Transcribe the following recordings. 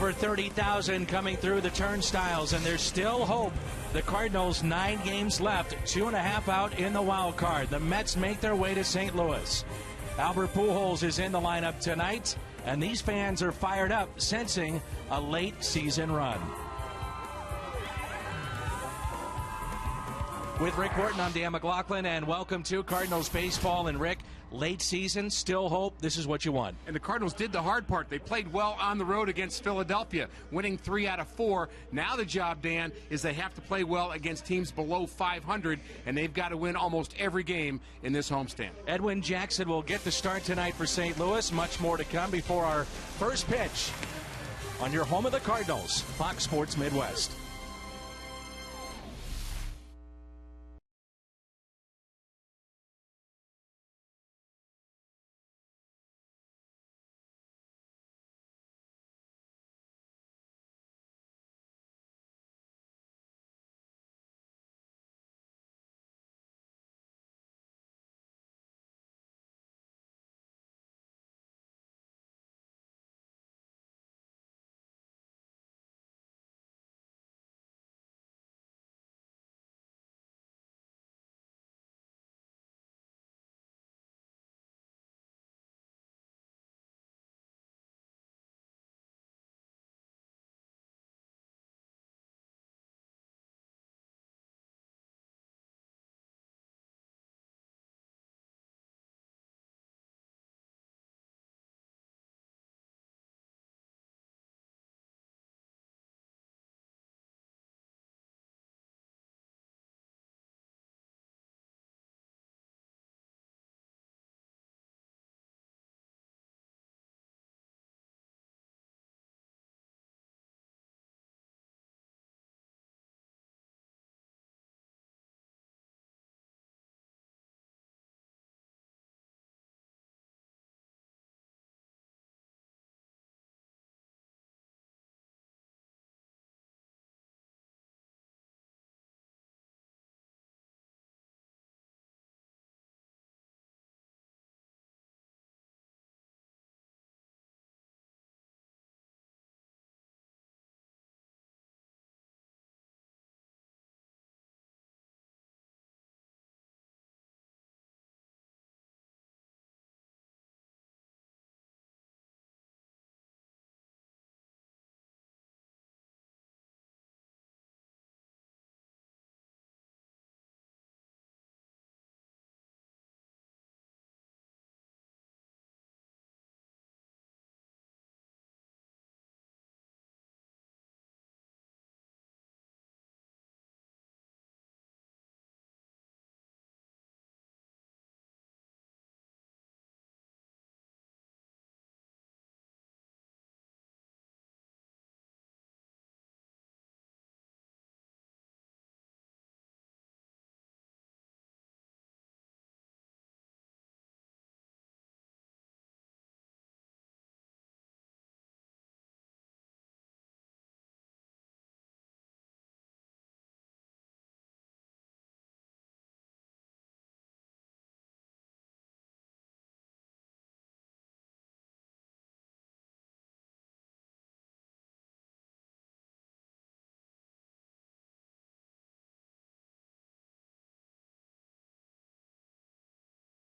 over 30,000 coming through the turnstiles, and there's still hope. The Cardinals, 9 games left, 2.5 out in the wild card. The Mets make their way to St. Louis. Albert Pujols is in the lineup tonight, and these fans are fired up, sensing a late season run. With Rick Horton, I'm Dan McLaughlin, and welcome to Cardinals Baseball. And Rick, late season, still hope. This is what you want. And the Cardinals did the hard part. They played well on the road against Philadelphia, winning 3 out of 4. Now the job, Dan, is they have to play well against teams below 500, and they've got to win almost every game in this homestand. Edwin Jackson will get the start tonight for St. Louis. Much more to come before our first pitch on your home of the Cardinals, Fox Sports Midwest.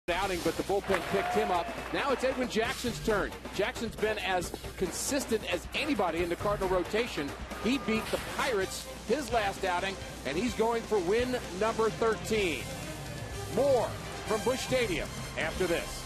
Outing, but the bullpen picked him up. Now it's Edwin Jackson's turn. Jackson's been as consistent as anybody in the Cardinal rotation. He beat the Pirates his last outing, and he's going for win number 13. More from Busch Stadium after this.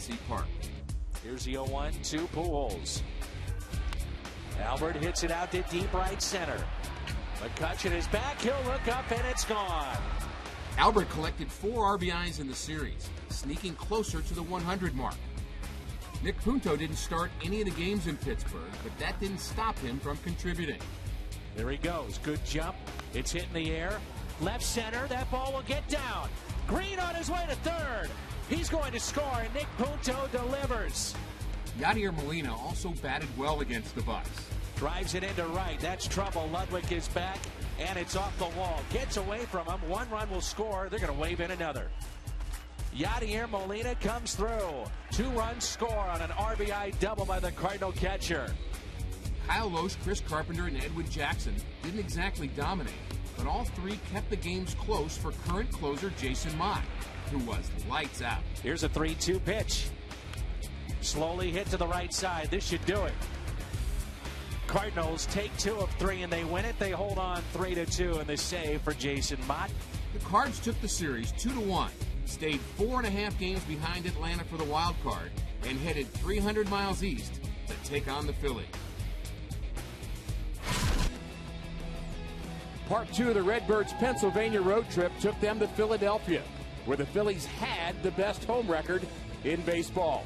PNC Park. Here's the 0-1 to Pujols. Albert hits it out to deep right center. McCutchen is back. He'll look up, and it's gone. Albert collected 4 RBIs in the series, sneaking closer to the 100 mark. Nick Punto didn't start any of the games in Pittsburgh, but that didn't stop him from contributing. There he goes. Good jump. It's hit in the air. Left center. That ball will get down. Green on his way to third. He's going to score, and Nick Punto delivers. Yadier Molina also batted well against the Bucs. Drives it into right. That's trouble. Ludwig is back, and it's off the wall. Gets away from him. 1 run will score. They're going to wave in another. Yadier Molina comes through. 2-run score on an RBI double by the Cardinal catcher. Kyle Lohse, Chris Carpenter, and Edwin Jackson didn't exactly dominate, but all 3 kept the games close for current closer Jason Mott, who was lights out. Here's a 3-2 pitch. Slowly hit to the right side. This should do it. Cardinals take 2 of 3 and they win it. They hold on 3-2 in the save for Jason Mott. The Cards took the series 2-1, stayed 4.5 games behind Atlanta for the wild card, and headed 300 miles east to take on the Phillies. Part 2 of the Redbirds' Pennsylvania road trip took them to Philadelphia, where the Phillies had the best home record in baseball.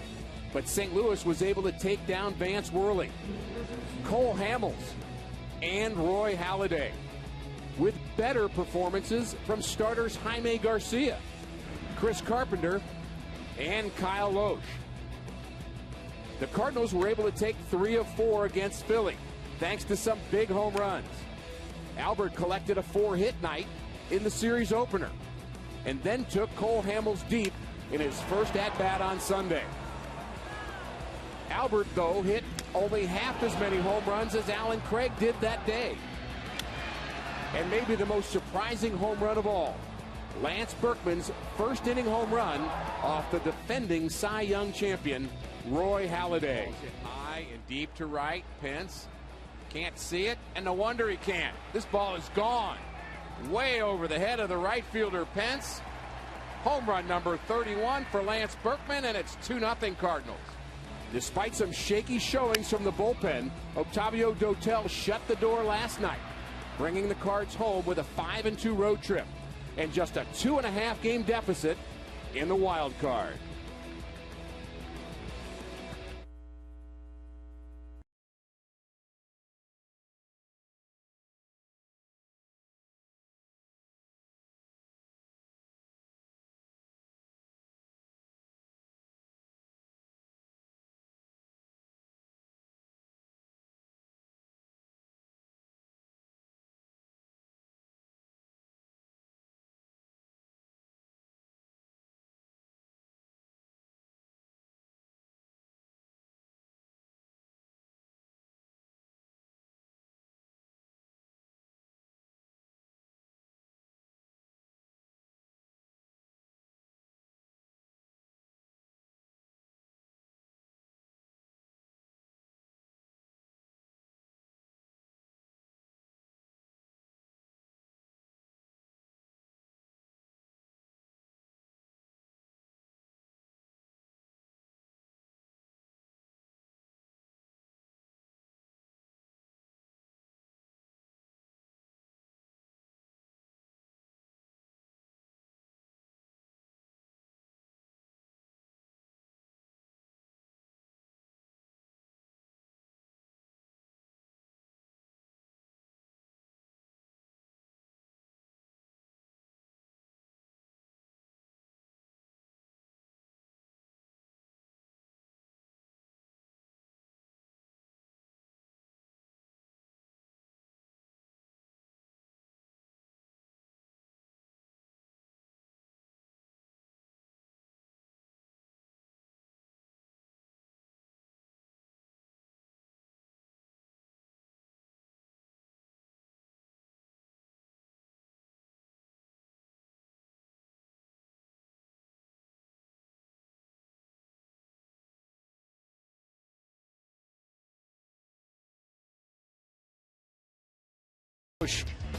But St. Louis was able to take down Vance Worley, Cole Hamels, and Roy Halladay, with better performances from starters Jaime Garcia, Chris Carpenter, and Kyle Lohse. The Cardinals were able to take 3 of 4 against Philly, thanks to some big home runs. Albert collected a 4-hit night in the series opener, and then took Cole Hamels deep in his first at-bat on Sunday. Albert, though, hit only half as many home runs as Alan Craig did that day. And maybe the most surprising home run of all, Lance Berkman's first inning home run off the defending Cy Young champion, Roy Halladay. High and deep to right. Pence can't see it, and no wonder he can't. This ball is gone. Way over the head of the right fielder, Pence. Home run number 31 for Lance Berkman, and it's 2-0 Cardinals. Despite some shaky showings from the bullpen, Octavio Dotel shut the door last night, bringing the Cards home with a 5-2 road trip and just a 2.5 game deficit in the wild card.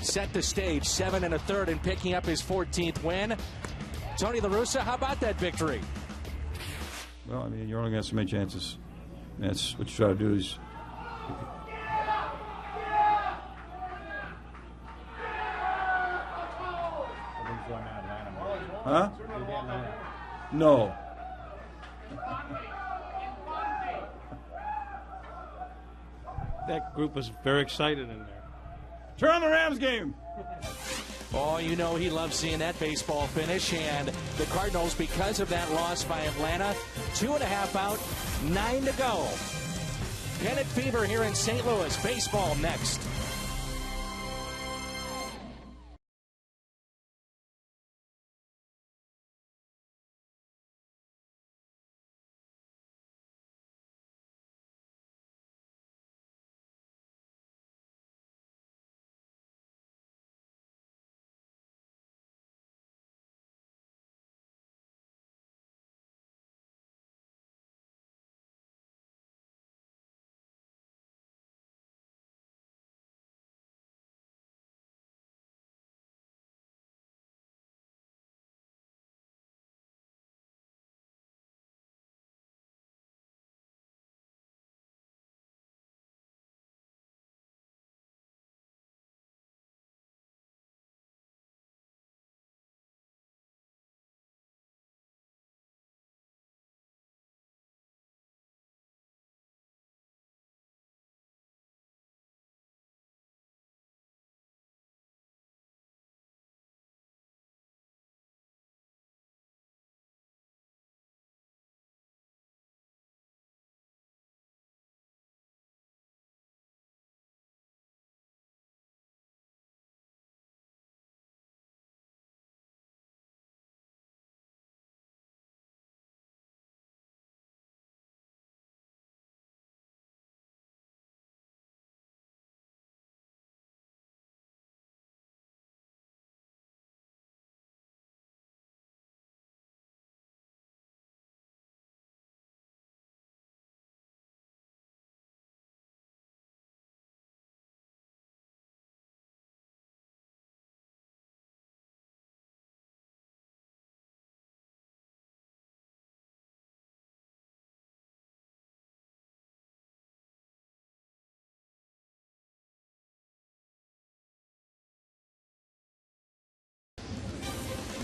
Set the stage, 7 1/3 and picking up his 14th win. Tony La Russa, how about that victory? Well, I mean, you're only going to have so many chances. That's what you try to do is. Huh? No. That group was very excited in there. Turn on the Rams game. Oh, you know he loves seeing that baseball finish. And the Cardinals, because of that loss by Atlanta, 2.5 out, 9 to go. Pennant fever here in St. Louis. Baseball next.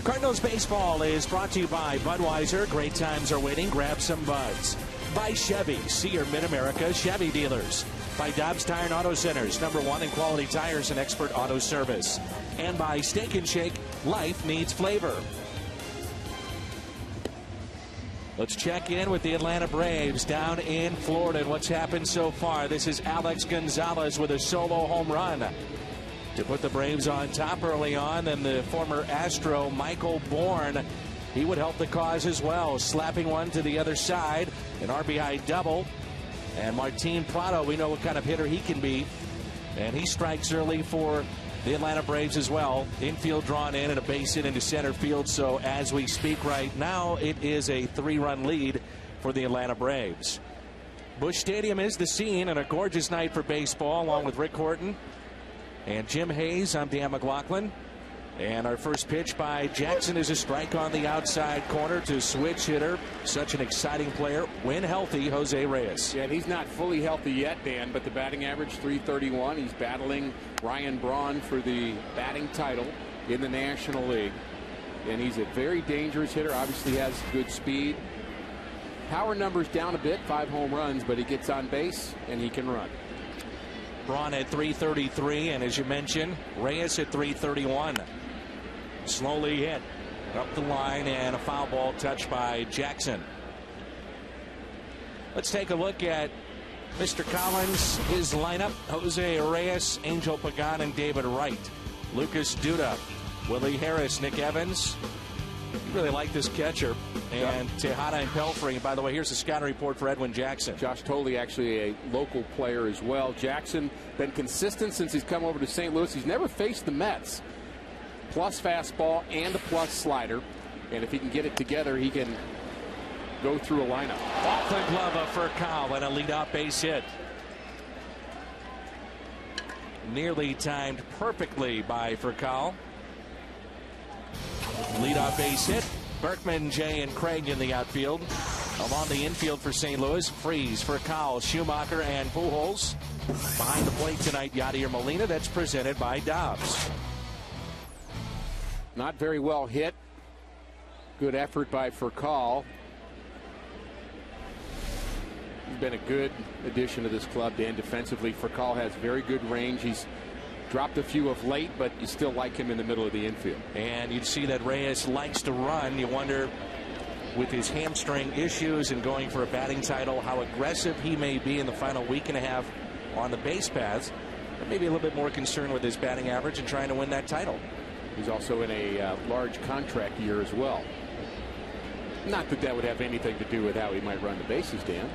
Cardinals baseball is brought to you by Budweiser. Great times are waiting. Grab some buds. By Chevy. See your Mid-America Chevy dealers. By Dobbs Tire and Auto Centers. #1 in quality tires and expert auto service. And by Steak and Shake. Life needs flavor. Let's check in with the Atlanta Braves down in Florida and what's happened so far. This is Alex Gonzalez with a solo home run to put the Braves on top early on. And the former Astro Michael Bourne, he would help the cause as well, slapping one to the other side, an RBI double. And Martin Prado, we know what kind of hitter he can be, and he strikes early for the Atlanta Braves as well. Infield drawn in and a base hit into center field. So as we speak right now, it is a 3-run lead for the Atlanta Braves. Busch Stadium is the scene, and a gorgeous night for baseball, along with Rick Horton and Jim Hayes. I'm Dan McLaughlin. And our first pitch by Jackson is a strike on the outside corner to switch hitter. Such an exciting player. When healthy, Jose Reyes. Yeah, and he's not fully healthy yet, Dan, but the batting average .331. He's battling Ryan Braun for the batting title in the National League. And he's a very dangerous hitter. Obviously has good speed. Power numbers down a bit, 5 home runs, but he gets on base and he can run. Braun at .333, and as you mentioned, Reyes at .331. Slowly hit up the line, and a foul ball touched by Jackson. Let's take a look at Mr. Collins, his lineup. Jose Reyes, Angel Pagan, and David Wright. Lucas Duda, Willie Harris, Nick Evans. You really like this catcher. And Tejada and Pelfrey. By the way, here's a scouting report for Edwin Jackson. Josh Tolley, actually a local player as well. Jackson been consistent since he's come over to St. Louis. He's never faced the Mets. Plus fastball and a plus slider. And if he can get it together, he can go through a lineup. Off the glove of Furcal and a leadoff base hit. Nearly timed perfectly by Furcal. Leadoff base hit. Berkman, Jay, and Craig in the outfield. Along the infield for St. Louis, Freeze for Cowell, Schumacher, and Pujols. Behind the plate tonight, Yadier Molina. That's presented by Dobbs. Not very well hit. Good effort by Furcal. He's been a good addition to this club, Dan, defensively. Furcal has very good range. He's dropped a few of late, but you still like him in the middle of the infield. And you'd see that Reyes likes to run. You wonder, with his hamstring issues and going for a batting title, how aggressive he may be in the final week and a half on the base paths. But maybe a little bit more concerned with his batting average and trying to win that title. He's also in a large contract year as well. Not that that would have anything to do with how he might run the bases, Dan.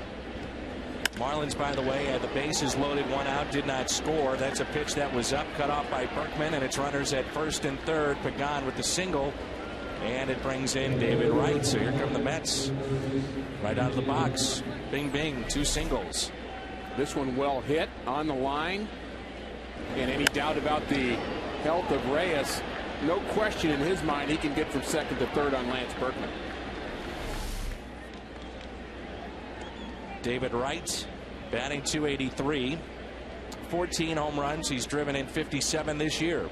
Marlins, by the way, had the bases loaded, 1 out, did not score. That's a pitch that was up, cut off by Berkman, and it's runners at first and third. Pagan with the single, and it brings in David Wright. So here come the Mets. Right out of the box. Bing, bing, 2 singles. This one well hit on the line. And any doubt about the health of Reyes, no question in his mind he can get from second to third on Lance Berkman. David Wright batting .283, 14 home runs. He's driven in 57 this year.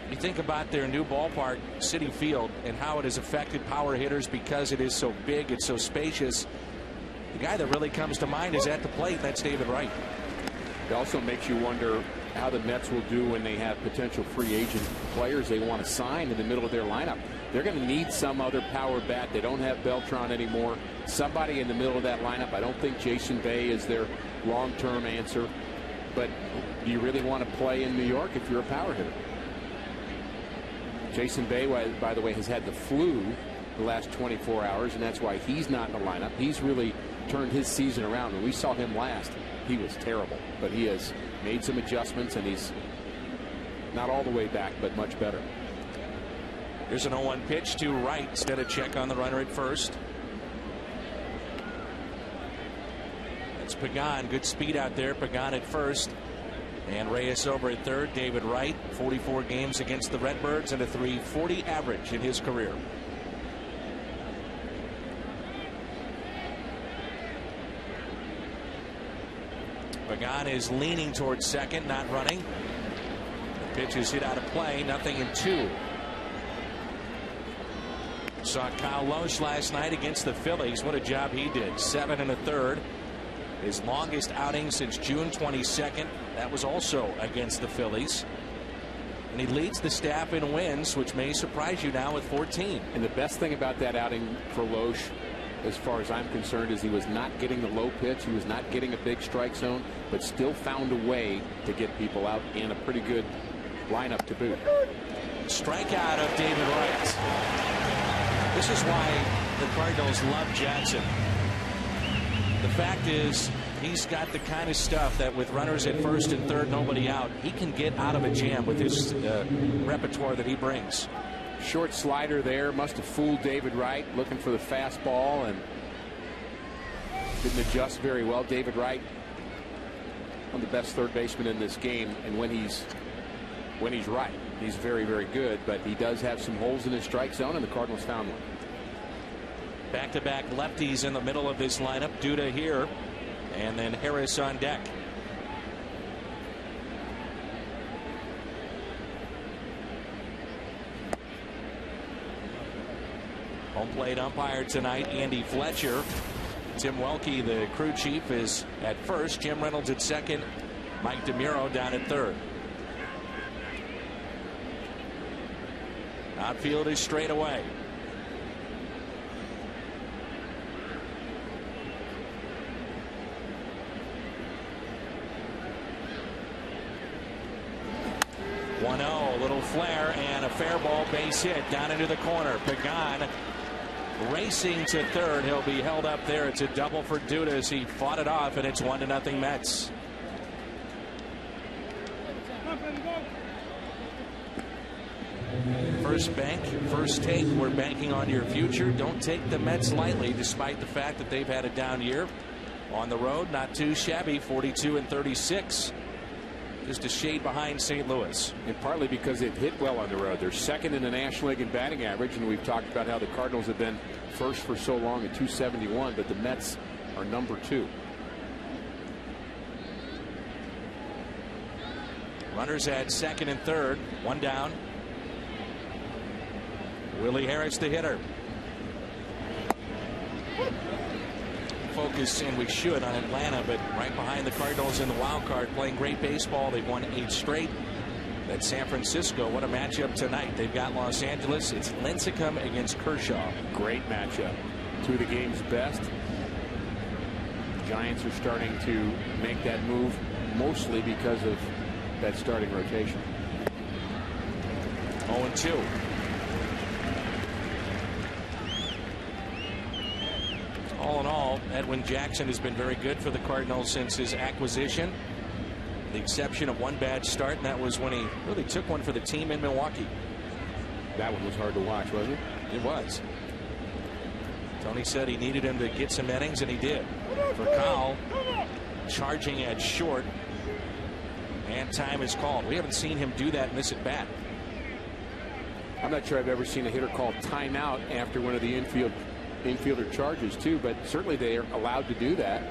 You think about their new ballpark, Citi Field, and how it has affected power hitters because it is so big, it's so spacious. The guy that really comes to mind is at the plate. That's David Wright. It also makes you wonder how the Mets will do when they have potential free agent players they want to sign in the middle of their lineup. They're going to need some other power bat. They don't have Beltran anymore. Somebody in the middle of that lineup. I don't think Jason Bay is their long-term answer. But do you really want to play in New York if you're a power hitter? Jason Bay, by the way, has had the flu the last 24 hours, and that's why he's not in the lineup. He's really turned his season around. When we saw him last, he was terrible. But he has made some adjustments, and he's not all the way back, but much better. Here's an 0-1 pitch to Wright instead of check on the runner at first. It's Pagan. Good speed out there. Pagan at first. And Reyes over at third. David Wright, 44 games against the Redbirds and a .340 average in his career. Pagan is leaning towards second, not running. The pitch is hit out of play. Nothing in 2. Saw Kyle Loesch last night against the Phillies. What a job he did. 7 1/3. His longest outing since June 22nd. That was also against the Phillies. And he leads the staff in wins, which may surprise you now with 14. And the best thing about that outing for Loesch, as far as I'm concerned, is he was not getting the low pitch. He was not getting a big strike zone, but still found a way to get people out in a pretty good lineup to boot. Strikeout of David Wright. This is why the Cardinals love Jackson. The fact is, he's got the kind of stuff that with runners at first and third, nobody out, he can get out of a jam with his repertoire that he brings. Short slider there, must have fooled David Wright, looking for the fastball and didn't adjust very well. David Wright, one of the best third basemen in this game, and when he's right, he's very, very good, but he does have some holes in his strike zone, and the Cardinals found one. Back-to-back lefties in the middle of this lineup. Duda here, and then Harris on deck. Home plate umpire tonight, Andy Fletcher. Tim Welke, the crew chief, is at first. Jim Reynolds at second. Mike DeMuro down at third. Outfield is straight away. A little flare and a fair ball base hit down into the corner. Pagan racing to third. He'll be held up there. It's a double for Duda as he fought it off, and it's 1-0 Mets. First bank, first take. We're banking on your future. Don't take the Mets lightly, despite the fact that they've had a down year. On the road, not too shabby, 42-36. just a shade behind St. Louis. And partly because it hit well on the road. They're second in the National League in batting average, and we've talked about how the Cardinals have been first for so long at 271, but the Mets are number 2. Runners at second and third, one down. Willie Harris, the hitter. Focus, and we should, on Atlanta, but right behind the Cardinals in the wild card, playing great baseball. They've won 8 straight. That's San Francisco. What a matchup tonight. They've got Los Angeles. It's Lincecum against Kershaw. Great matchup. 2 of the game's best. The Giants are starting to make that move, mostly because of that starting rotation. 0-2. All in all, Edwin Jackson has been very good for the Cardinals since his acquisition. The exception of one bad start, and that was when he really took one for the team in Milwaukee. That one was hard to watch, wasn't it? It was. Tony said he needed him to get some innings, and he did. For Kyle, charging at short, and time is called. We haven't seen him do that in this at bat. I'm not sure I've ever seen a hitter call timeout after one of the infielder charges too, but certainly they are allowed to do that.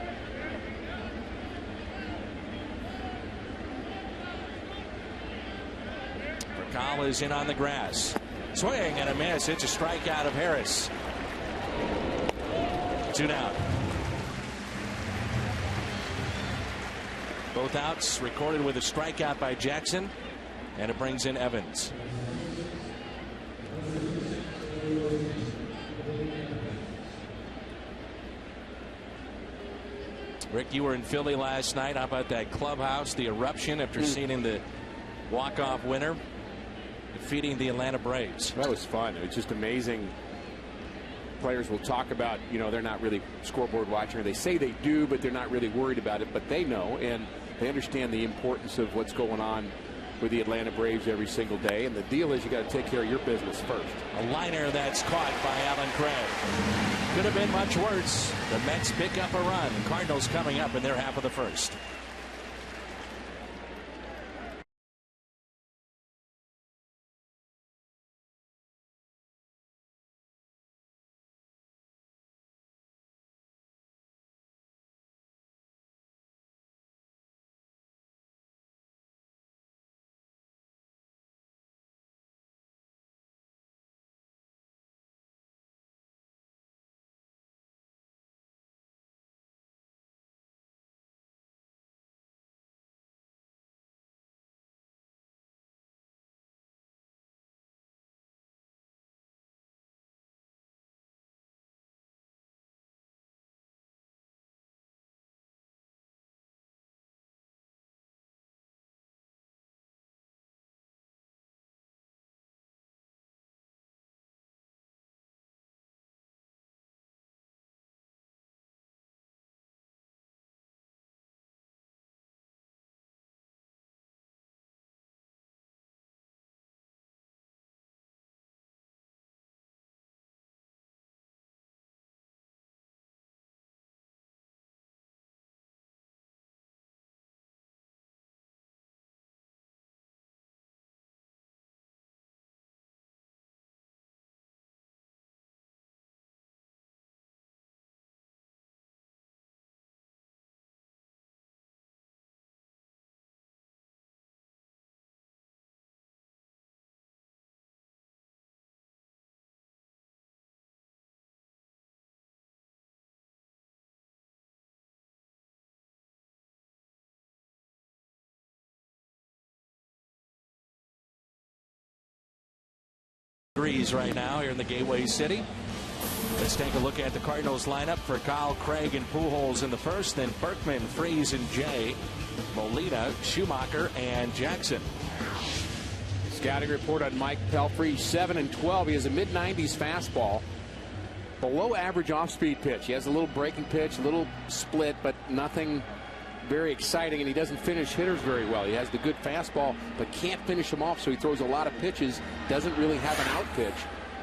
Kyle is in on the grass. Swing and a miss. It's a strikeout of Harris. 2 down. Both outs recorded with a strikeout by Jackson, and it brings in Evans. Rick, you were in Philly last night. How about that clubhouse, the eruption after seeing the walk-off winner defeating the Atlanta Braves? That was fun. It was just amazing. Players will talk about, they're not really scoreboard watching. They say they do, but they're not really worried about it. But they know, and they understand the importance of what's going on with the Atlanta Braves every single day. And the deal is you got to take care of your business first. A liner that's caught by Alan Craig. Could have been much worse. The Mets pick up a run. The Cardinals coming up in their half of the first. Degrees right now here in the Gateway City. Let's take a look at the Cardinals lineup for Kyle, Craig, and Pujols in the first. Then Berkman, Freese, and Jay, Molina, Schumacher, and Jackson. Scouting report on Mike Pelfrey. 7-12. He has a mid-90s fastball. Below average off-speed pitch. He has a little breaking pitch, a little split, but nothing very exciting, and he doesn't finish hitters very well. He has the good fastball, but can't finish them off, so he throws a lot of pitches. Doesn't really have an out pitch.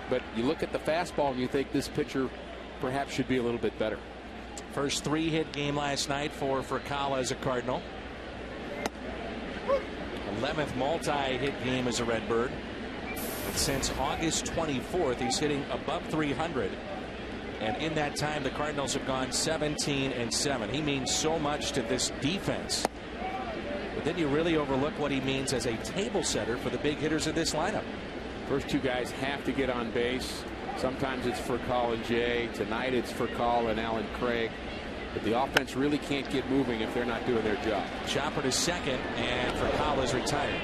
But you look at the fastball and you think this pitcher perhaps should be a little bit better. First 3-hit game last night for Kyle as a Cardinal. 11th multi-hit game as a Redbird. And since August 24th, he's hitting above 300. And in that time, the Cardinals have gone 17-7. He means so much to this defense. But then you really overlook what he means as a table setter for the big hitters in this lineup. First two guys have to get on base. Sometimes it's for Colin Jay. Tonight it's for Call and Alan Craig. But the offense really can't get moving if they're not doing their job. Chopper to second, and Furcal is retired.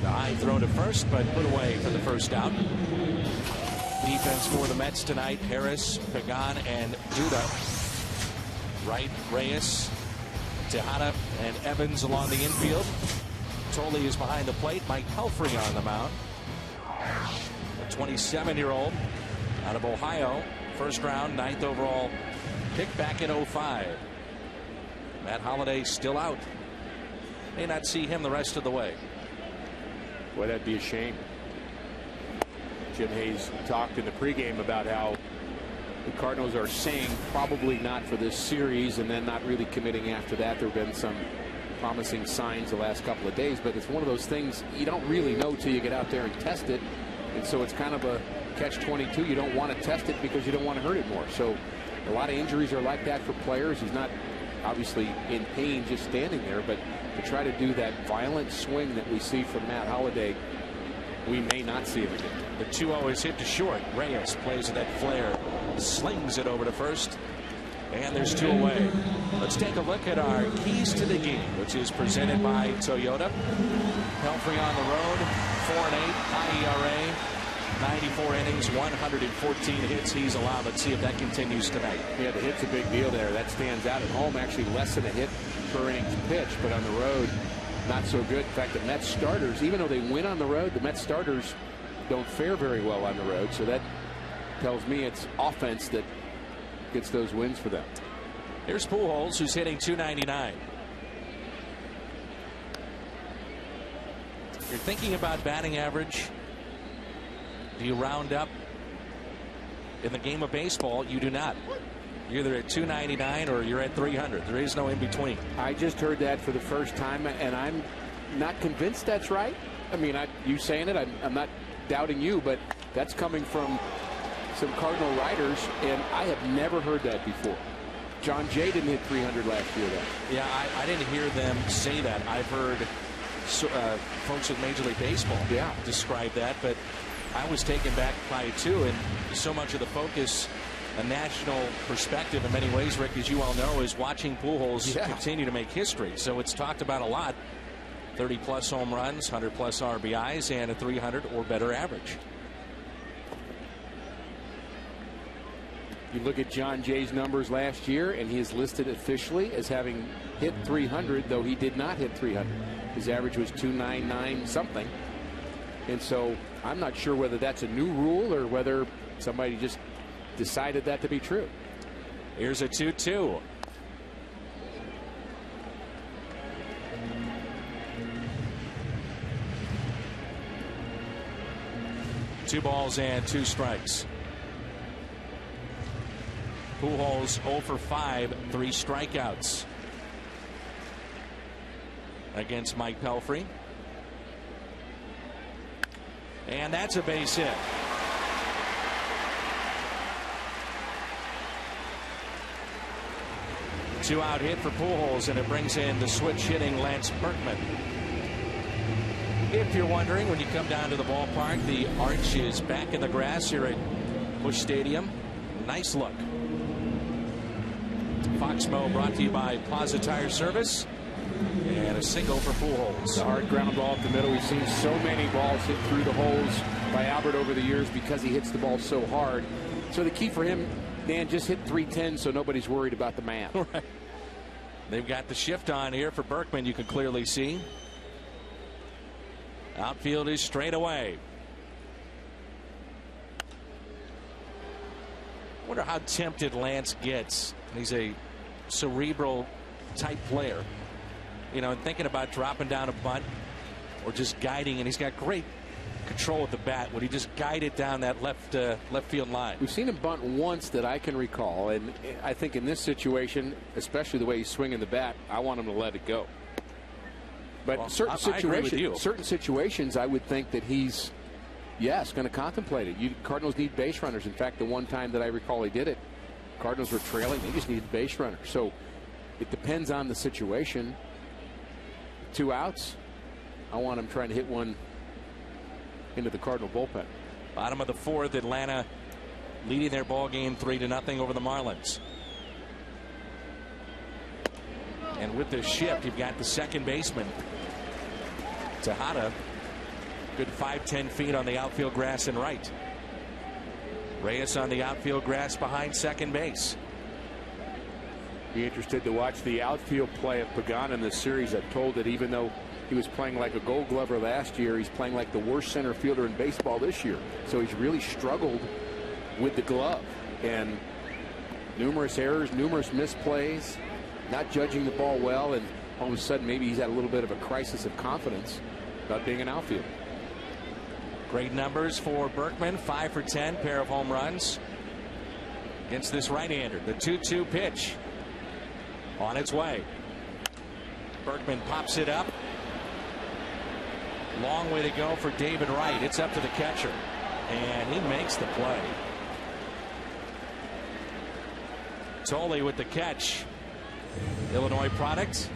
The high throw to first, but put away for the first out. Defense for the Mets tonight: Harris, Pagan, and Duda. Wright, Reyes, Tejada, and Evans along the infield. Tolle is behind the plate. Mike Pelfrey on the mound. A 27-year-old out of Ohio. First round, 9th overall pick back in 05. Matt Holliday still out. May not see him the rest of the way. Boy, that'd be a shame. Jim Hayes talked in the pregame about how the Cardinals are saying probably not for this series and then not really committing after that. There have been some promising signs the last couple of days, but it's one of those things you don't really know till you get out there and test it. And so it's kind of a catch-22. You don't want to test it because you don't want to hurt it more. So a lot of injuries are like that for players. He's not obviously in pain just standing there, but to try to do that violent swing that we see from Matt Holliday, we may not see him again. The 2-0 is hit to short. Reyes plays that flare, slings it over to first, and there's 2 away. Let's take a look at our keys to the game, which is presented by Toyota. Pelfrey on the road, 4-8, high ERA, 94 innings, 114 hits he's allowed. Let's see if that continues tonight. Yeah, the hit's a big deal there. That stands out. At home, actually less than a hit per innings pitched, but on the road, not so good. In fact, the Mets starters, even though they win on the road, the Mets starters don't fare very well on the road. So that tells me it's offense that gets those wins for them. Here's Pujols, who's hitting .299. You're thinking about batting average. Do you round up? In the game of baseball, you do not. You're either at .299 or you're at 300. There is no in between. I just heard that for the first time, and I'm not convinced that's right. I mean, you saying it, I'm not doubting you, but that's coming from some Cardinal writers, and I have never heard that before. John Jay didn't hit 300 last year, though. Yeah, I didn't hear them say that. I've heard folks at Major League Baseball describe that, but I was taken back by it too, and so much of the focus, a national perspective in many ways, Rick, as you all know, is watching Pujols continue to make history. So it's talked about a lot. 30-plus home runs, 100-plus RBIs, and a 300 or better average. You look at John Jay's numbers last year, and he is listed officially as having hit 300, though he did not hit 300. His average was 299 something. And so I'm not sure whether that's a new rule or whether somebody just decided that to be true. Here's a 2-2. Two balls and 2 strikes. Pujols 0 for 5, 3 strikeouts against Mike Pelfrey. And that's a base hit. Two-out hit for Pujols, and it brings in the switch hitting Lance Berkman. If you're wondering, when you come down to the ballpark, the arch is back in the grass here at Busch Stadium. Nice look. Foxmo brought to you by Plaza Tire Service. And a single for Pujols. The hard ground ball up the middle. We've seen so many balls hit through the holes by Albert over the years because he hits the ball so hard. So the key for him, Dan, just hit 310 so nobody's worried about the math. Right. They've got the shift on here for Berkman, you can clearly see. Outfield is straight away. Wonder how tempted Lance gets. He's a cerebral type player. You know, and thinking about dropping down a bunt or just guiding, and he's got great control with the bat. Would he just guide it down that left field line? We've seen him bunt once that I can recall, and I think in this situation, especially the way he's swinging the bat, I want him to let it go. But Well, certain I agree with you. situations, I would think that he's, yes, going to contemplate it. Cardinals need base runners. In fact, the one time that I recall he did it, Cardinals were trailing. They just needed base runners. So it depends on the situation. 2 outs. I want him trying to hit one into the Cardinal bullpen. Bottom of the 4th, Atlanta leading their ball game 3-0 over the Marlins. And with this shift, you've got the second baseman, Tejada. Good 5-10 feet on the outfield grass and right. Reyes on the outfield grass behind second base. Be interested to watch the outfield play of Pregame in this series. I'm told that even though he was playing like a Gold Glover last year, he's playing like the worst center fielder in baseball this year. So he's really struggled with the glove, and numerous errors, numerous misplays, not judging the ball well, and all of a sudden maybe he's had a little bit of a crisis of confidence about being an outfielder. Great numbers for Berkman, 5 for 10, pair of home runs against this right-hander. The 2-2 pitch on its way. Berkman pops it up. Long way to go for David Wright. It's up to the catcher, and he makes the play. Tolley with the catch. Illinois product.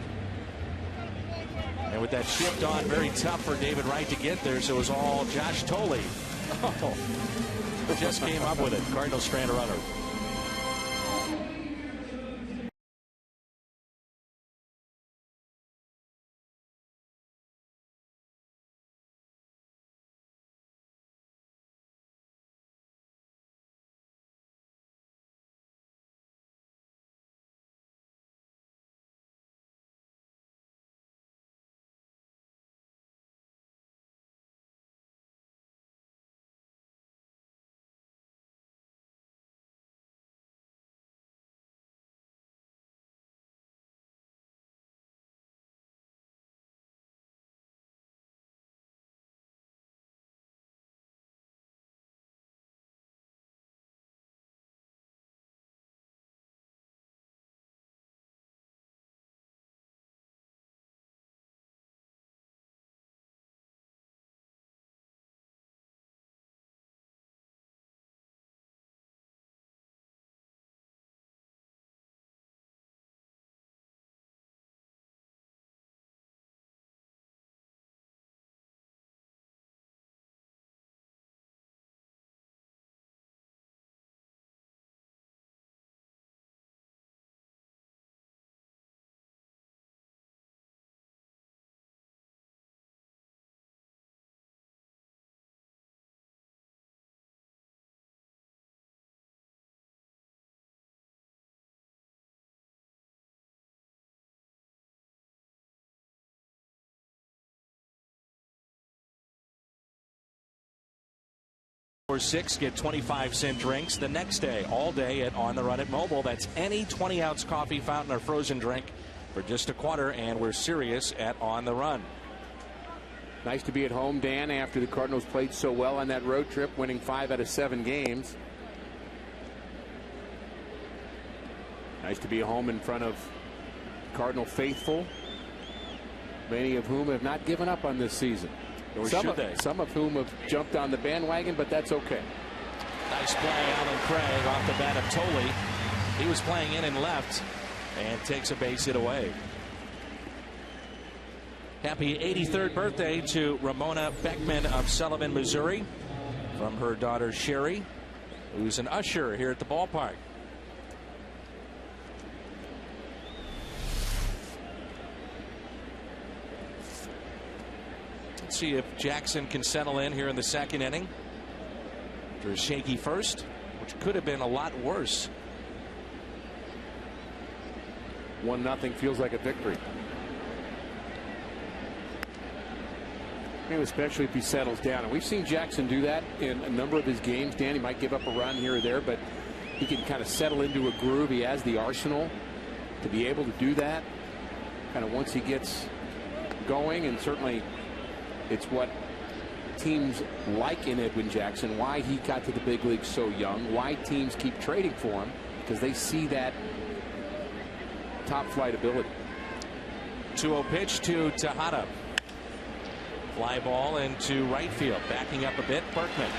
And with that shift on, very tough for David Wright to get there, so it was all Josh Tolley. Oh, just came up with it. Cardinals strand a runner. Or 6 get 25-cent drinks the next day, all day at On the Run at Mobile. That's any 20-ounce coffee, fountain, or frozen drink for just $25, and we're serious at On the Run. Nice to be at home, Dan, after the Cardinals played so well on that road trip, winning 5 out of 7 games. Nice to be at home in front of Cardinal faithful, many of whom have not given up on this season. Some of whom have jumped on the bandwagon, but that's okay. Nice play, Alan Craig, off the bat of Tolley. He was playing in and left, and takes a base hit away. Happy 83rd birthday to Ramona Beckman of Sullivan, Missouri, from her daughter Sherry, who's an usher here at the ballpark. Let's see if Jackson can settle in here in the second inning after a shaky first, which could have been a lot worse. 1-0 feels like a victory. Maybe especially if he settles down. And we've seen Jackson do that in a number of his games. Dan, he might give up a run here or there, but he can kind of settle into a groove. He has the arsenal to be able to do that kind of once he gets going, and certainly it's what teams like in Edwin Jackson, why he got to the big leagues so young, why teams keep trading for him, because they see that top flight ability. 0-2-0 pitch to Tejada. Fly ball into right field. Backing up a bit, Berkman.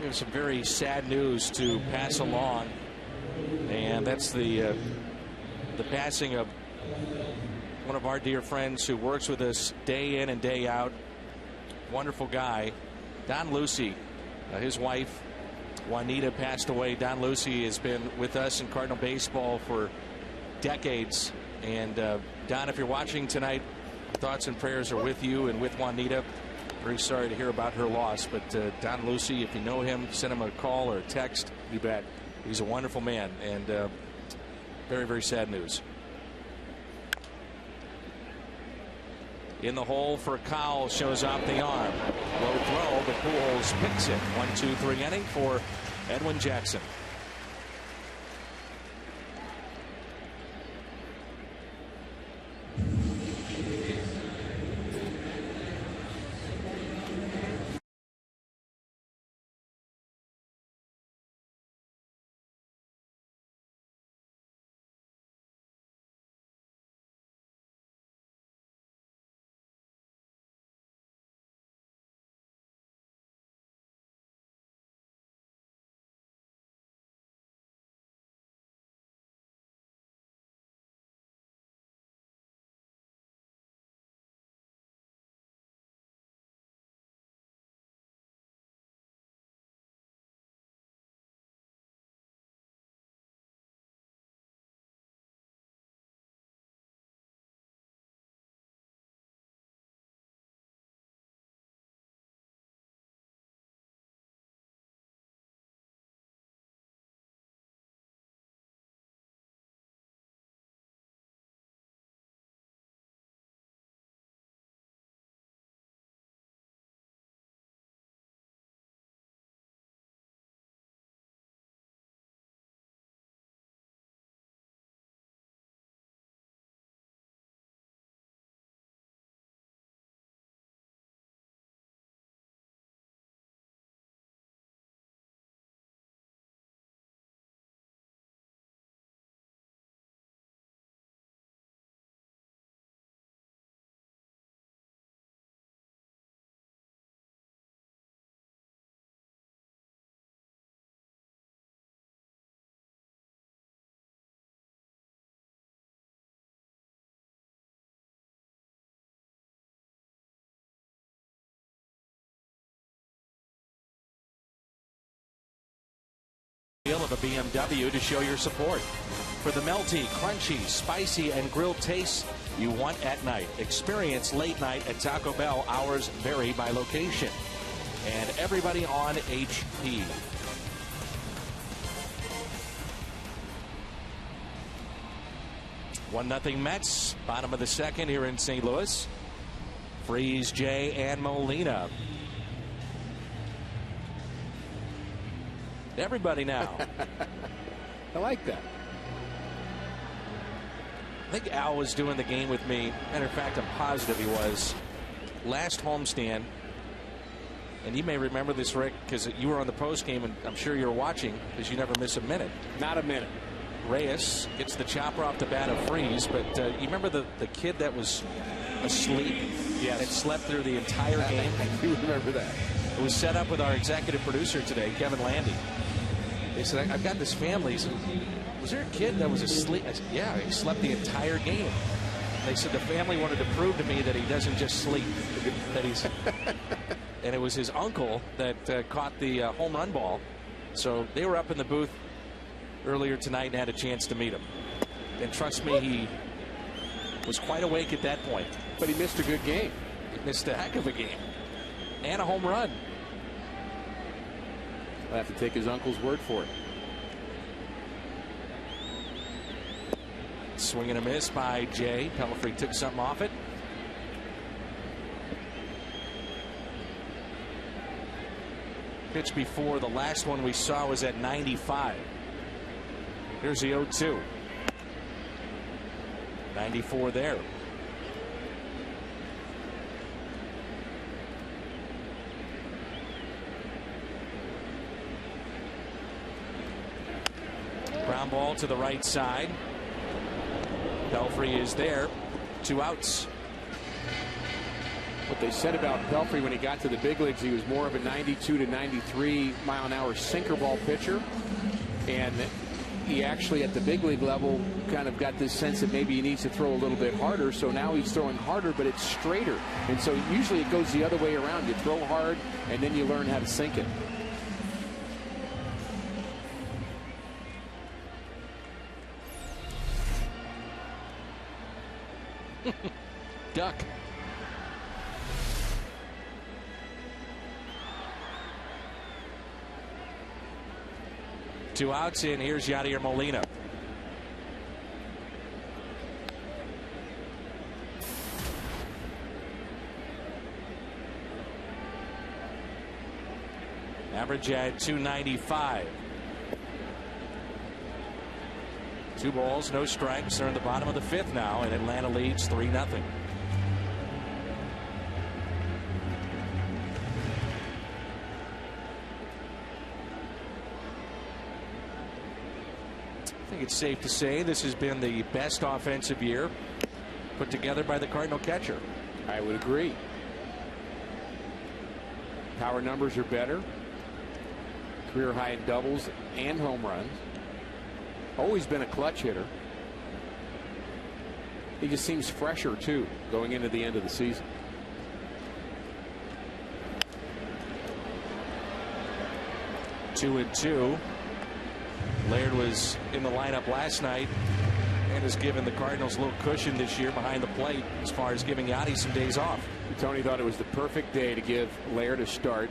There's some very sad news to pass along, and that's the passing of one of our dear friends who works with us day in and day out. Wonderful guy, Don Lucy. His wife Juanita passed away. Don Lucy has been with us in Cardinal baseball for decades, and Don, if you're watching tonight, thoughts and prayers are with you and with Juanita. Very sorry to hear about her loss, but Don Lucy, if you know him, send him a call or a text. You bet. He's a wonderful man, and very, very sad news. In the hole for Cowell, shows off the arm. Low throw, but Pujols picks it. 1-2-3 inning for Edwin Jackson. Of a BMW to show your support for the melty, crunchy, spicy, and grilled tastes you want at night. Experience late night at Taco Bell. Hours vary by location. And everybody on HP. One nothing Mets. Bottom of the second here in St. Louis. Freeze, Jay, and Molina. Everybody now. I like that. I think Al was doing the game with me. Matter of fact, I'm positive he was. Last homestand, and you may remember this, Rick, because you were on the post game, and I'm sure you were watching because you never miss a minute. Not a minute. Reyes gets the chopper off the bat of Freeze, but you remember the kid that was asleep? Yes. And slept through the entire game? I do remember that. It was set up with our executive producer today, Kevin Landy. They said, I've got this family. He said, was there a kid that was asleep? I said, yeah, he slept the entire game. They said the family wanted to prove to me that he doesn't just sleep, that he's. And it was his uncle that caught the home run ball. So they were up in the booth earlier tonight and had a chance to meet him. And trust me, he was quite awake at that point. But he missed a good game. He missed a heck of a game. And a home run. I'll have to take his uncle's word for it. Swing and a miss by Jay. Pelfrey took something off it. Pitch before the last one we saw was at 95. Here's the 0-2. 94 there. Ground ball to the right side. Pelfrey is there. 2 outs. What they said about Pelfrey when he got to the big leagues, he was more of a 92 to 93 mile an hour sinker ball pitcher. And he actually at the big league level kind of got this sense that maybe he needs to throw a little bit harder. So now he's throwing harder, but it's straighter. And so usually it goes the other way around. You throw hard and then you learn how to sink it. Duck. Two outs in. Here's Yadier Molina. Average at 295. 2 balls, no strikes. They're in the bottom of the 5th now, and Atlanta leads 3-0. I think it's safe to say this has been the best offensive year put together by the Cardinal catcher. I would agree. Power numbers are better. Career high in doubles and home runs. Always been a clutch hitter. He just seems fresher too going into the end of the season. Two and two. Laird was in the lineup last night and has given the Cardinals a little cushion this year behind the plate as far as giving Yadi some days off. Tony thought it was the perfect day to give Laird a start.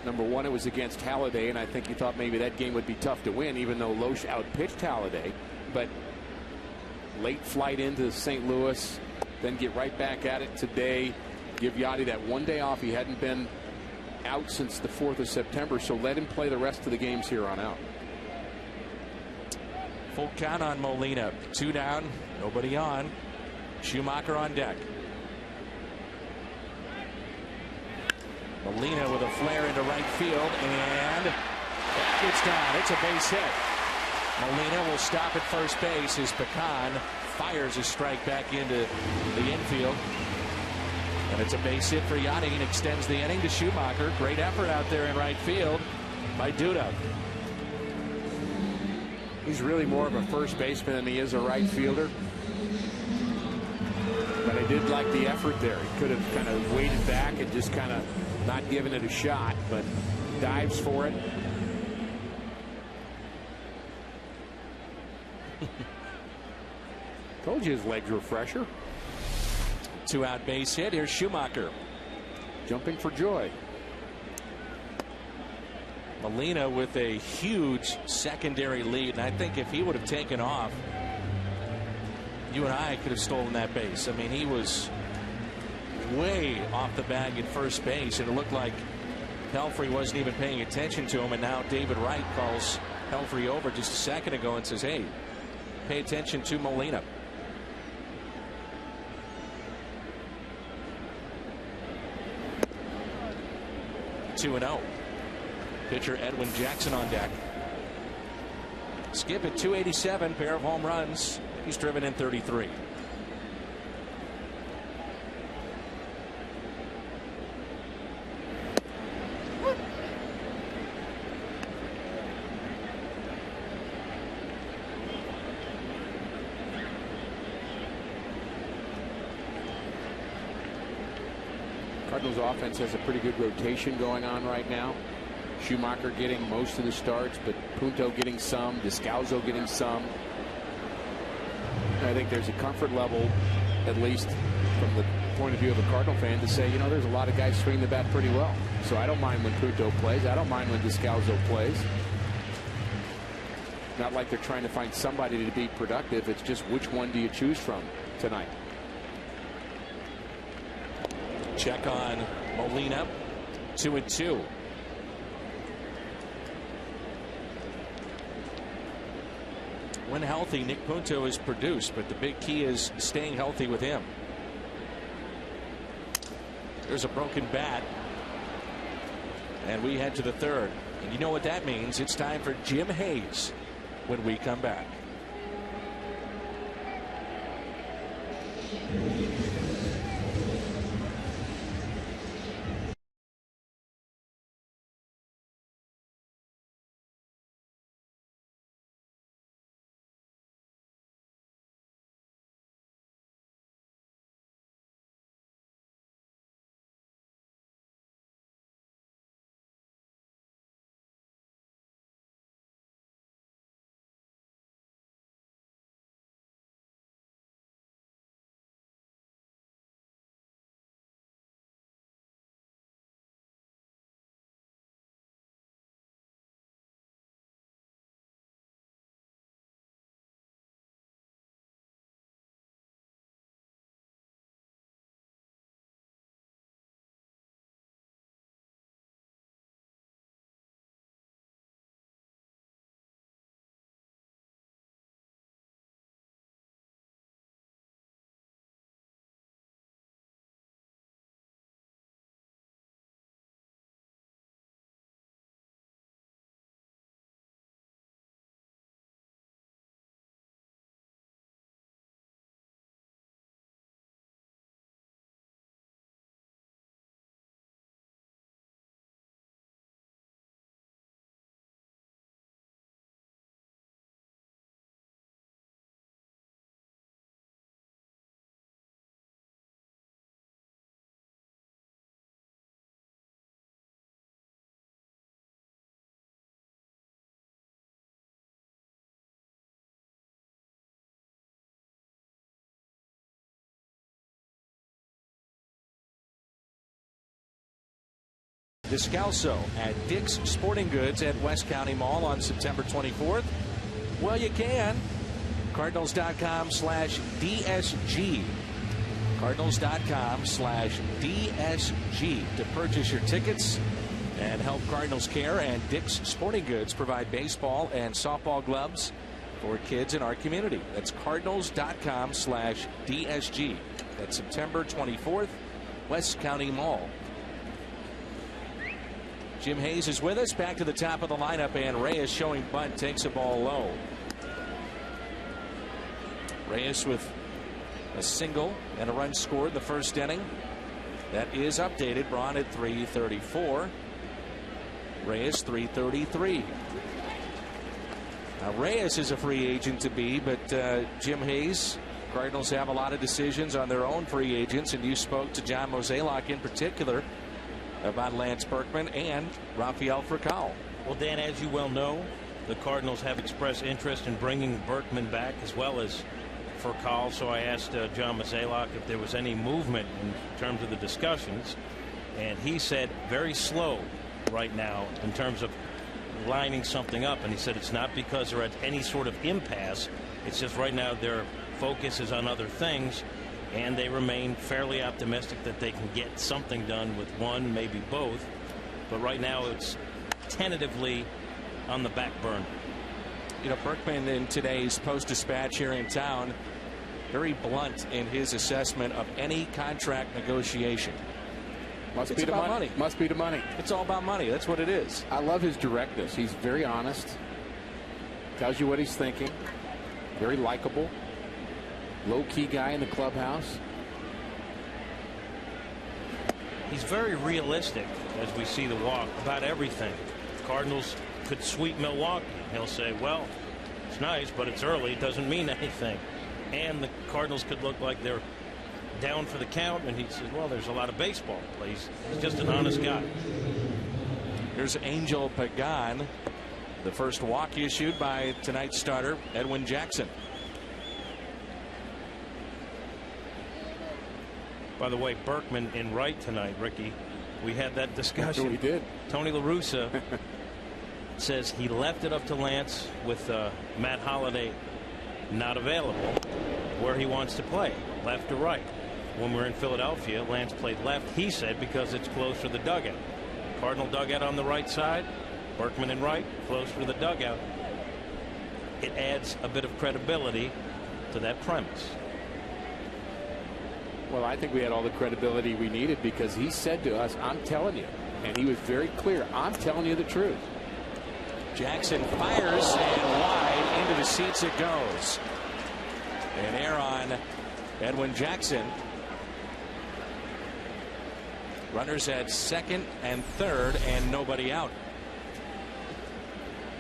Number one, it was against Halladay, and I think he thought maybe that game would be tough to win, even though Loesch outpitched Halladay. But late flight into St. Louis, then get right back at it today. Give Yadi that one day off. He hadn't been out since the 4th of September, so let him play the rest of the games here on out. Full count on Molina. 2 down, nobody on. Schumacher on deck. Molina with a flare into right field, and it's down. It's a base hit. Molina will stop at first base as Pecan fires a strike back into the infield. And it's a base hit for Yadi and extends the inning to Schumacher. Great effort out there in right field by Duda. He's really more of a first baseman than he is a right fielder. But I did like the effort there. He could have kind of waited back and just kind of not given it a shot, but dives for it. Told you his legs were fresher. 2-out base hit. Here's Schumacher. Jumping for joy. Molina with a huge secondary lead, and I think if he would have taken off, you and I could have stolen that base. I mean, he was way off the bag at first base, and it looked like Pelfrey wasn't even paying attention to him, and now David Wright calls Pelfrey over just a second ago and says, hey, pay attention to Molina. Two and 0. Pitcher Edwin Jackson on deck. Skip at 287, pair of home runs. He's driven in 33. Cardinals offense has a pretty good rotation going on right now. Schumacher getting most of the starts, but Punto getting some, Descalzo getting some. And I think there's a comfort level, at least from the point of view of a Cardinal fan, to say, you know, there's a lot of guys swing the bat pretty well. So I don't mind when Punto plays. I don't mind when Descalzo plays. Not like they're trying to find somebody to be productive. It's just which one do you choose from tonight. Check on Molina. 2 and 2. When healthy, Nick Punto is produced, but the big key is staying healthy with him. There's a broken bat. And we head to the 3rd. And you know what that means. It's time for Jim Hayes when we come back. Descalso at Dick's Sporting Goods at West County Mall on September 24th. Well, you can. Cardinals.com/DSG. Cardinals.com/DSG to purchase your tickets and help Cardinals care. And Dick's Sporting Goods provide baseball and softball gloves for kids in our community. That's Cardinals.com/DSG. That's September 24th, West County Mall. Jim Hayes is with us. Back to the top of the lineup, and Reyes showing bunt, takes a ball low. Reyes with a single and a run scored in the first inning. That is updated. Braun at 334. Reyes 333. Now Reyes is a free agent to be, but Jim Hayes, Cardinals have a lot of decisions on their own free agents, and you spoke to John Mozeliak in particular about Lance Berkman and Rafael Furcal. Well, Dan, as you well know, the Cardinals have expressed interest in bringing Berkman back as well as Furcal. So I asked John Mozeliak if there was any movement in terms of the discussions, and he said very slow right now in terms of lining something up. And he said it's not because they're at any sort of impasse. It's just right now their focus is on other things, and they remain fairly optimistic that they can get something done with one, maybe both. But right now it's tentatively on the back burner. You know, Berkman in today's Post-Dispatch here in town, very blunt in his assessment of any contract negotiation. Must be the money. Must be the money. It's all about money. That's what it is. I love his directness. He's very honest. Tells you what he's thinking. Very likable. Low-key guy in the clubhouse. He's very realistic, as we see the walk, about everything. Cardinals could sweep Milwaukee. He'll say, well, it's nice, but it's early. It doesn't mean anything. And the Cardinals could look like they're down for the count, and he says, well, there's a lot of baseball to play. He's just an honest guy. Here's Angel Pagan, the first walk issued by tonight's starter, Edwin Jackson. By the way, Berkman in right tonight, Ricky. We had that discussion. We did. Tony La Russa says he left it up to Lance with Matt Holliday not available where he wants to play, left or right. When we're in Philadelphia, Lance played left, he said, because it's closer to the dugout. Cardinal dugout on the right side, Berkman in right, closer to the dugout. It adds a bit of credibility to that premise. Well, I think we had all the credibility we needed because he said to us, I'm telling you. And he was very clear. I'm telling you the truth. Jackson fires, and wide into the seats it goes. An error on Edwin Jackson. Runners at second and third, and nobody out.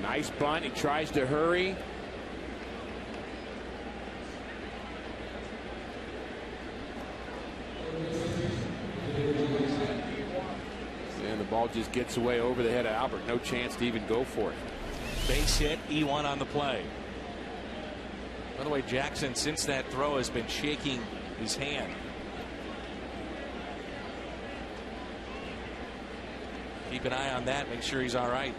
Nice bunt. He tries to hurry. And the ball just gets away over the head of Albert. No chance to even go for it. Base hit, E1 on the play. By the way, Jackson, since that throw, has been shaking his hand. Keep an eye on that. Make sure he's all right.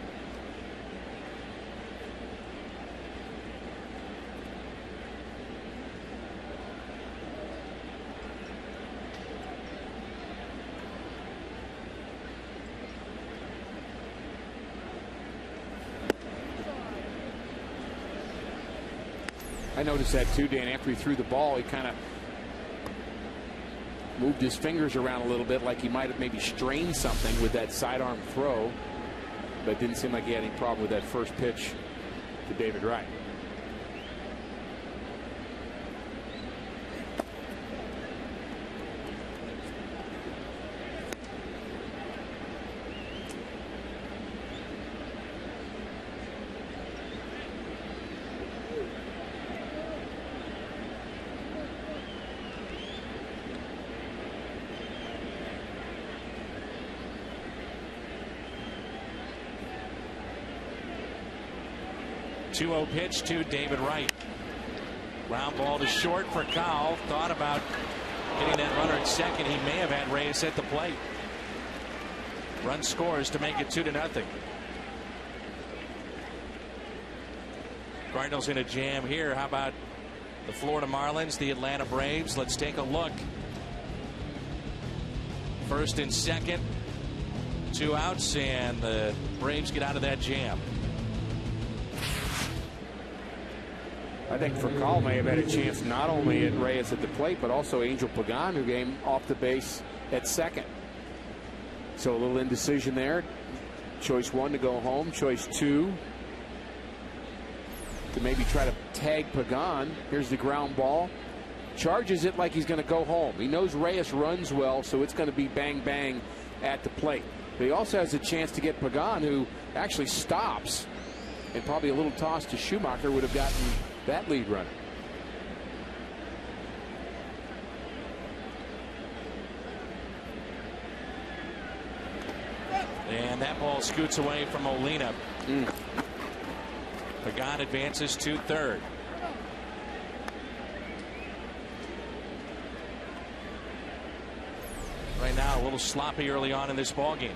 I noticed that too, Dan. After he threw the ball, he kind of moved his fingers around a little bit, like he might have maybe strained something with that sidearm throw, but it didn't seem like he had any problem with that first pitch to David Wright. Two-0 pitch to David Wright. Ground ball to short for Kyle. Thought about getting that runner at second. He may have had Reyes at the plate. Run scores to make it 2-0. Cardinals in a jam here. How about the Florida Marlins, the Atlanta Braves? Let's take a look. First and second, 2 outs, and the Braves get out of that jam. I think Furcal may have had a chance not only at Reyes at the plate, but also Angel Pagan, who came off the base at second. So a little indecision there. Choice 1 to go home. Choice 2 to maybe try to tag Pagan. Here's the ground ball. Charges it like he's going to go home. He knows Reyes runs well, so it's going to be bang, bang at the plate. But he also has a chance to get Pagan, who actually stops. And probably a little toss to Schumacher would have gotten that lead runner. And that ball scoots away from Molina. Pagan advances to third. Right now, a little sloppy early on in this ball game.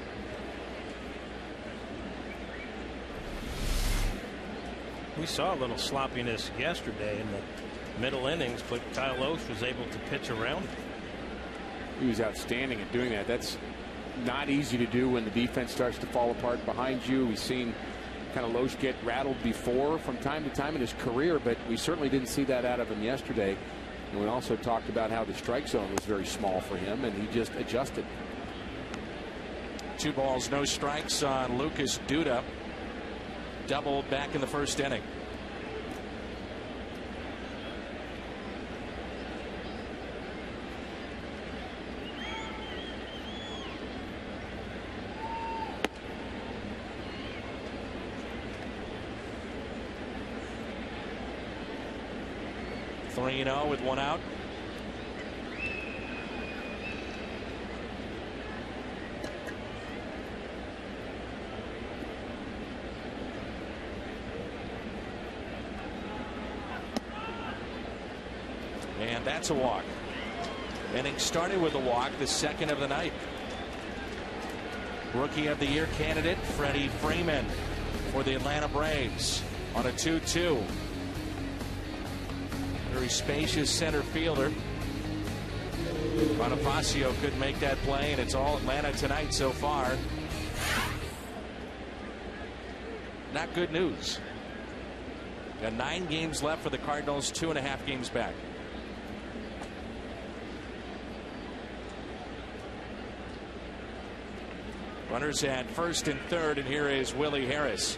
We saw a little sloppiness yesterday in the middle innings, but Kyle Oates was able to pitch around it. He was outstanding at doing that. That's not easy to do when the defense starts to fall apart behind you. We've seen kind of Loesch get rattled before from time to time in his career, but we certainly didn't see that out of him yesterday. And we also talked about how the strike zone was very small for him, and he just adjusted. 2 balls, no strikes on Lucas Duda. Doubled back in the first inning. Three 3-0 with 1 out. And that's a walk. Inning started with a walk, the second of the night. Rookie of the Year candidate Freddie Freeman for the Atlanta Braves on a 2-2. Very spacious center fielder. Bonifacio couldn't make that play, and it's all Atlanta tonight so far. Not good news. Got 9 games left for the Cardinals, 2.5 games back. Runners at first and third, and here is Willie Harris.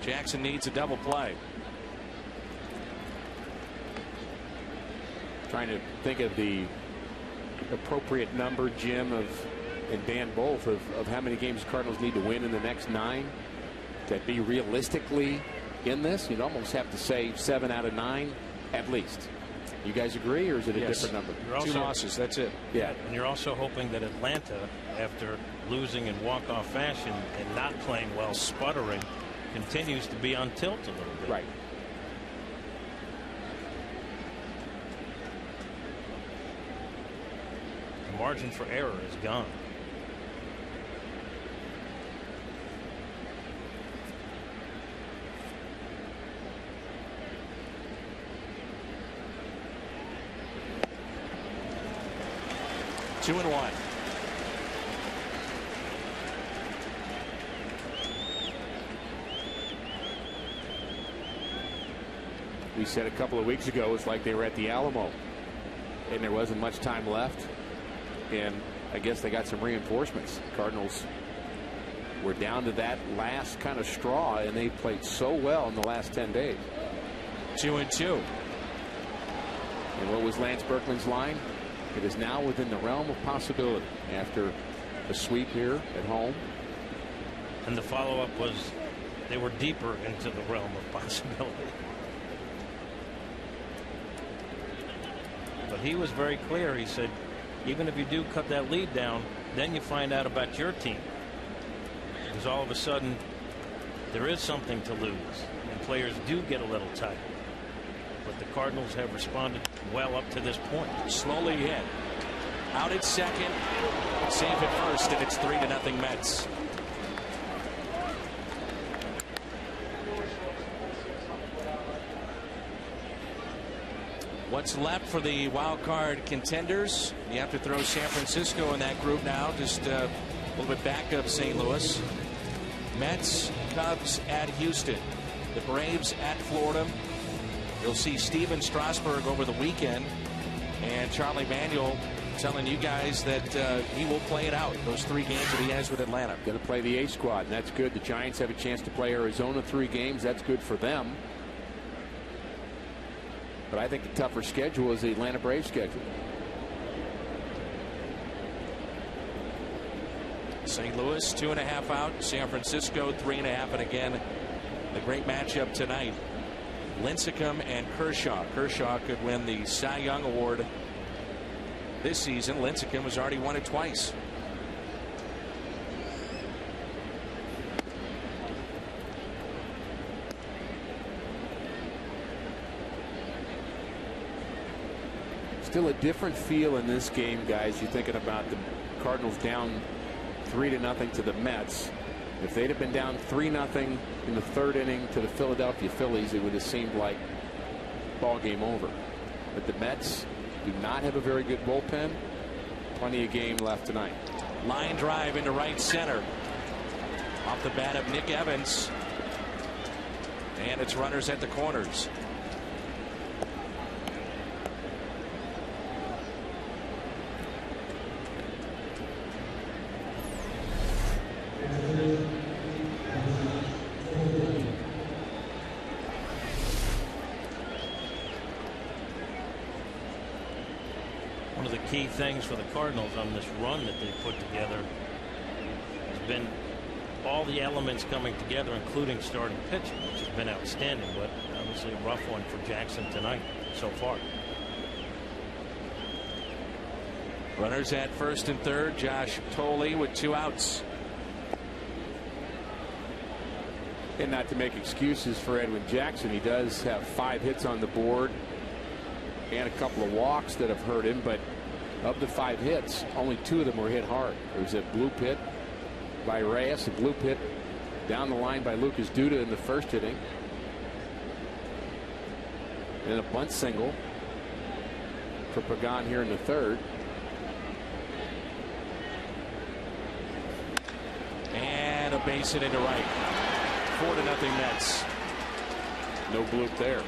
Jackson needs a double play. Trying to think of the appropriate number, Jim, and Dan both, of how many games the Cardinals need to win in the next 9 to be realistically in this. You'd almost have to say 7 out of 9 at least. You guys agree, or is it a different number? Also, 2 losses, that's it. Yeah. And you're also hoping that Atlanta, after losing in walk-off fashion and not playing well, sputtering, continues to be on tilt a little bit. Right. The margin for error is gone. Two and 1. We said a couple of weeks ago it's like they were at the Alamo and there wasn't much time left, and I guess they got some reinforcements. Cardinals were down to that last kind of straw, and they played so well in the last 10 days. 2 and 2. And what was Lance Berkman's line? It is now within the realm of possibility after the sweep here at home. And the follow-up was they were deeper into the realm of possibility. But he was very clear. He said, even if you do cut that lead down, then you find out about your team. Because all of a sudden, there is something to lose, and players do get a little tight. But the Cardinals have responded well up to this point. Slowly hit. Out at second. Save at first, and it's 3-0 Mets. What's left for the wild card contenders? You have to throw San Francisco in that group now, just a little bit back of St. Louis. Mets, Cubs at Houston. The Braves at Florida. You'll see Steven Strasburg over the weekend, and Charlie Manuel telling you guys that he will play it out, those 3 games that he has with Atlanta. Going to play the A squad, and that's good. The Giants have a chance to play Arizona 3 games. That's good for them. But I think the tougher schedule is the Atlanta Braves schedule. St. Louis 2.5 out. San Francisco 3.5. And again, the great matchup tonight. Lincecum and Kershaw. Kershaw could win the Cy Young Award this season. Lincecum has already won it twice. Still a different feel in this game, guys. You're thinking about the Cardinals down 3-0 to the Mets. If they'd have been down 3-0 in the 3rd inning to the Philadelphia Phillies, it would have seemed like ball game over. But the Mets do not have a very good bullpen. Plenty of game left tonight. Line drive into right center. Off the bat of Nick Evans. And it's runners at the corners. One of the key things for the Cardinals on this run that they put together has been all the elements coming together, including starting pitching, which has been outstanding, but obviously a rough one for Jackson tonight so far. Runners at first and third. Josh Tolley with 2 outs. And not to make excuses for Edwin Jackson, he does have 5 hits on the board and a couple of walks that have hurt him, but of the 5 hits, only 2 of them were hit hard. There was a bloop hit by Reyes, a bloop hit down the line by Lucas Duda in the 1st inning, and a bunt single for Pregame here in the 3rd. And a base hit into right. 4-0 Mets. No bloop there.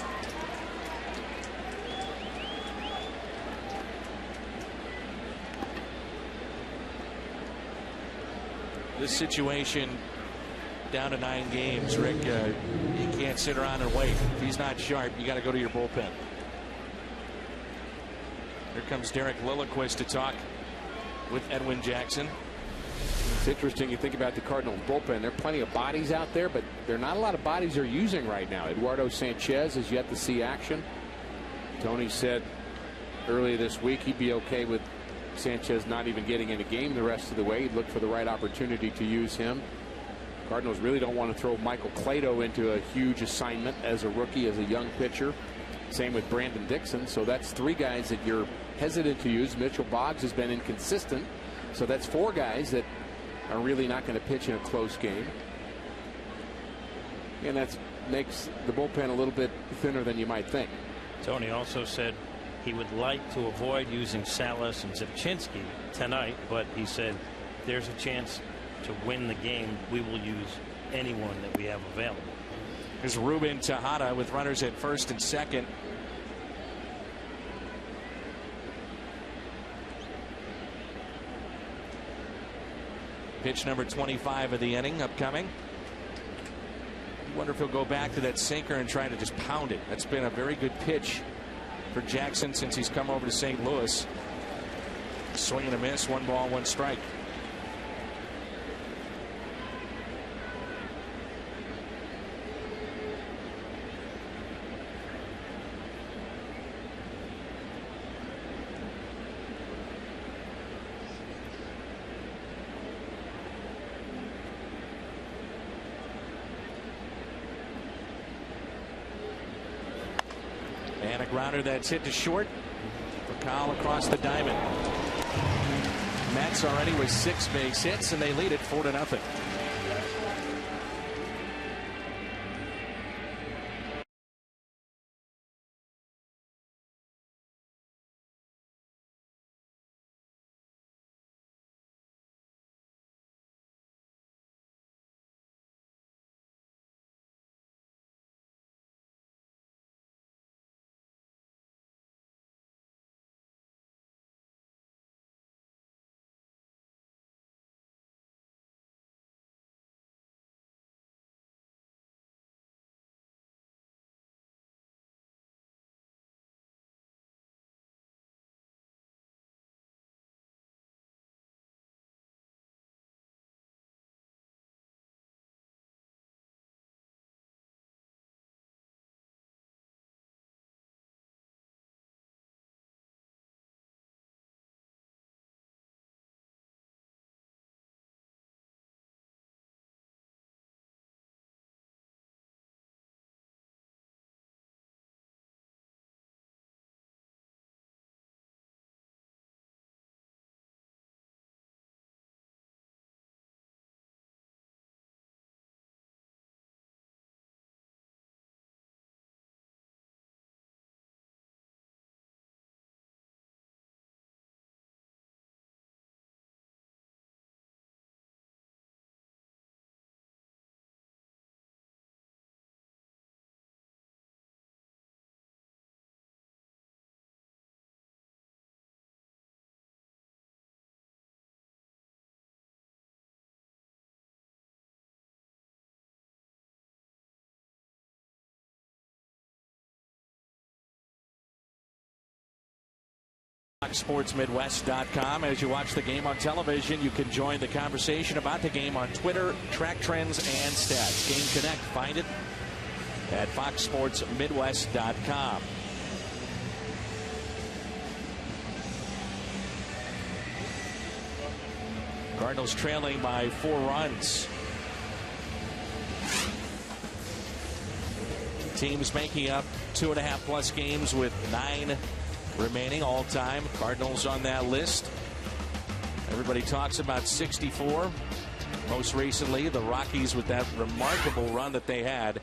This situation down to 9 games. Rick, you can't sit around and wait. If he's not sharp, you got to go to your bullpen. Here comes Derek Lilliquist to talk with Edwin Jackson. It's interesting. You think about the Cardinals bullpen. There are plenty of bodies out there, but there are not a lot of bodies they're using right now. Eduardo Sanchez has yet to see action. Tony said earlier this week he'd be okay with Sanchez not even getting in a game the rest of the way. He'd look for the right opportunity to use him. Cardinals really don't want to throw Michael Clado into a huge assignment as a rookie, as a young pitcher. Same with Brandon Dixon. So that's 3 guys that you're hesitant to use. Mitchell Boggs has been inconsistent. So that's 4 guys that are really not going to pitch in a close game. And that makes the bullpen a little bit thinner than you might think. Tony also said he would like to avoid using Salas and Zipchinski tonight, but he said there's a chance to win the game. We will use anyone that we have available. Here's Ruben Tejada with runners at first and second. Pitch number 25 of the inning upcoming. I wonder if he'll go back to that sinker and try to just pound it. That's been a very good pitch for Jackson since he's come over to St. Louis. Swing and a miss, 1 ball, 1 strike. And a grounder that's hit to short for Kyle across the diamond. Mets already with 6 base hits, and they lead it 4-0. FoxSportsMidwest.com. As you watch the game on television, you can join the conversation about the game on Twitter, track trends, and stats. Game Connect, find it at FoxSportsMidwest.com. Cardinals trailing by 4 runs. Teams making up 2.5+ games with 9 remaining all time. Cardinals on that list. Everybody talks about 64. Most recently, the Rockies with that remarkable run that they had.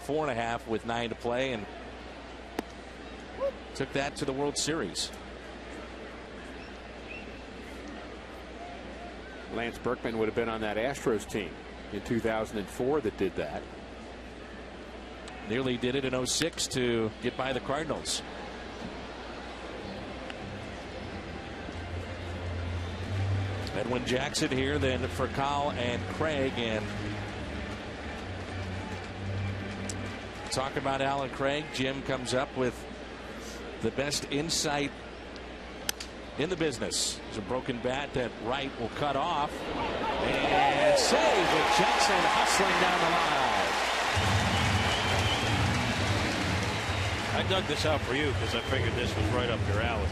4.5 with 9 to play, and took that to the World Series. Lance Berkman would have been on that Astros team in 2004 that did that. Nearly did it in 06 to get by the Cardinals. Edwin Jackson here then for Kyle and Craig, and Talk about Alan Craig. Jim comes up with the best insight in the business. There's a broken bat that Wright will cut off and save with Jackson hustling down the line. I dug this out for you because I figured this was right up your alley.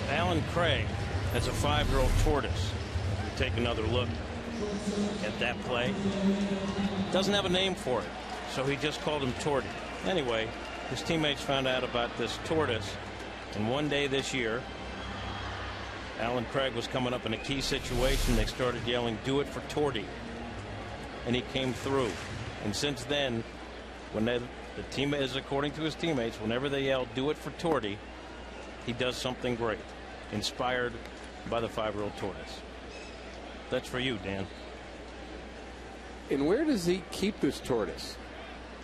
Alan Craig has a 5-year-old tortoise. You take another look at that play. Doesn't have a name for it, so he just called him Torty. Anyway, his teammates found out about this tortoise, and one day this year, Alan Craig was coming up in a key situation. They started yelling, "Do it for Torty," and he came through. And since then, when the team is, according to his teammates, whenever they yell, "Do it for Torty," he does something great, inspired by the 5-year-old tortoise. That's for you, Dan. And where does he keep this tortoise?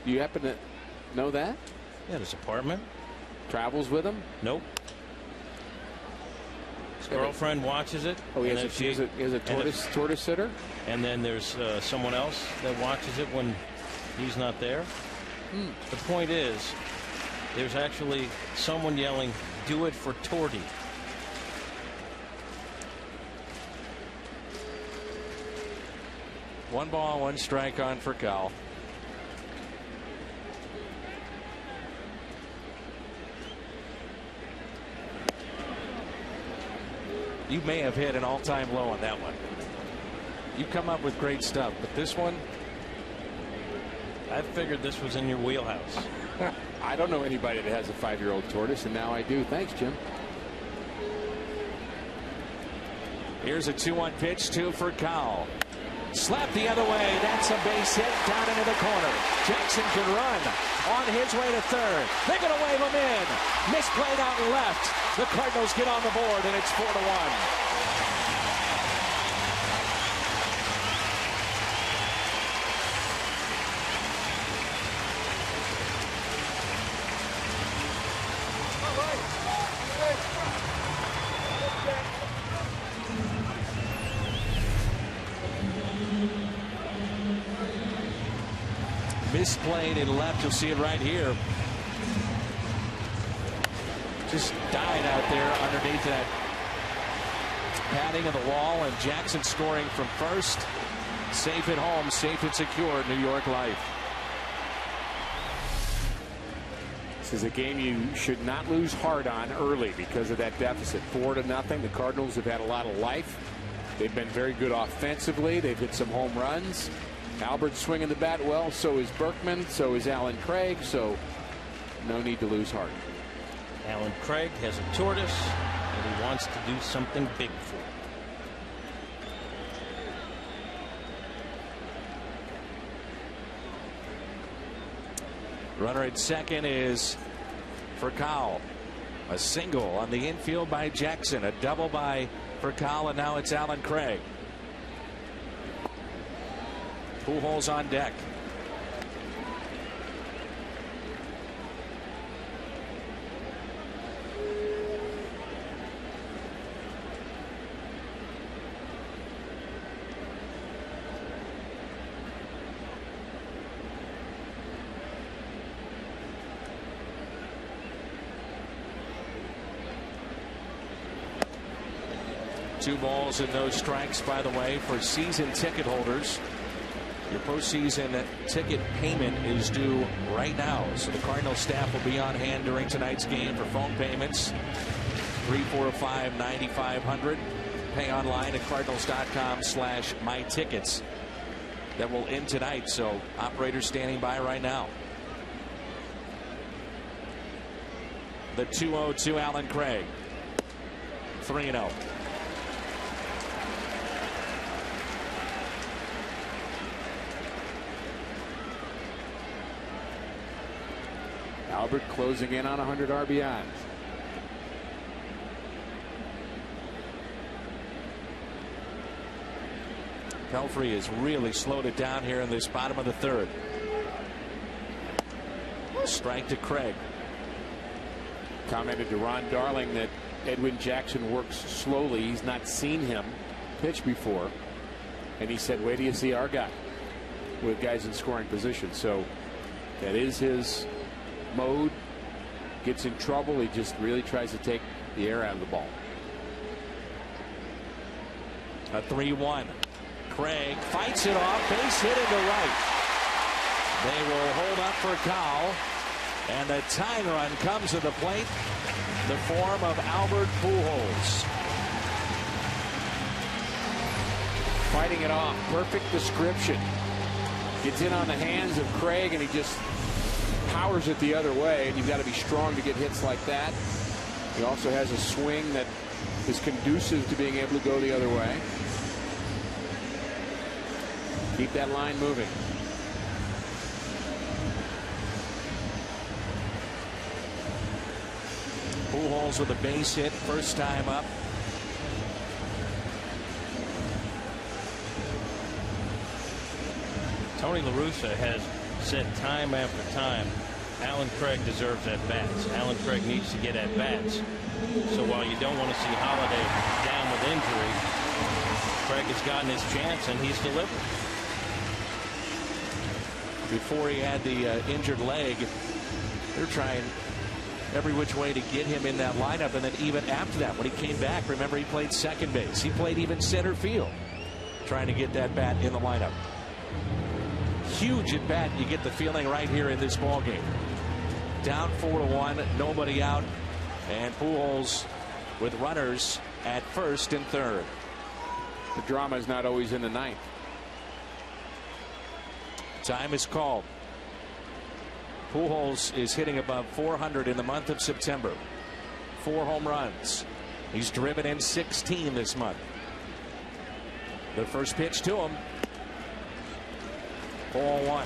Do you happen to know that? Yeah, his apartment. Travels with him? Nope. His girlfriend watches it. Oh, he has a tortoise sitter? And then there's someone else that watches it when he's not there. The point is, there's actually someone yelling, "Do it for Torty." One ball, one strike on for Cal. You may have hit an all-time low on that one. You come up with great stuff, but this one, I figured this was in your wheelhouse. I don't know anybody that has a 5-year-old tortoise, and now I do. Thanks, Jim. Here's a 2-1 pitch, 2 for Cal. Slapped the other way. That's a base hit down into the corner. Jackson can run on his way to third. They're going to wave him in. Misplayed out and left. The Cardinals get on the board, and it's 4-1. Misplayed and left. You'll see it right here. Just died out there underneath that padding of the wall, and Jackson scoring from first. Safe at home, safe and secure, New York Life. This is a game you should not lose heart on early because of that deficit. 4-0. The Cardinals have had a lot of life. They've been very good offensively. They've hit some home runs. Albert's swinging the bat well, so is Berkman, so is Alan Craig, so no need to lose heart. Alan Craig has a tortoise, and he wants to do something big for it. Runner at second is for Cowell. A single on the infield by Jackson, a double by for Cowell, and now it's Alan Craig. Pujols on deck. Two balls and no strikes, by the way, for season ticket holders. Your postseason ticket payment is due right now, so the Cardinals staff will be on hand during tonight's game for phone payments. 345-9500. Pay online at cardinals.com/mytickets. That will end tonight, so operators standing by right now. The 2-0 Alan Craig. 3-0. Albert closing in on 100 RBIs. Pelfrey has really slowed it down here in this bottom of the third. Strike to Craig. Commented to Ron Darling that Edwin Jackson works slowly. He's not seen him pitch before. And he said, wait till you see our guy with guys in scoring position. So That is his mode. Gets in trouble, he just really tries to take the air out of the ball. A 3-1. Craig fights it off, base hit into right. They will hold up for Cowell, and the tying run comes to the plate in the form of Albert Pujols. Fighting it off, perfect description. Gets in on the hands of Craig, and he just powers it the other way, and you've got to be strong to get hits like that. He also has a swing that is conducive to being able to go the other way. Keep that line moving. Pujols with a base hit, first time up. Tony La Russa has said time after time, Alan Craig deserves at bats. Alan Craig needs to get at bats. So while you don't want to see Holiday down with injury, Craig has gotten his chance and he's delivered. Before he had the injured leg, they're trying every which way to get him in that lineup. And then even after that, when he came back, remember, he played second base. He played even center field, trying to get that bat in the lineup. Huge at bat, you get the feeling right here in this ball game. Down 4-1, nobody out, and Pujols with runners at first and third. The drama is not always in the ninth. Time is called. Pujols is hitting above 400 in the month of September. 4 home runs. He's driven in 16 this month. The first pitch to him. 4-1.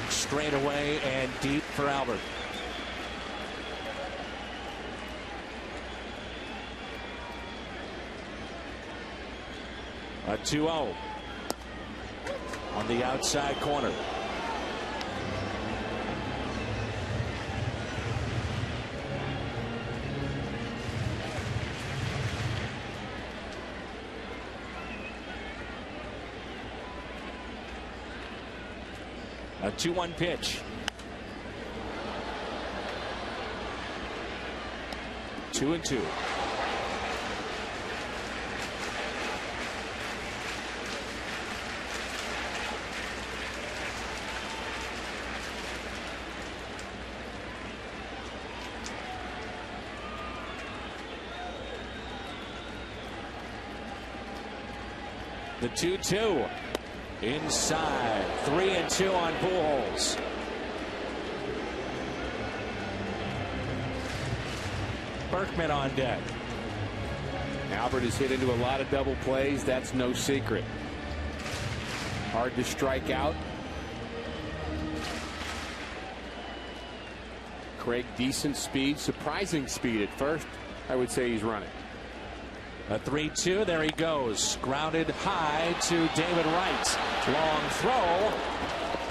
Straight away and deep for Albert. A 2-0 on the outside corner. A 2-1 pitch. 2-2. The 2-2. Inside. 3-2 on Pujols. Berkman on deck. Albert has hit into a lot of double plays. That's no secret. Hard to strike out. Craig, decent speed, surprising speed at first. I would say he's running. A 3-2. There he goes. Grounded high to David Wright. Long throw.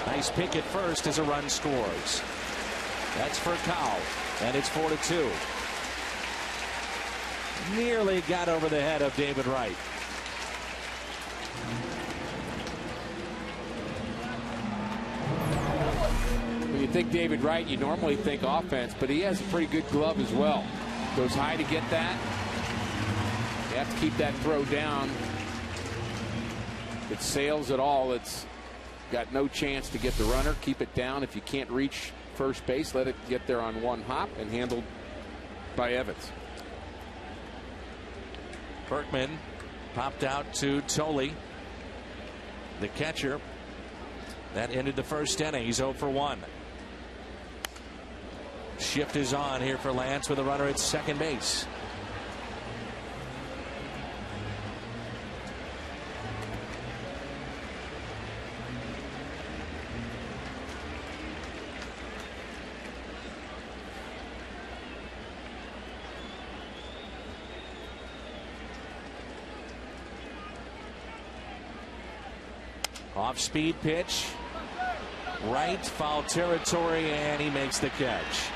Nice pick at first as a run scores. That's for Cowell. And it's 4-2. Nearly got over the head of David Wright. When you think David Wright, you normally think offense, but he has a pretty good glove as well. Goes high to get that. You have to keep that throw down. If it sails at all, it's got no chance to get the runner. Keep it down. If you can't reach first base, let it get there on one hop and handled by Evans. Berkman popped out to Tolley, the catcher. That ended the first inning. He's 0 for 1. Shift is on here for Lance with a runner at second base. Off-speed pitch. Right, foul territory, and he makes the catch.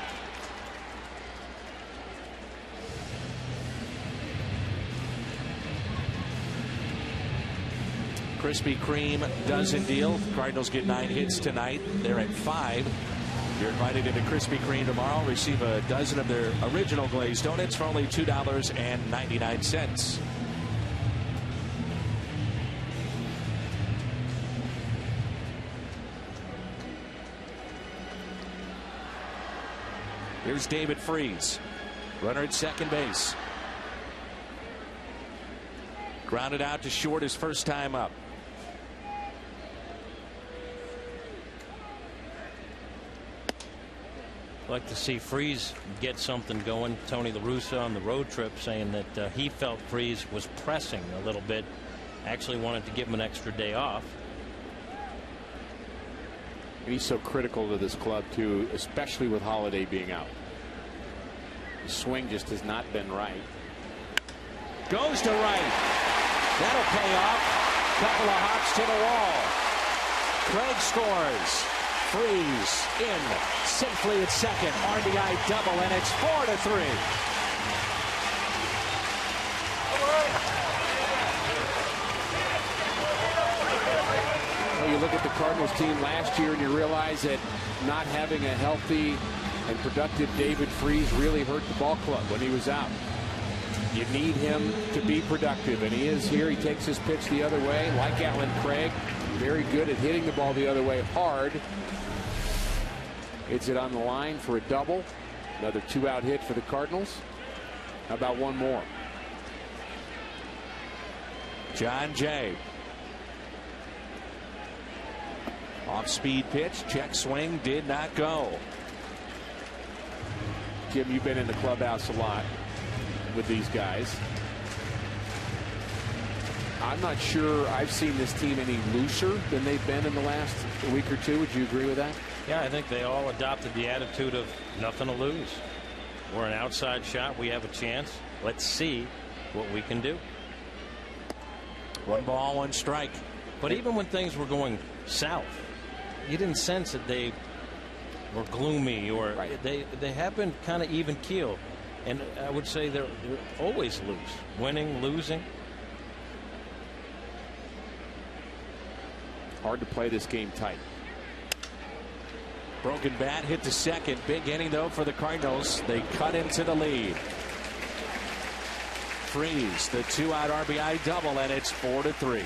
Krispy Kreme doesn't deal. Cardinals get 9 hits tonight. They're at 5. You're invited into Krispy Kreme tomorrow. Receive a dozen of their original glazed donuts for only $2.99. Here's David Freese. Runner at second base. Grounded out to short his first time up. I'd like to see Freese get something going. Tony La Russa on the road trip saying that he felt Freese was pressing a little bit. Actually wanted to give him an extra day off. And he's so critical to this club too, especially with Holiday being out. The swing just has not been right. Goes to right. That'll pay off. Couple of hops to the wall. Craig scores. Freese in safely at second. RBI double, and it's 4-3. Well, you look at the Cardinals team last year and you realize that not having a healthy and productive David Freese really hurt the ball club when he was out. You need him to be productive, and he is here. He takes his pitch the other way, like Alan Craig. Very good at hitting the ball the other way hard. Hits it on the line for a double. Another 2-out hit for the Cardinals. How about one more? John Jay. Off-speed pitch, check swing, did not go. Jim, you've been in the clubhouse a lot with these guys. I'm not sure I've seen this team any looser than they've been in the last week or two. Would you agree with that? Yeah, I think they all adopted the attitude of nothing to lose. We're an outside shot. We have a chance. Let's see what we can do. 1 ball, 1 strike. But even when things were going south, you didn't sense that they were gloomy or they have been kind of even keel. And I would say they're always loose. Winning, losing. Hard to play this game tight. Broken bat hit to second. Big inning though for the Cardinals. They cut into the lead. Freese, the 2-out RBI double, and it's 4-3.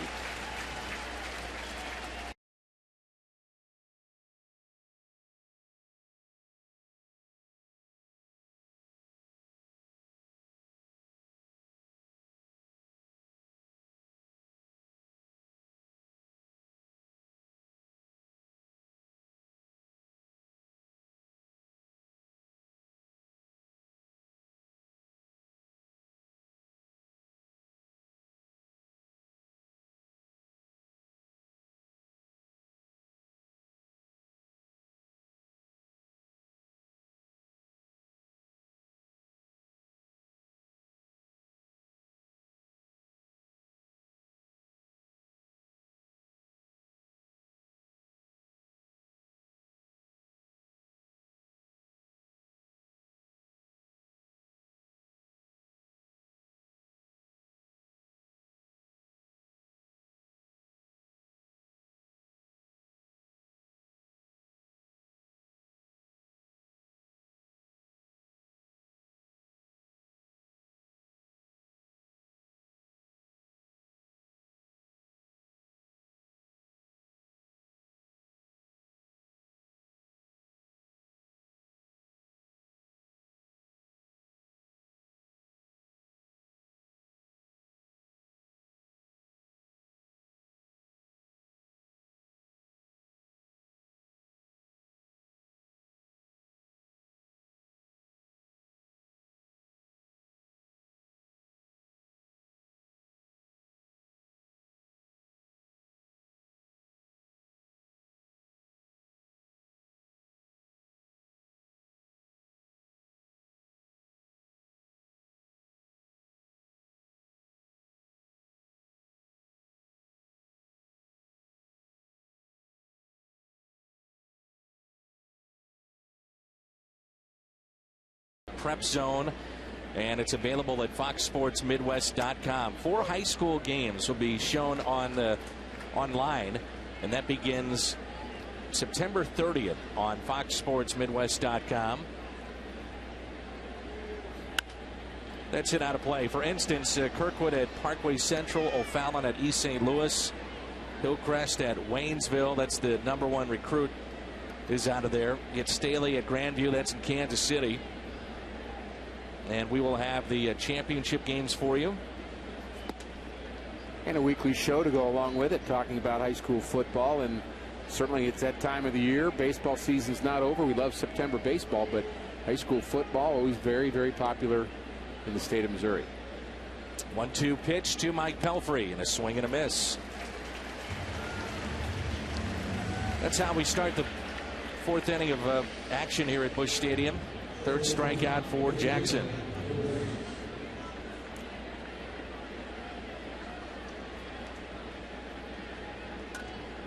Prep Zone, and it's available at foxsportsmidwest.com. 4 high school games will be shown on online, and that begins September 30th on foxsportsmidwest.com. That's it out of play. For instance, Kirkwood at Parkway Central, O'Fallon at East St. Louis, Hillcrest at Waynesville, that's the #1 recruit, is out of there. Get Staley at Grandview, that's in Kansas City. And we will have the championship games for you. And a weekly show to go along with it, talking about high school football. And certainly it's that time of the year. Baseball season's not over. We love September baseball, but high school football always very, very popular in the state of Missouri. 1-2 pitch to Mike Pelfrey, and a swing and a miss. That's how we start the 4th inning of action here at Busch Stadium. 3rd strikeout for Jackson.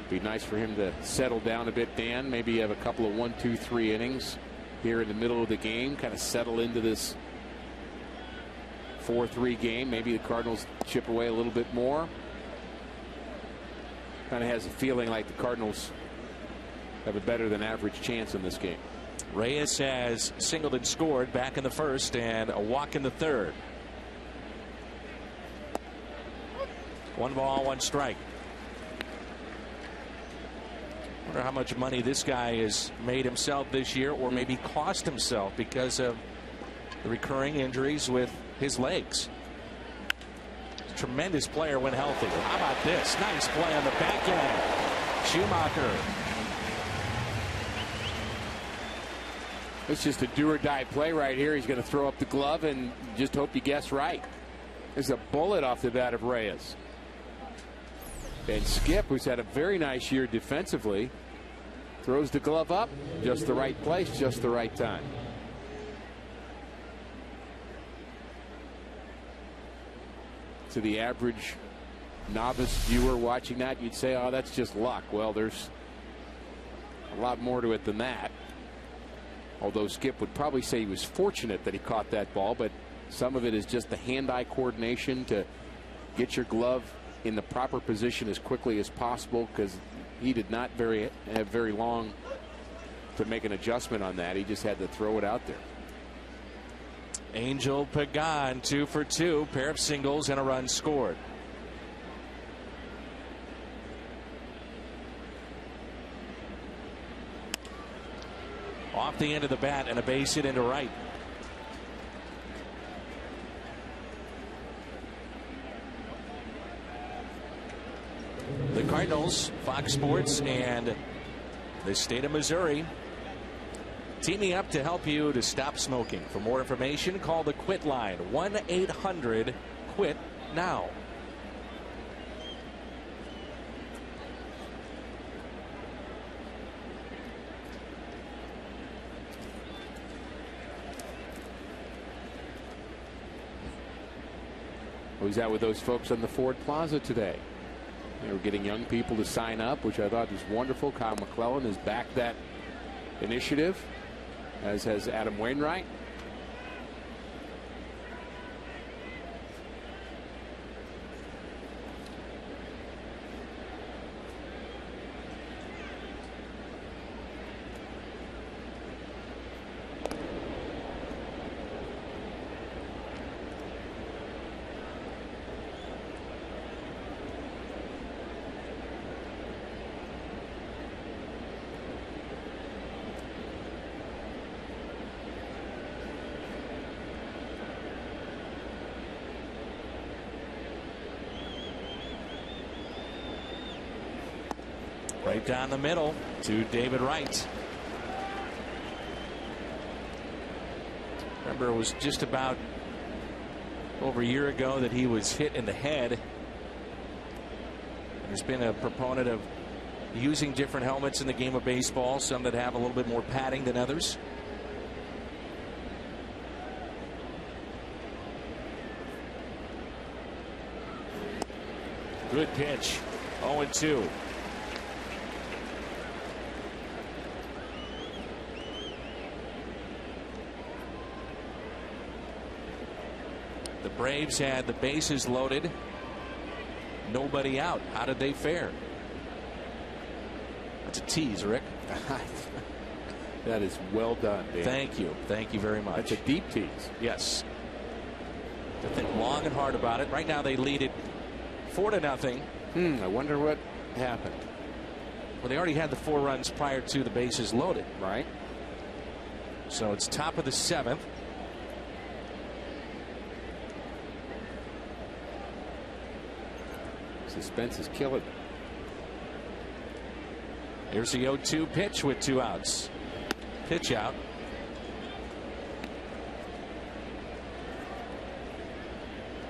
Be nice for him to settle down a bit, Dan. Maybe have a couple of 1, 2, 3 innings here in the middle of the game. Kind of settle into this 4-3 game. Maybe the Cardinals chip away a little bit more. Kind of has a feeling like the Cardinals have a better than average chance in this game. Reyes has singled and scored back in the 1st, and a walk in the 3rd. 1 ball, 1 strike. Wonder how much money this guy has made himself this year, or maybe cost himself because of the recurring injuries with his legs. Tremendous player when healthy. How about this? Nice play on the back end. Schumacher. It's just a do-or-die play right here. He's going to throw up the glove and just hope you guess right. There's a bullet off the bat of Reyes. And Skip, who's had a very nice year defensively, throws the glove up. Just the right place, just the right time. To the average novice viewer watching that, you'd say, oh, that's just luck. Well, there's a lot more to it than that. Although Skip would probably say he was fortunate that he caught that ball, but some of it is just the hand-eye coordination to get your glove in the proper position as quickly as possible, because he did not have very long to make an adjustment on that. He just had to throw it out there. Angel Pagan, 2 for 2, pair of singles and a run scored. Off the end of the bat and a base hit into right. The Cardinals, Fox Sports, and the state of Missouri teaming up to help you to stop smoking. For more information, call the Quit line, 1-800-QUIT-NOW. I was out with those folks on the Ford Plaza today. They were getting young people to sign up, which I thought was wonderful. Kyle McClellan has backed that initiative, as has Adam Wainwright. Right down the middle to David Wright. Remember, it was just about over a year ago that he was hit in the head. There's been a proponent of using different helmets in the game of baseball, some that have a little bit more padding than others. Good pitch. 0-2. Braves had the bases loaded. Nobody out. How did they fare? That's a tease, Rick. That is well done, Dan. Thank you. Thank you very much. That's a deep tease. Yes. To think long and hard about it. Right now they lead it 4-0. I wonder what happened. Well, they already had the 4 runs prior to the bases loaded. Right. So it's top of the 7th. Suspense is killing. Here's the 0-2 pitch with 2 outs. Pitch out.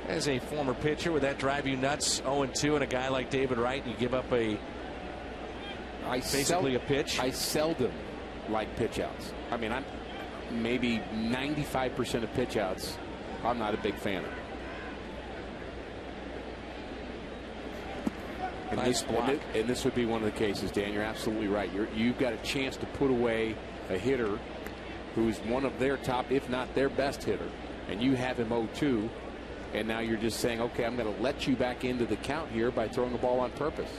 As a former pitcher, would that drive you nuts? 0-2 and a guy like David Wright, you give up basically a pitch? I seldom like pitch outs. I mean, I'm maybe 95% of pitch outs I'm not a big fan of. And nice block. And this would be one of the cases, Dan. You're absolutely right. You've got a chance to put away a hitter who's one of their top, if not their best hitter, and you have him 0-2, and now you're just saying, okay, I'm going to let you back into the count here by throwing the ball on purpose.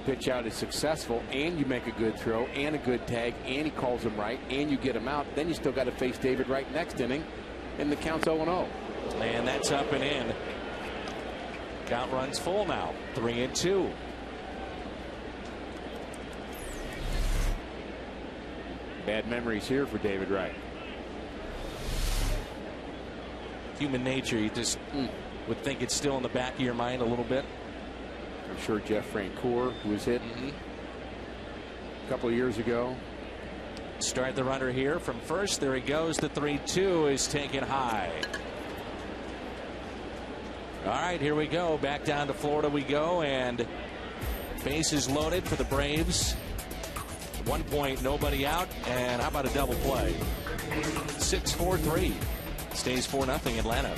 Pitch out is successful, and you make a good throw and a good tag, and he calls him right, and you get him out. Then you still got to face David Wright next inning, and the count's 0-0. And that's up and in. Count runs full now. 3-2. Bad memories here for David Wright. Human nature, you just would think it's still in the back of your mind a little bit. I'm sure Jeff Francoeur, who was hit a couple of years ago. Start the runner here from first. There he goes. The 3-2 is taken high. All right, here we go. Back down to Florida we go, and bases loaded for the Braves. 1 point, nobody out, and how about a double play? 6-4-3. Stays 4-0 Atlanta.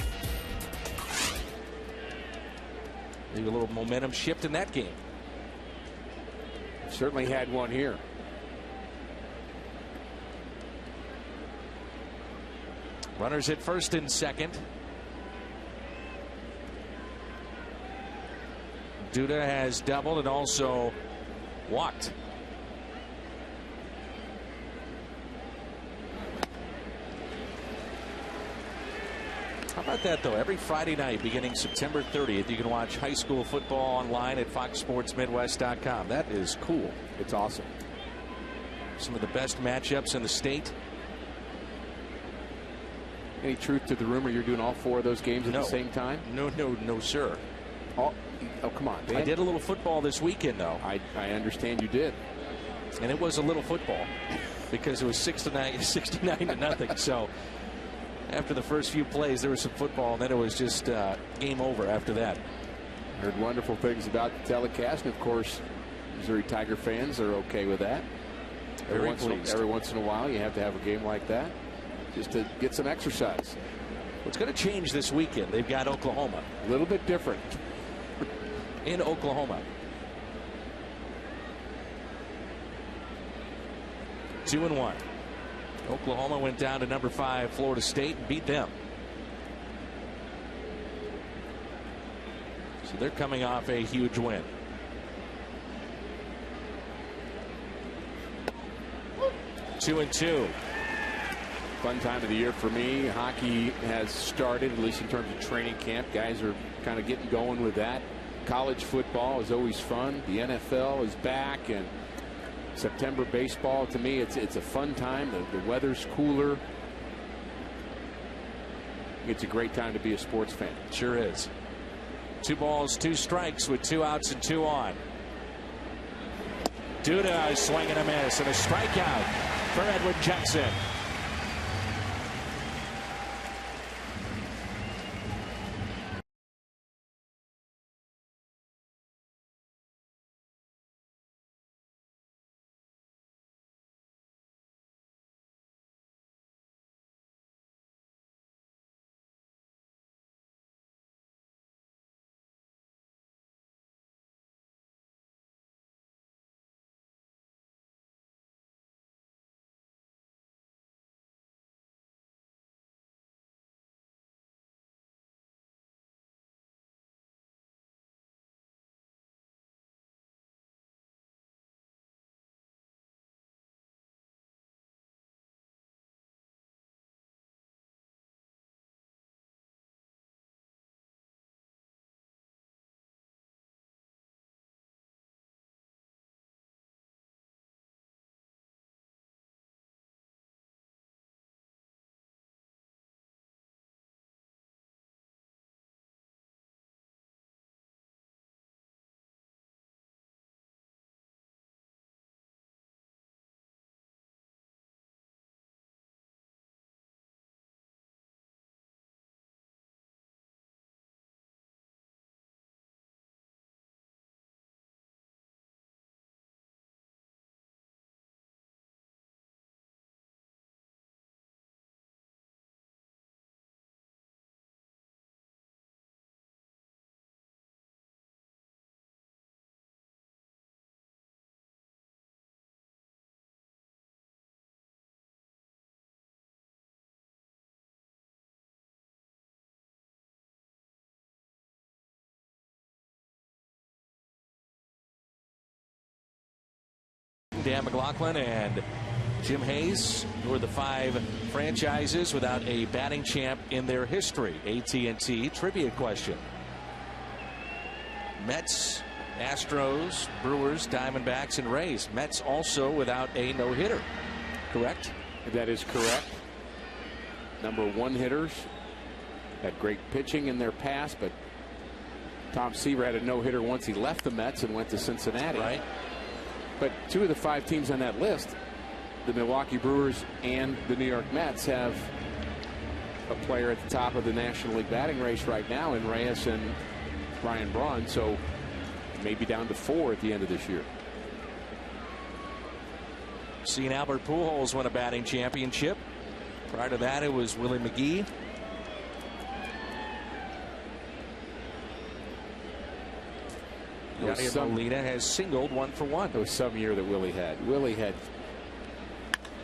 Maybe a little momentum shift in that game. Certainly had one here. Runners at first and second. Duda has doubled and also walked. How about that, though? Every Friday night beginning September 30th, you can watch high school football online at foxsportsmidwest.com. That is cool. It's awesome. Some of the best matchups in the state. Any truth to the rumor you're doing all 4 of those games at the same time? No, sir. Oh, come on, Dan. I did a little football this weekend, though. I understand you did. And it was a little football because it was 69-0. So after the first few plays, there was some football, and then it was just game over after that. Heard wonderful things about the telecast, and of course, Missouri Tiger fans are okay with that. Every once in a while, you have to have a game like that just to get some exercise. It's going to change this weekend. They've got Oklahoma. A little bit different. In Oklahoma. 2-1. Oklahoma went down to number 5 Florida State and beat them. So they're coming off a huge win. 2-2. Fun time of the year for me. Hockey has started, at least in terms of training camp. Guys are kind of getting going with that. College football is always fun. The NFL is back, and September baseball, to me, it's a fun time. The weather's cooler. It's a great time to be a sports fan. Sure is. 2 balls, 2 strikes with 2 outs and 2 on. Duda is swinging a miss and a strikeout for Edwin Jackson. Dan McLaughlin and Jim Hayes, who are the 5 franchises without a batting champ in their history. AT&T trivia question. Mets, Astros, Brewers, Diamondbacks, and Rays. Mets also without a no-hitter. Correct? That is correct. Number 1 hitters had great pitching in their past, but Tom Seaver had a no-hitter once he left the Mets and went to Cincinnati. Right. But 2 of the 5 teams on that list, the Milwaukee Brewers and the New York Mets, have a player at the top of the National League batting race right now in Reyes and Ryan Braun, so maybe down to 4 at the end of this year. Seen Albert Pujols win a batting championship. Prior to that, it was Willie McGee. Yadier Molina has singled 1 for 1. There was some year that Willie had. Willie had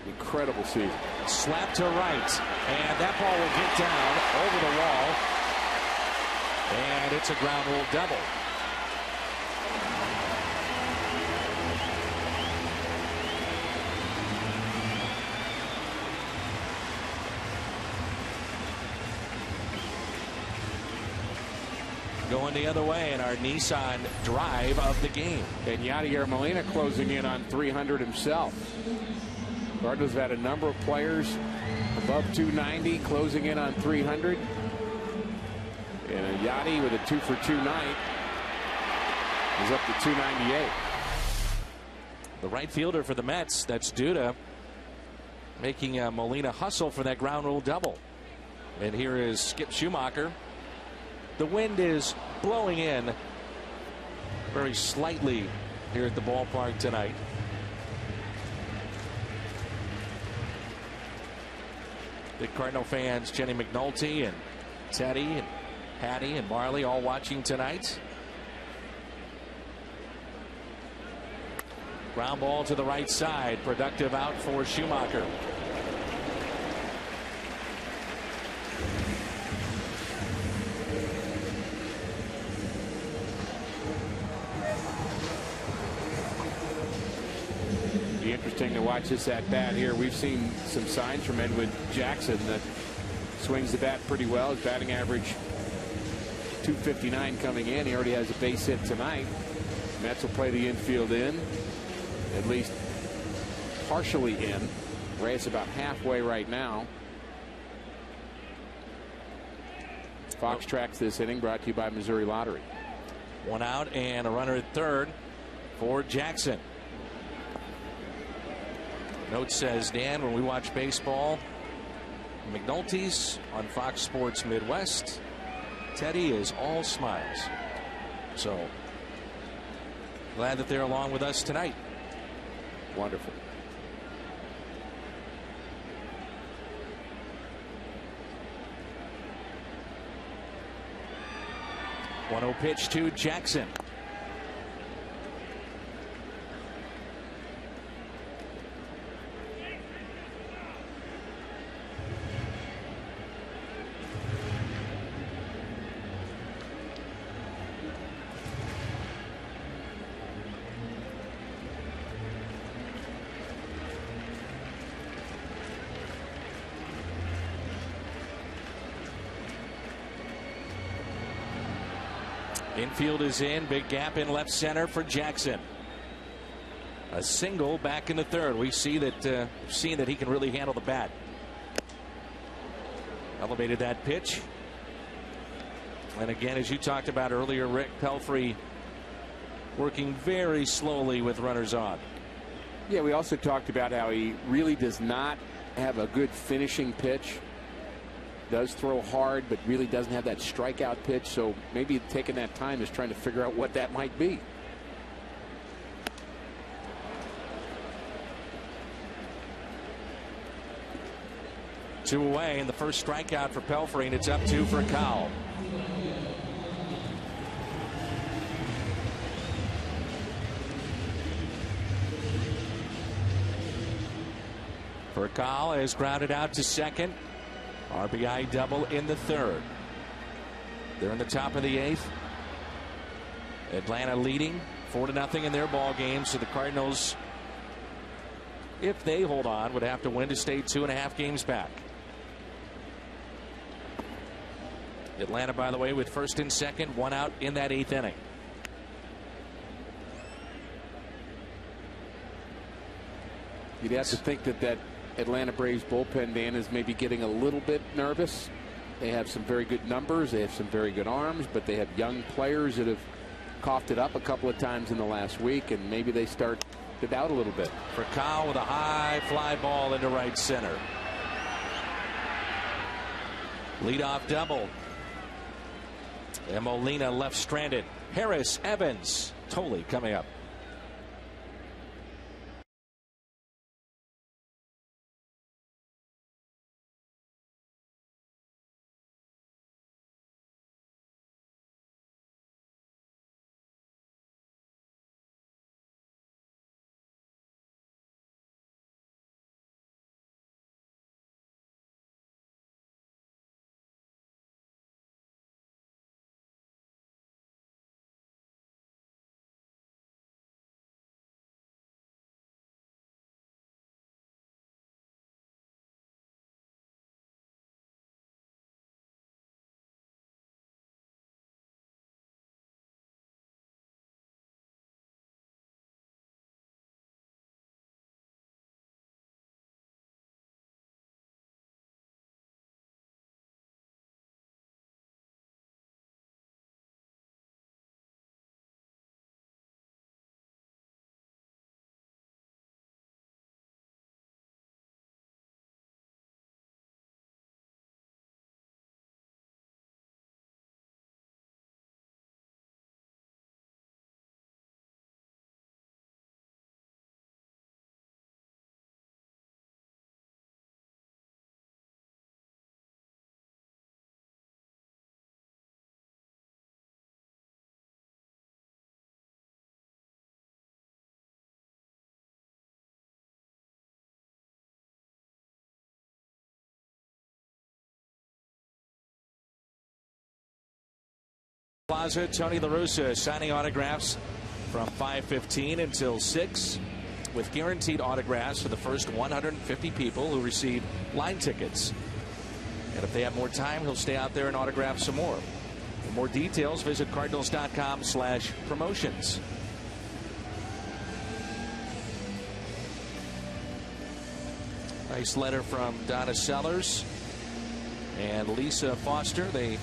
incredible season. Slap to right, and that ball will get down over the wall, and it's a ground rule double. Going the other way in our Nissan drive of the game. And Yadier Molina closing in on 300 himself. Cardinals have had a number of players above 290 closing in on 300. And Yadi with a 2-for-2 night is up to 298. The right fielder for the Mets, that's Duda, making Molina hustle for that ground rule double. And here is Skip Schumacher. The wind is blowing in very slightly here at the ballpark tonight. The Cardinal fans, Jenny McNulty and Teddy and Patty and Marley, all watching tonight. Ground ball to the right side. Productive out for Schumacher. Interesting to watch this at bat here. We've seen some signs from Edwin Jackson that swings the bat pretty well. His batting average 259 coming in. He already has a base hit tonight. Mets will play the infield in, at least partially in. Reyes about halfway right now. Fox tracks this inning, brought to you by Missouri Lottery. 1 out and a runner at third for Jackson. Note says, Dan, when we watch baseball, McNulty's on Fox Sports Midwest. Teddy is all smiles. So glad that they're along with us tonight. Wonderful. One-0 pitch to Jackson. Infield is in. Big gap in left center for Jackson. A single back in the third. We see that we've seen that he can really handle the bat. Elevated that pitch. And again, as you talked about earlier, Rick Pelfrey working very slowly with runners on. Yeah, we also talked about how he really does not have a good finishing pitch. Does throw hard, but really doesn't have that strikeout pitch. So maybe taking that time is trying to figure out what that might be. Two away, and the first strikeout for Pelfrey, and it's up 2 for Cowell. Cowell is grounded out to second. RBI double in the third. They're in the top of the 8th. Atlanta leading 4-0 in their ball game. So the Cardinals if they hold on, would have to win to stay 2.5 games back. Atlanta, by the way, with first and second, 1 out in that 8th inning. You'd have to think that Atlanta Braves bullpen, Dan, is maybe getting a little bit nervous. They have some very good numbers. They have some very good arms, but they have young players that have coughed it up a couple of times in the last week, and maybe they start to doubt a little bit. For Kyle with a high fly ball into right center. Leadoff double. And Molina left stranded. Harris, Evans, Tolley coming up. Plaza, Tony La Russa signing autographs from 5:15 until 6, with guaranteed autographs for the first 150 people who receive line tickets. And if they have more time, he'll stay out there and autograph some more. For more details, visit Cardinals.com/promotions. Nice letter from Donna Sellers and Lisa Foster. They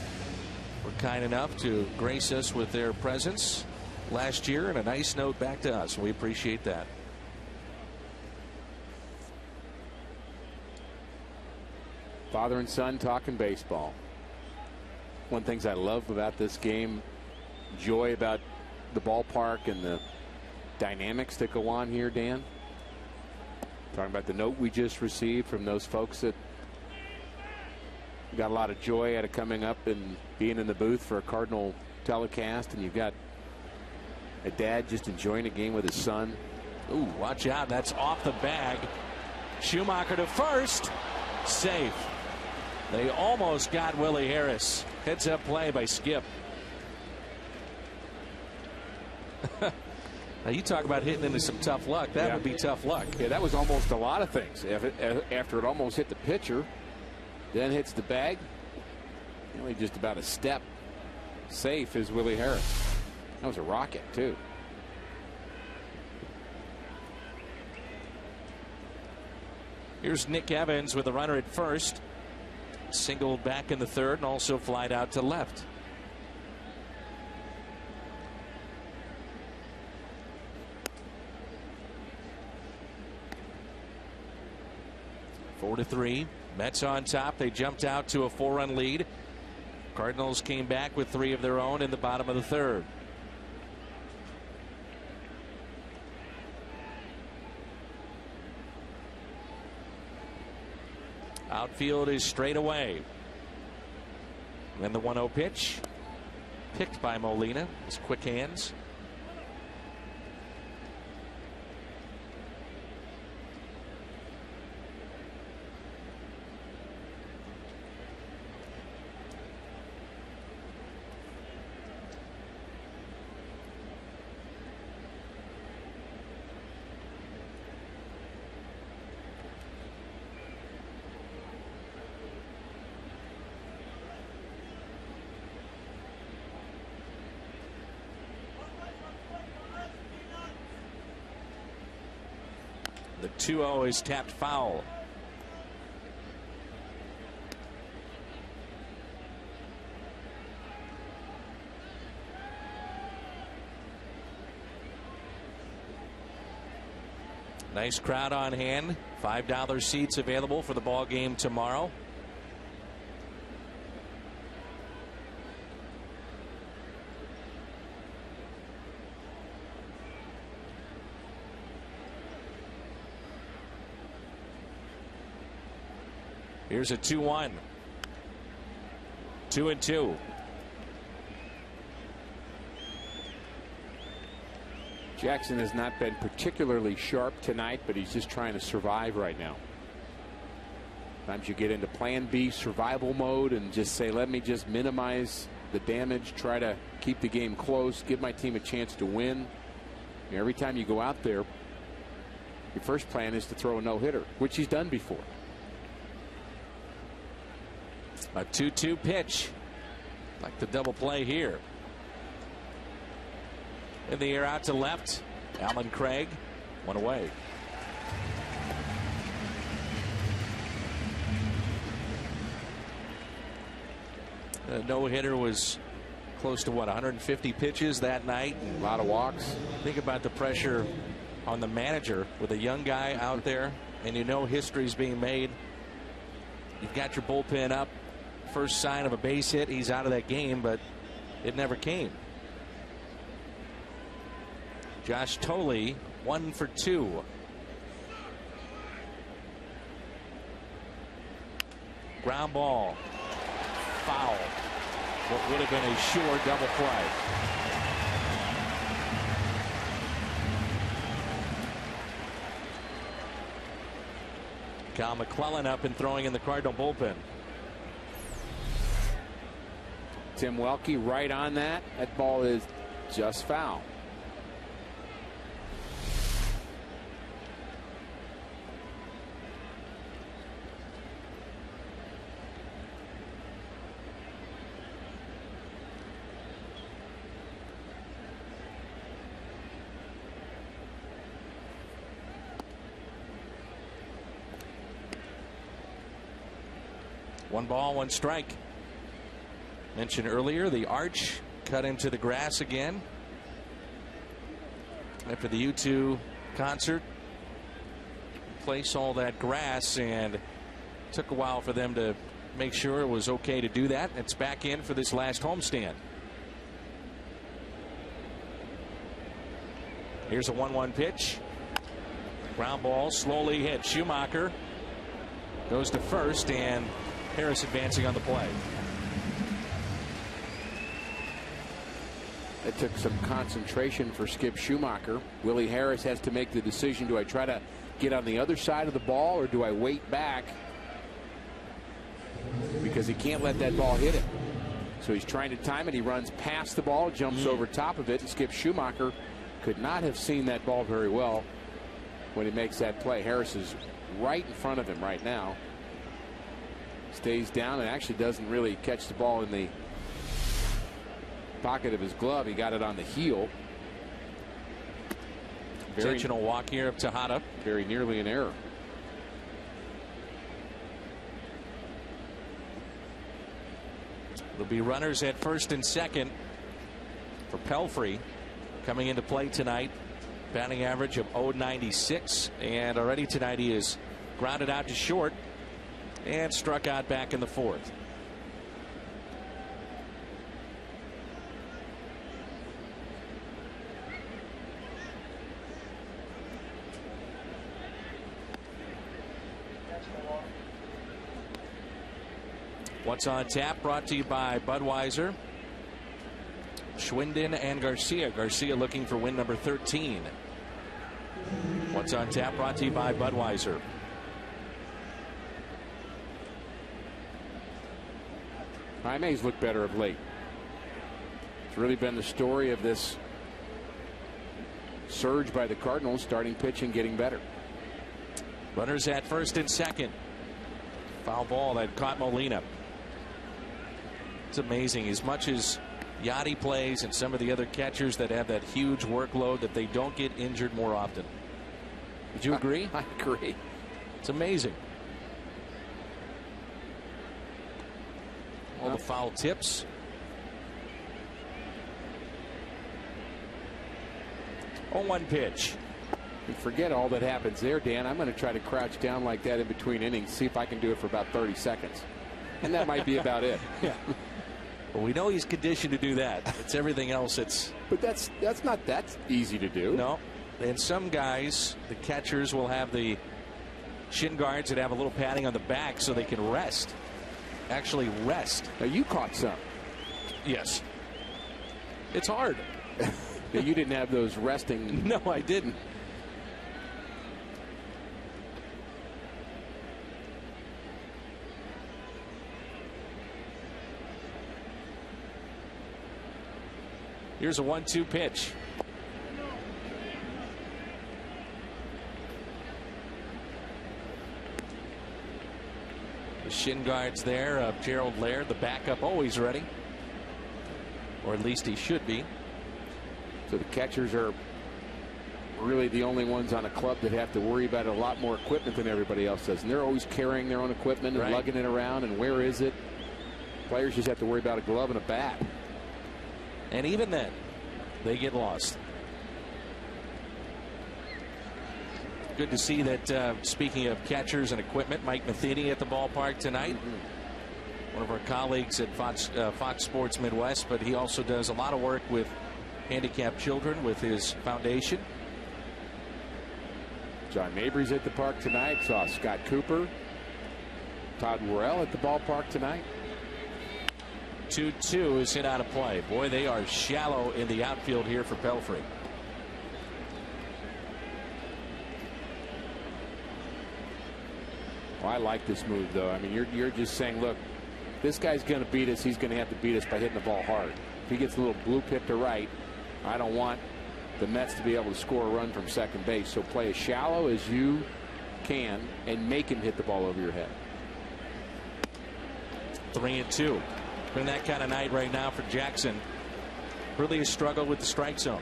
were kind enough to grace us with their presence last year, and a nice note back to us. We appreciate that. Father and son talking baseball. One of the things I love about this game, joy about the ballpark and the dynamics that go on here, Dan. Talking about the note we just received from those folks that got a lot of joy out of coming up and being in the booth for a Cardinal telecast, and you've got a dad just enjoying a game with his son. Ooh, watch out. That's off the bag. Schumacher to first. Safe. They almost got Willie Harris. Heads up play by Skip. Now you talk about hitting into some tough luck. That would be tough luck. Yeah, that was almost a lot of things. After it almost hit the pitcher, then hits the bag. Only just about a step safe is Willie Harris. That was a rocket, too. Here's Nick Evans with a runner at first. Singled back in the third and also flied out to left. Four to 3. Mets on top. They jumped out to a 4-run lead. Cardinals came back with 3 of their own in the bottom of the third. Outfield is straight away. Then the 1-0 pitch. Picked by Molina. His quick hands. The 2-0 is tapped foul. Nice crowd on hand. $5 seats available for the ball game tomorrow. Here's a 2-1. 2-2. Jackson has not been particularly sharp tonight, but he's just trying to survive right now. Sometimes you get into plan B survival mode and just say, let me just minimize the damage, try to keep the game close, give my team a chance to win. Every time you go out there, your first plan is to throw a no-hitter, which he's done before. A 2-2 pitch. Like the double play here. In the air out to left. Alan Craig. One away. The no-hitter was close to what, 150 pitches that night. A lot of walks. Think about the pressure on the manager with a young guy out there, and you know history's being made. You've got your bullpen up. First sign of a base hit, he's out of that game, but it never came. Josh Tolley, 1 for 2. Ground ball. Foul. What would have been a sure double play. Cal McClellan up and throwing in the Cardinal bullpen. Tim Welke right on that. That ball is just foul. One ball, one strike. Mentioned earlier, the arch cut into the grass again after the U2 concert. Replace all that grass, and it took a while for them to make sure it was okay to do that. It's back in for this last homestand. Here's a 1-1 pitch. Ground ball slowly hit. Schumacher goes to first, and Harris advancing on the play. It took some concentration for Skip Schumacher. Willie Harris has to make the decision. Do I try to get on the other side of the ball, or do I wait back? Because he can't let that ball hit him. So he's trying to time it. He runs past the ball, jumps over top of it, and Skip Schumacher could not have seen that ball very well when he makes that play. Harris is right in front of him right now. Stays down and actually doesn't really catch the ball in the pocket of his glove. He got it on the heel. Intentional walk here of Tejada. Very nearly an error. There'll be runners at first and second for Pelfrey coming into play tonight. Batting average of .096, and already tonight he is grounded out to short and struck out back in the fourth. What's on tap brought to you by Budweiser, Schwinden, and Garcia. Garcia looking for win number 13. What's on tap brought to you by Budweiser. Jaime's looked better of late. It's really been the story of this surge by the Cardinals, starting pitching getting better. Runners at first and second. Foul ball that caught Molina. It's amazing, as much as Yachty plays and some of the other catchers that have that huge workload, that they don't get injured more often. Did you agree? I agree. It's amazing. All the foul tips. Oh, 1 pitch. And forget all that happens there, Dan. I'm going to try to crouch down like that in between innings, see if I can do it for about 30 seconds. And that might be about it. Yeah. Well, we know he's conditioned to do that. It's everything else that's... But that's not that easy to do. No. And some guys, the catchers, will have the shin guards that have a little padding on the back so they can rest. Actually rest. Now, you caught some. Yes. It's hard. You didn't have those resting. No, I didn't. Here's a 1-2 pitch. The shin guards there of Gerald Laird, the backup, always ready. Or at least he should be. So the catchers are really the only ones on a club that have to worry about a lot more equipment than everybody else does. And they're always carrying their own equipment and lugging it around. And where is it? Players just have to worry about a glove and a bat. And even then, they get lost. Good to see that, speaking of catchers and equipment, Mike Matheny at the ballpark tonight. One of our colleagues at Fox Sports Midwest, but he also does a lot of work with handicapped children with his foundation. John Mabry's at the park tonight. Saw Scott Cooper. Todd Worrell at the ballpark tonight. 2-2 is hit out of play. Boy, they are shallow in the outfield here for Pelfrey. Well, I like this move, though. I mean, you're just saying, look, this guy's going to beat us. He's going to have to beat us by hitting the ball hard. If he gets a little blue pip to right, I don't want the Mets to be able to score a run from second base. So play as shallow as you can and make him hit the ball over your head. 3-2. Been that kind of night right now for Jackson. Really a struggle with the strike zone.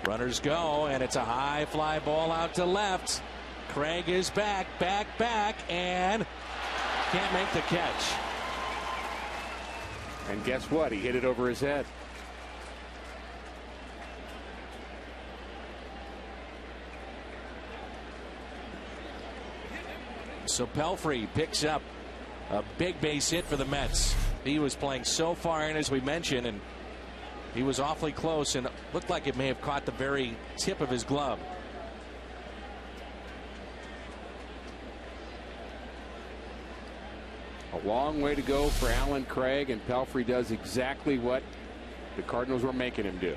Runners go, and it's a high fly ball out to left. Craig is back, and can't make the catch. And guess what? He hit it over his head. So Pelfrey picks up a big base hit for the Mets. He was playing so far in, as we mentioned, and he was awfully close and looked like it may have caught the very tip of his glove. A long way to go for Alan Craig, and Pelfrey does exactly what the Cardinals were making him do.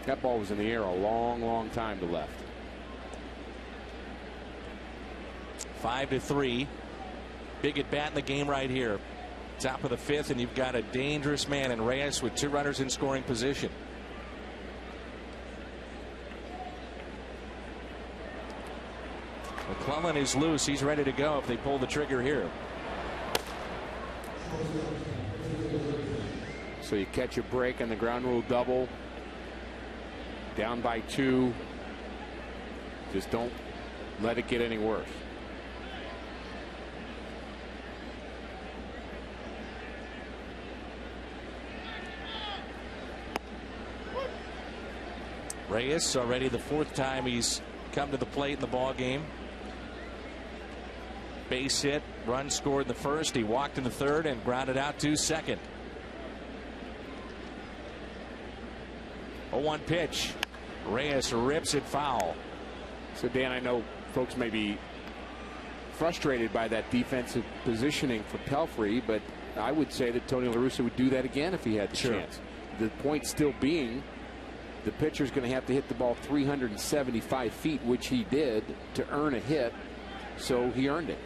That ball was in the air a long time to left. 5-3. Big at bat in the game right here. Top of the fifth, and you've got a dangerous man in Reyes with 2 runners in scoring position. McClellan is loose. He's ready to go if they pull the trigger here. So you catch a break on the ground rule double. Down by 2. Just don't let it get any worse. Reyes already the 4th time he's come to the plate in the ball game. Base hit, run scored in the 1st. He walked in the 3rd and grounded out to 2nd. 0-1 pitch. Reyes rips it foul. So Dan, I know folks may be frustrated by that defensive positioning for Pelfrey, but I would say that Tony La Russa would do that again if he had the chance. The point still being, the pitcher's going to have to hit the ball 375 feet, which he did, to earn a hit. So he earned it.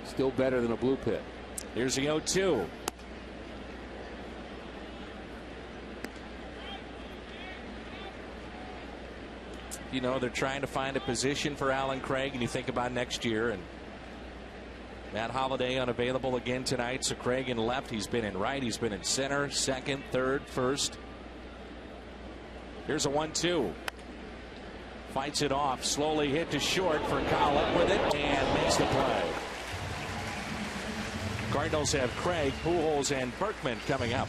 Still better than a blue pit. Here's the 0-2. you know, they're trying to find a position for Alan Craig, and you think about next year. And Matt Holliday unavailable again tonight, so Craig in left. He's been in right. He's been in center, second, third, first. Here's a 1-2. Fights it off. Slowly hit to short for Collett with it and makes the play. Cardinals have Craig, Pujols, and Berkman coming up.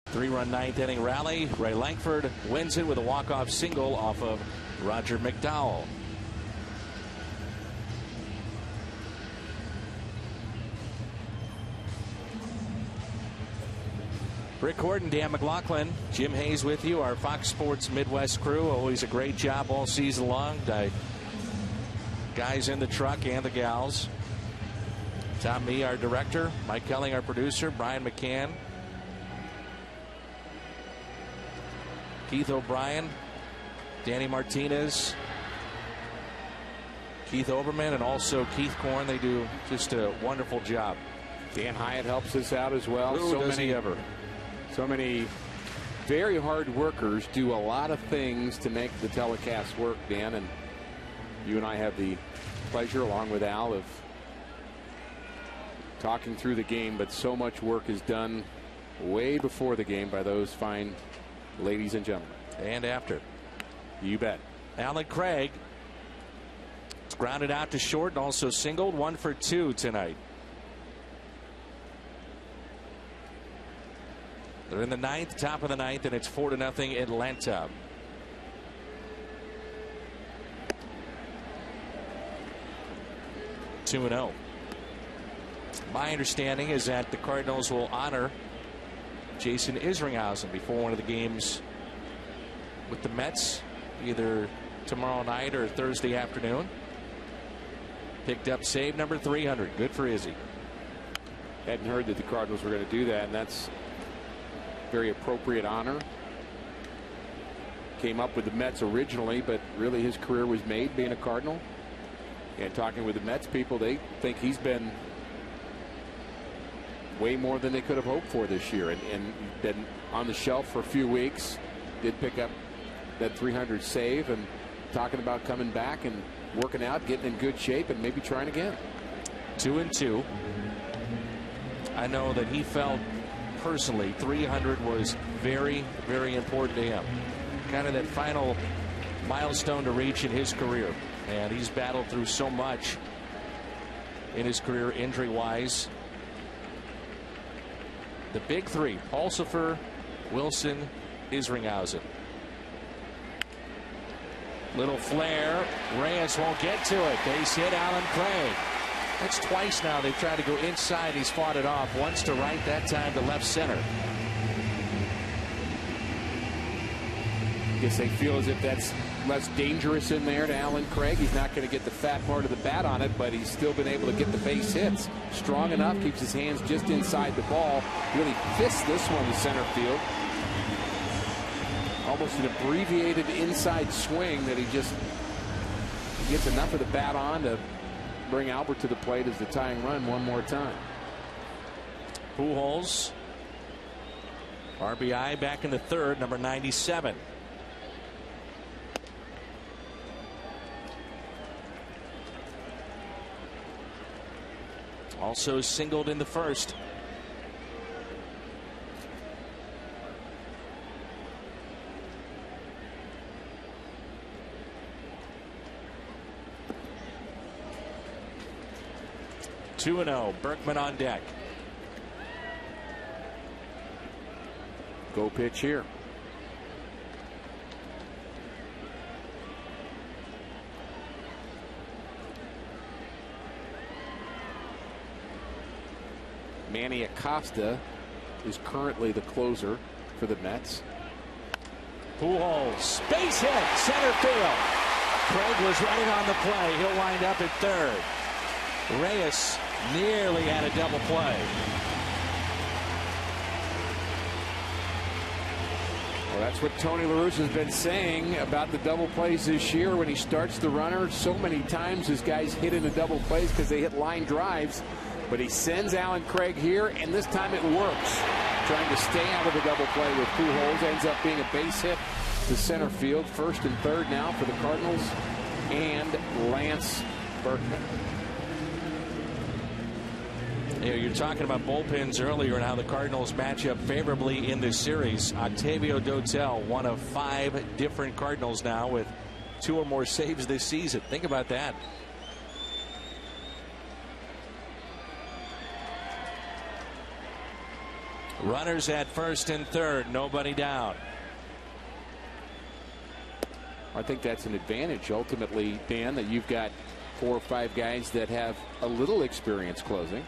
Three-run ninth-inning rally. Ray Lankford wins it with a walk-off single off of Roger McDowell. Rick Horton, Dan McLaughlin, Jim Hayes with you, our Fox Sports Midwest crew. Always a great job all season long. Guys in the truck and the gals. Tom Mee, our director. Mike Kelling, our producer. Brian McCann. Keith O'Brien, Danny Martinez, Keith Oberman, and also Keith Korn. They do just a wonderful job. Dan Hyatt helps us out as well. So many very hard workers do a lot of things to make the telecast work, Dan. And you and I have the pleasure, along with Al, of talking through the game. But so much work is done way before the game by those fine ladies and gentlemen. And after. You bet. Alan Craig. It's grounded out to short and also singled. 1 for 2 tonight. They're in the ninth, top of the ninth, and it's 4-0 Atlanta. Two and 0. My understanding is that the Cardinals will honor Jason Isringhausen before one of the games with the Mets, either tomorrow night or Thursday afternoon. Picked up save number 300. Good for Izzy. Hadn't heard that the Cardinals were going to do that, and that's very appropriate honor. Came up with the Mets originally, but really his career was made being a Cardinal. And talking with the Mets people, they think he's been way more than they could have hoped for this year, and been on the shelf for a few weeks. Did pick up that 300 save, and talking about coming back and working out, getting in good shape, and maybe trying again. 2-2. I know that he felt personally 300 was very, very important to him. Kind of that final milestone to reach in his career. And he's battled through so much in his career injury-wise. The big three: Pulsifer, Wilson, Isringhausen. Little flare. Reyes won't get to it. Base hit, Alan Craig. That's twice now they've tried to go inside. He's fought it off. Once to right, that time to left center. Guess they feel as if that's less dangerous in there to Alan Craig. He's not going to get the fat part of the bat on it, but he's still been able to get the base hits. Strong enough, keeps his hands just inside the ball. Really fists this one to center field. Almost an abbreviated inside swing that he just gets enough of the bat on to bring Albert to the plate as the tying run one more time. Pujols, RBI back in the third, number 97. Also singled in the first. Two and 0. Berkman on deck. Go pitch here. Manny Acosta is currently the closer for the Mets. Pujols, base hit, center field. Craig was running on the play. He'll wind up at third. Reyes nearly had a double play. Well, that's what Tony La Russa has been saying about the double plays this year. When he starts the runner, so many times his guys hit into double plays because they hit line drives. But he sends Alan Craig here, and this time it works. Trying to stay out of the double play with Pujols. Ends up being a base hit to center field. First and third now for the Cardinals and Lance Berkman. You're talking about bullpens earlier and how the Cardinals match up favorably in this series. Octavio Dotel, one of 5 different Cardinals now with 2 or more saves this season. Think about that. Runners at first and third, nobody down. I think that's an advantage ultimately, Dan, that you've got 4 or 5 guys that have a little experience closing.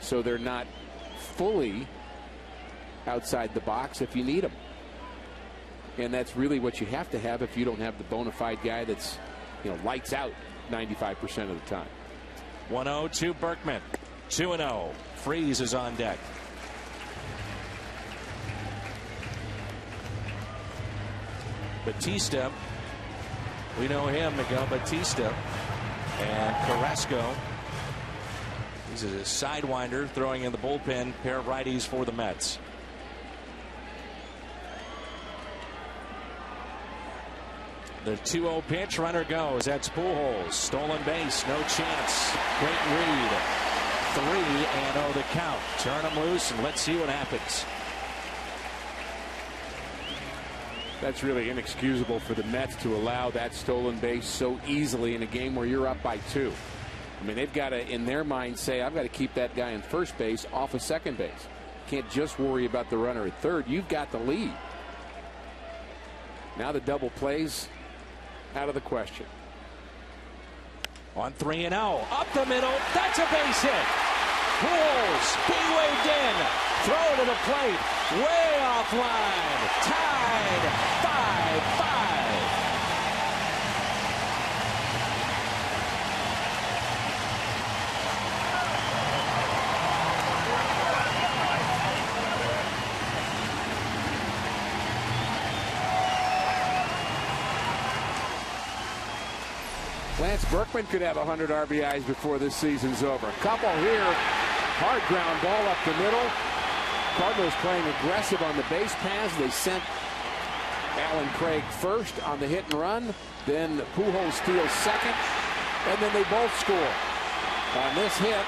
So they're not fully outside the box if you need them. And that's really what you have to have if you don't have the bona fide guy that's, lights out 95% of the time. 1-0 to Berkman. 2-0. Freeze is on deck. Batista, we know him, Miguel Batista, and Carrasco. He's a sidewinder throwing in the bullpen, pair of righties for the Mets. The 2-0 pitch, runner goes. That's Pujols. Stolen base, no chance. Great read. 3-0 the count. Turn him loose and let's see what happens. That's really inexcusable for the Mets to allow that stolen base so easily in a game where you're up by 2. I mean, they've got to, in their mind, say, I've got to keep that guy in first base off of second base. Can't just worry about the runner at third. You've got the lead. Now the double plays out of the question. On 3-0. Up the middle. That's a base hit. Pujols being waved in. Throw to the plate. Way offline. Tied 5-5. Lance Berkman could have 100 RBIs before this season's over. A couple here. Hard ground ball up the middle. Cardinals playing aggressive on the base paths. They sent Alan Craig first on the hit and run. Then Pujols steals second. And then they both score. On this hit,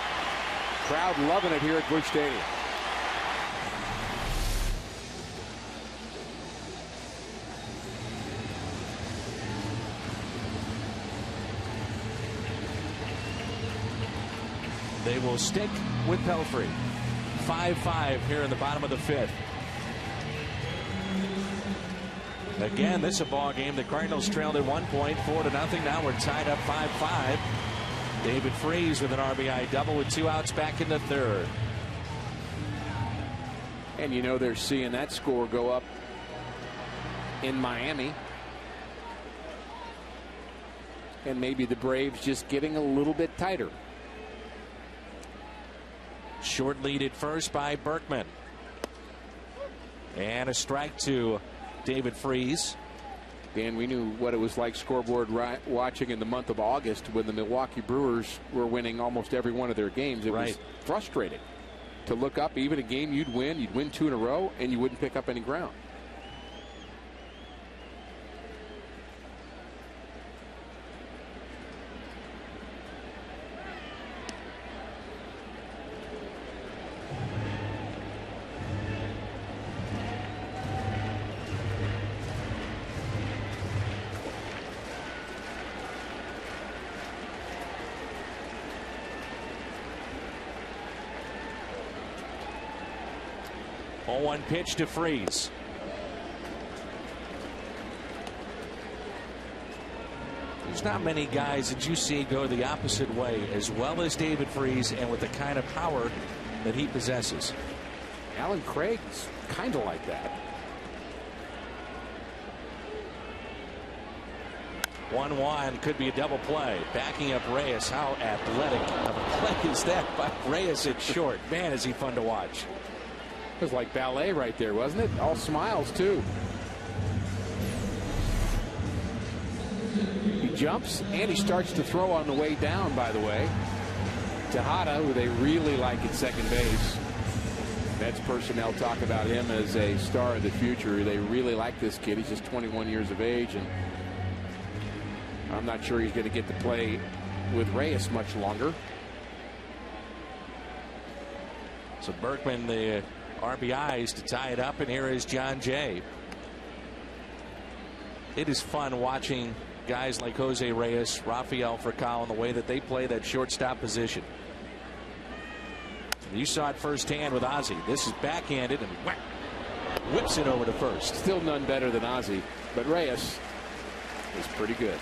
crowd loving it here at Busch Stadium. They will stick with Pelfrey. 5-5 here in the bottom of the 5th. Again, this is a ball game. The Cardinals trailed at 1 point, 4-0. Now we're tied up 5-5. David Freese with an RBI double with 2 outs back in the third. And you know they're seeing that score go up in Miami. And maybe the Braves just getting a little bit tighter. Short lead at first by Berkman. And a strike to David Freese. Dan, we knew what it was like scoreboard watching in the month of August when the Milwaukee Brewers were winning almost every one of their games. It was frustrating to look up even a game you'd win 2 in a row, and you wouldn't pick up any ground. One pitch to Freese. There's not many guys that you see go the opposite way as well as David Freese and with the kind of power that he possesses. Alan Craig's kind of like that. 1-1 could be a double play. Backing up Reyes. How athletic of a play is that by Reyes at short? Man, is he fun to watch. It was like ballet right there, wasn't it? All smiles, too. He jumps, and he starts to throw on the way down, by the way. Tejada, who they really like at second base. Mets personnel talk about him as a star of the future. They really like this kid. He's just 21 years of age, and I'm not sure he's going to get to play with Reyes much longer. So Berkman, the RBIs to tie it up, and here is John Jay. It is fun watching guys like Jose Reyes, Rafael Furcal, and the way that they play that shortstop position. You saw it firsthand with Ozzie. This is backhanded and whack, whips it over to first. Still none better than Ozzie, but Reyes is pretty good.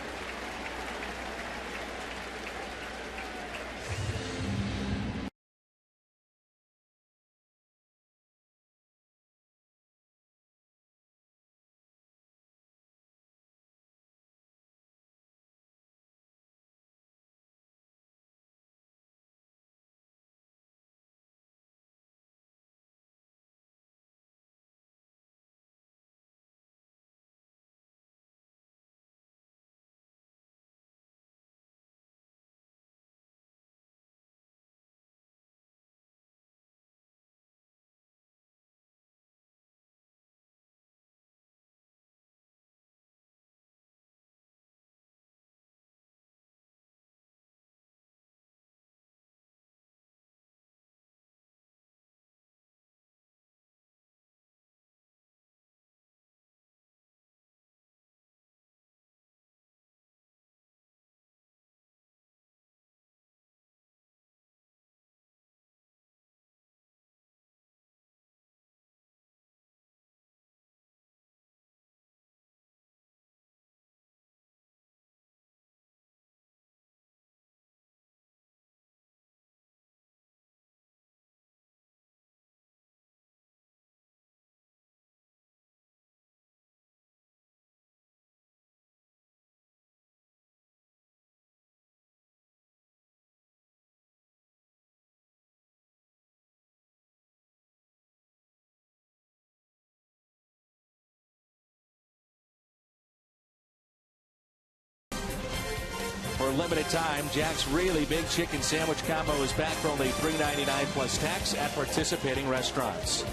For a limited time, Jack's Really Big Chicken Sandwich Combo is back for only $3.99 plus tax at participating restaurants.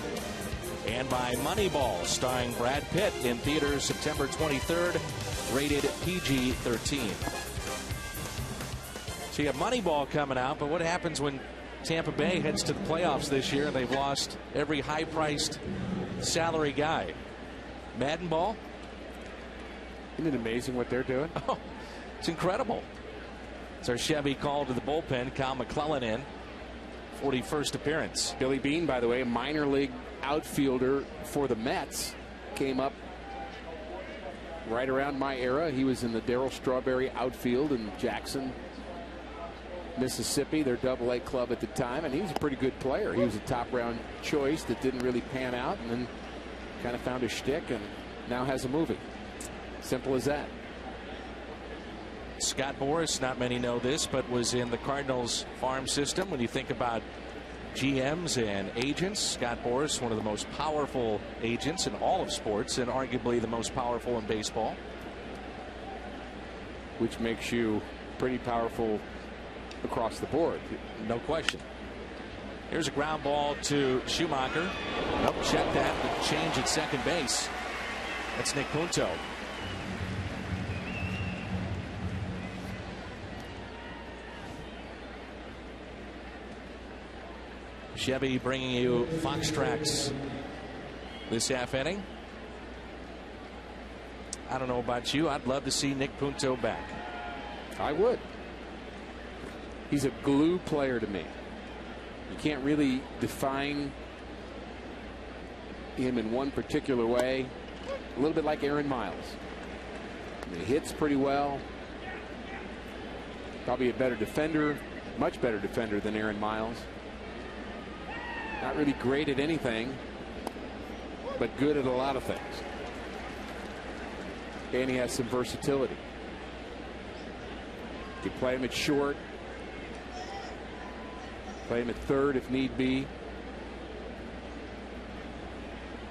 And by Moneyball, starring Brad Pitt, in theaters September 23rd, rated PG-13. So you have Moneyball coming out, but what happens when Tampa Bay heads to the playoffs this year and they've lost every high-priced salary guy? Madden Ball? Isn't it amazing what they're doing? Oh, it's incredible. It's our Chevy call to the bullpen. Kyle McClellan in. 41st appearance. Billy Beane, by the way, a minor league outfielder for the Mets, came up right around my era. He was in the Darryl Strawberry outfield, and Jackson Mississippi, their Double-A club at the time, and he was a pretty good player. He was a top-round choice that didn't really pan out, and then kind of found a shtick and now has a movie. Simple as that. Scott Boras, not many know this, but was in the Cardinals farm system. When you think about GMs and agents, Scott Boras, one of the most powerful agents in all of sports and arguably the most powerful in baseball. Which makes you pretty powerful across the board. No question. Here's a ground ball to Schumacher. Nope, check that. The change at second base. That's Nick Punto. Chevy bringing you Fox Tracks this half inning. I don't know about you. I'd love to see Nick Punto back. I would. He's a glue player to me. You can't really define him in one particular way. A little bit like Aaron Miles. He hits pretty well. Probably a better defender, much better defender than Aaron Miles. Not really great at anything, but good at a lot of things. And he has some versatility. You play him at short, play him at third if need be.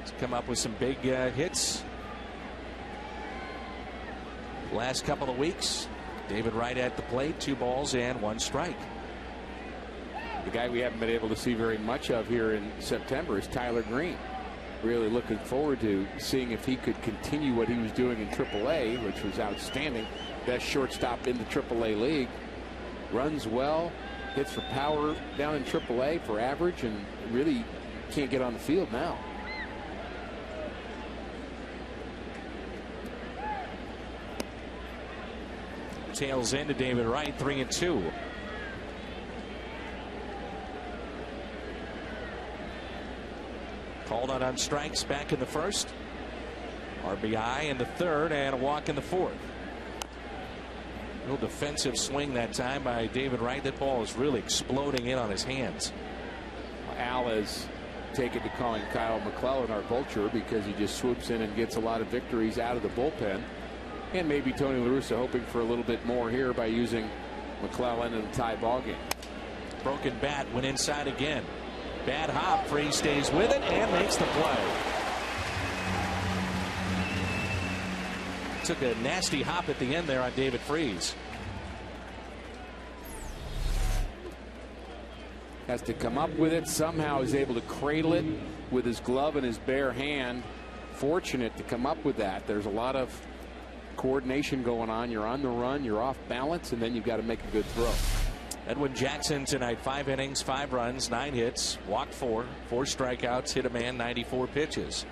He's come up with some big hits last couple of weeks. David Wright at the plate, 2 balls and 1 strike. The guy we haven't been able to see very much of here in September is Tyler Green. Really looking forward to seeing if he could continue what he was doing in AAA, which was outstanding. Best shortstop in the AAA league. Runs well, hits for power down in AAA for average, and really can't get on the field now. Tails into David Wright, 3-2. Called out on strikes back in the first. RBI in the third and a walk in the fourth. Real defensive swing that time by David Wright. That ball is really exploding in on his hands. Al has taken to calling Kyle McClellan our vulture because he just swoops in and gets a lot of victories out of the bullpen. And maybe Tony La Russa hoping for a little bit more here by using McClellan in a tie ball game. Broken bat went inside again. Bad hop. Freese stays with it and makes the play. Took a nasty hop at the end there on David Freese. Has to come up with it. Somehow is able to cradle it with his glove in his bare hand. Fortunate to come up with that. There's a lot of coordination going on. You're on the run, you're off balance, and then you've got to make a good throw. Edwin Jackson tonight, 5 innings, 5 runs, 9 hits, walked 4, 4 strikeouts, hit a man, 94 pitches.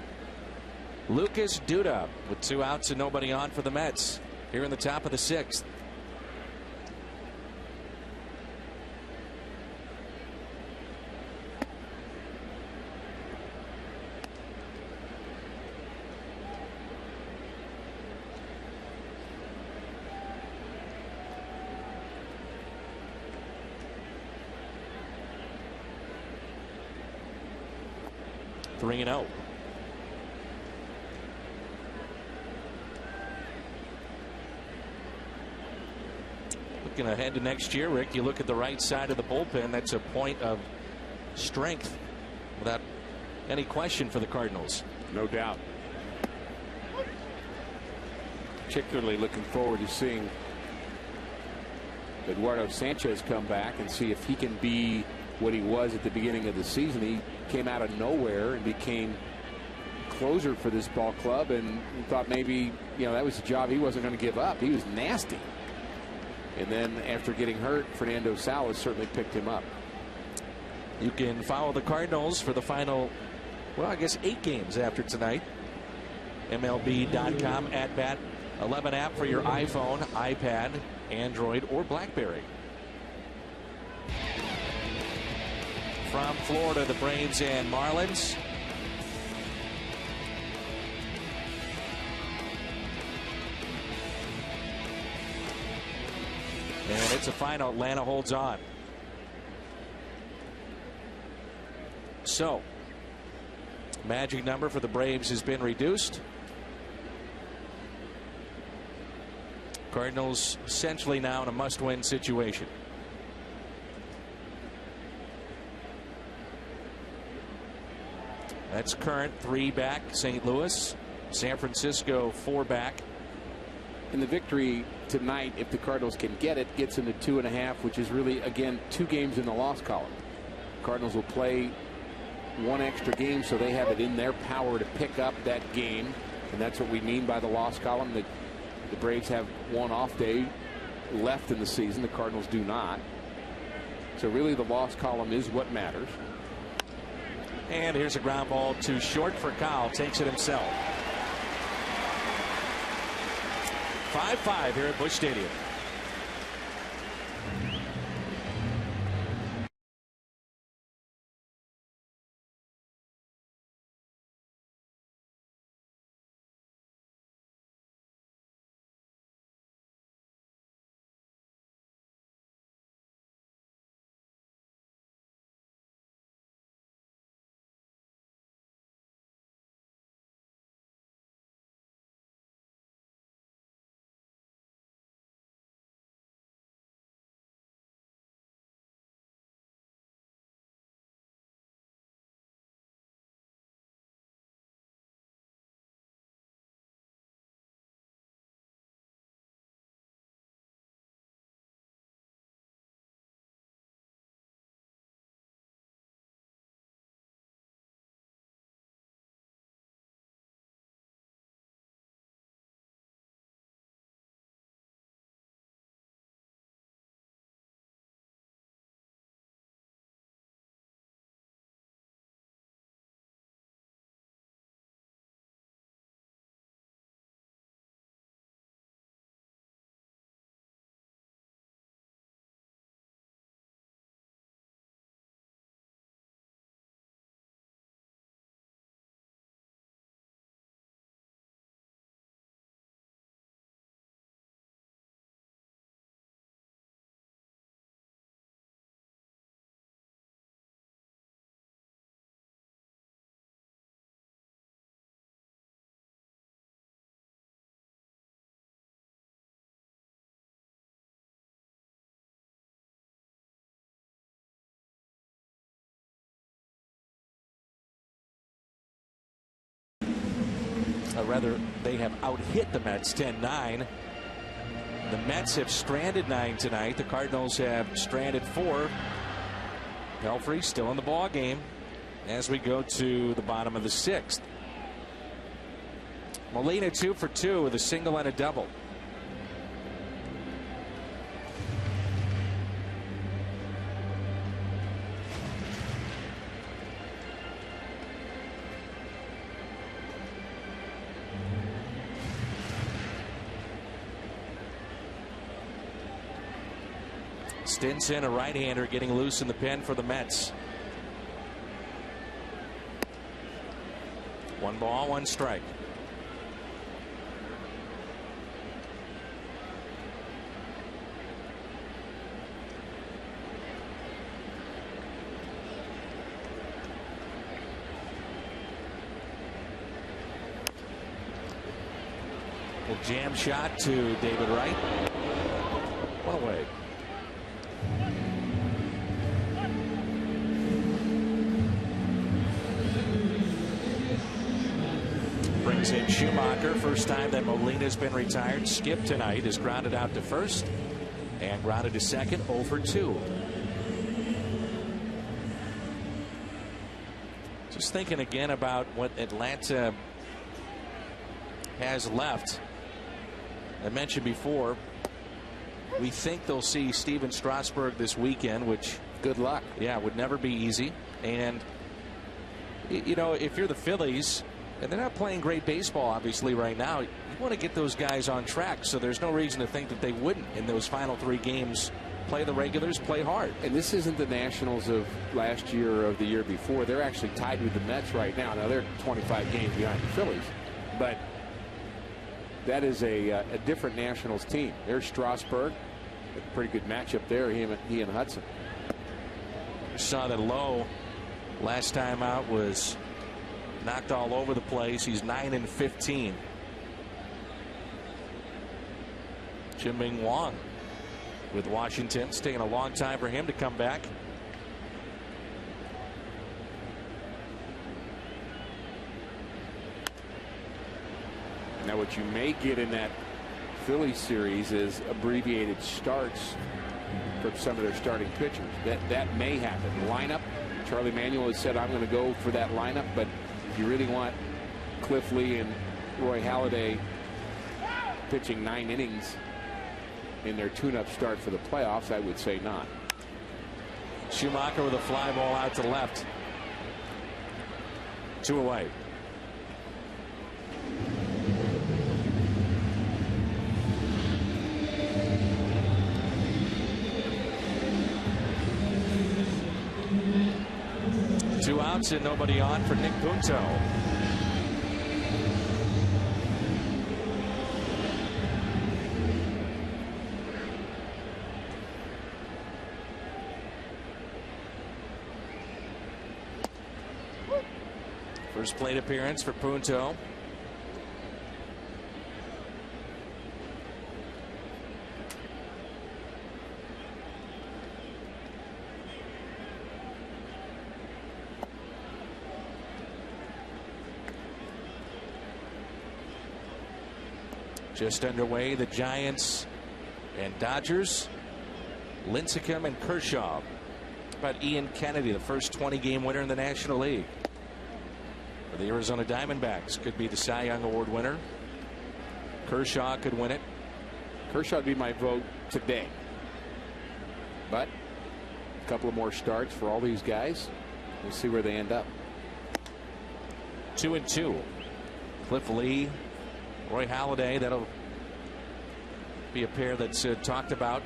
Lucas Duda with 2 outs and nobody on for the Mets here in the top of the 6th. Three and 0. Looking ahead to next year, Rick, you look at the right side of the bullpen. That's a point of strength without any question for the Cardinals. No doubt. Particularly looking forward to seeing Eduardo Sanchez come back and see if he can be what he was at the beginning of the season. He came out of nowhere and became closer for this ball club, and thought maybe, that was a job he wasn't going to give up. He was nasty. And then after getting hurt, Fernando Salas certainly picked him up. You can follow the Cardinals for the final, well, I guess 8 games after tonight. MLB.com @BAT 11 app for your iPhone, iPad, Android, or BlackBerry. From Florida, the Braves and Marlins. And it's a final. Atlanta holds on. So, magic number for the Braves has been reduced. Cardinals essentially now in a must-win situation. That's current 3 back St. Louis. San Francisco 4 back. And the victory tonight, if the Cardinals can get it, gets into 2.5, which is really, again, 2 games in the loss column. Cardinals will play 1 extra game, so they have it in their power to pick up that game. And that's what we mean by the loss column. The Braves have 1 off day left in the season. The Cardinals do not. So really the loss column is what matters. And here's a ground ball too short for Kyle. Takes it himself. 5-5 here at Busch Stadium. Rather, they have out-hit the Mets 10-9. The Mets have stranded 9 tonight. The Cardinals have stranded 4. Pelfrey still in the ball game as we go to the bottom of the 6th. Molina 2 for 2 with a single and a double. Stinson, a right-hander, getting loose in the pen for the Mets. 1 ball, 1 strike. A jam shot to David Wright. One away. Brings in Schumacher. First time that Molina's been retired. Skip tonight is grounded out to first and grounded to second. 0 for 2. Just thinking again about what Atlanta has left. I mentioned before, we think they'll see Steven Strasburg this weekend, which, good luck. Yeah, would never be easy. And, you know, if you're the Phillies, and they're not playing great baseball, obviously, right now, you want to get those guys on track, so there's no reason to think that they wouldn't in those final 3 games. Play the regulars, play hard. And this isn't the Nationals of last year or of the year before. They're actually tied with the Mets right now. Now, they're 25 games behind the Phillies, but that is a different Nationals team. There's Strasburg, A pretty good matchup there, he and Hudson. Saw that Lowe last time out was knocked all over the place. He's 9-15. Chien-Ming Wang with Washington. It's taking a long time for him to come back. Now what you may get in that Phillies series is abbreviated starts from some of their starting pitchers. That may happen. Lineup, Charlie Manuel has said, I'm going to go for that lineup, but if you really want Cliff Lee and Roy Halladay pitching 9 innings in their tune-up start for the playoffs, I would say not. Schumacher with a fly ball out to left. 2 away. Two outs and nobody on for Nick Punto. First plate appearance for Punto. Just underway, the Giants and Dodgers. Lincecum and Kershaw. About Ian Kennedy, the first 20-game winner in the National League. For the Arizona Diamondbacks, could be the Cy Young Award winner. Kershaw could win it. Kershaw would be my vote today. But a couple of more starts for all these guys. We'll see where they end up. 2-2. Cliff Lee, Roy Halladay, that'll be a pair that's talked about.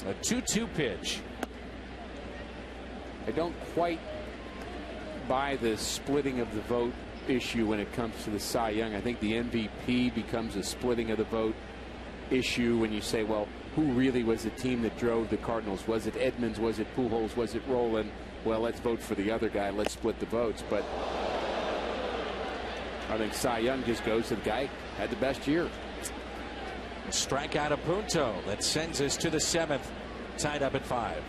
A 2-2 pitch. I don't quite buy the splitting of the vote issue when it comes to the Cy Young. I think the MVP becomes a splitting of the vote issue when you say, well, who really was the team that drove the Cardinals? Was it Edmonds? Was it Pujols? Was it Rolen? Well, let's vote for the other guy. Let's split the votes. But I think Cy Young just goes to the guy who had the best year. A strikeout of Punto. That sends us to the 7th, tied up at 5.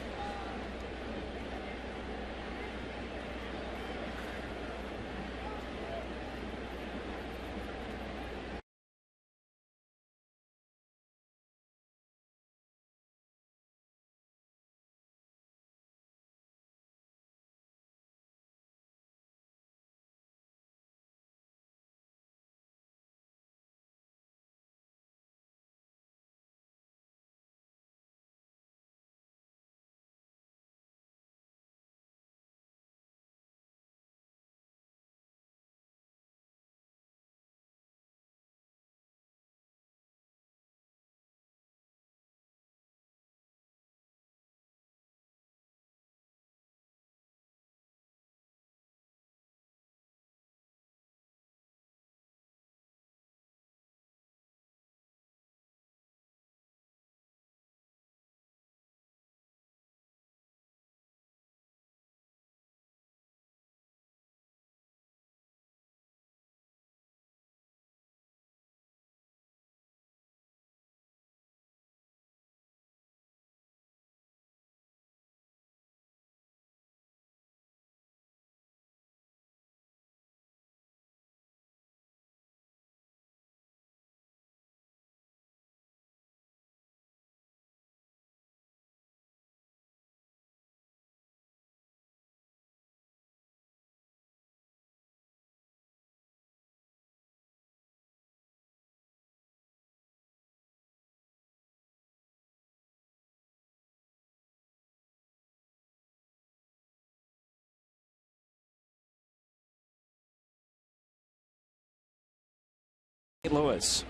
St. Louis.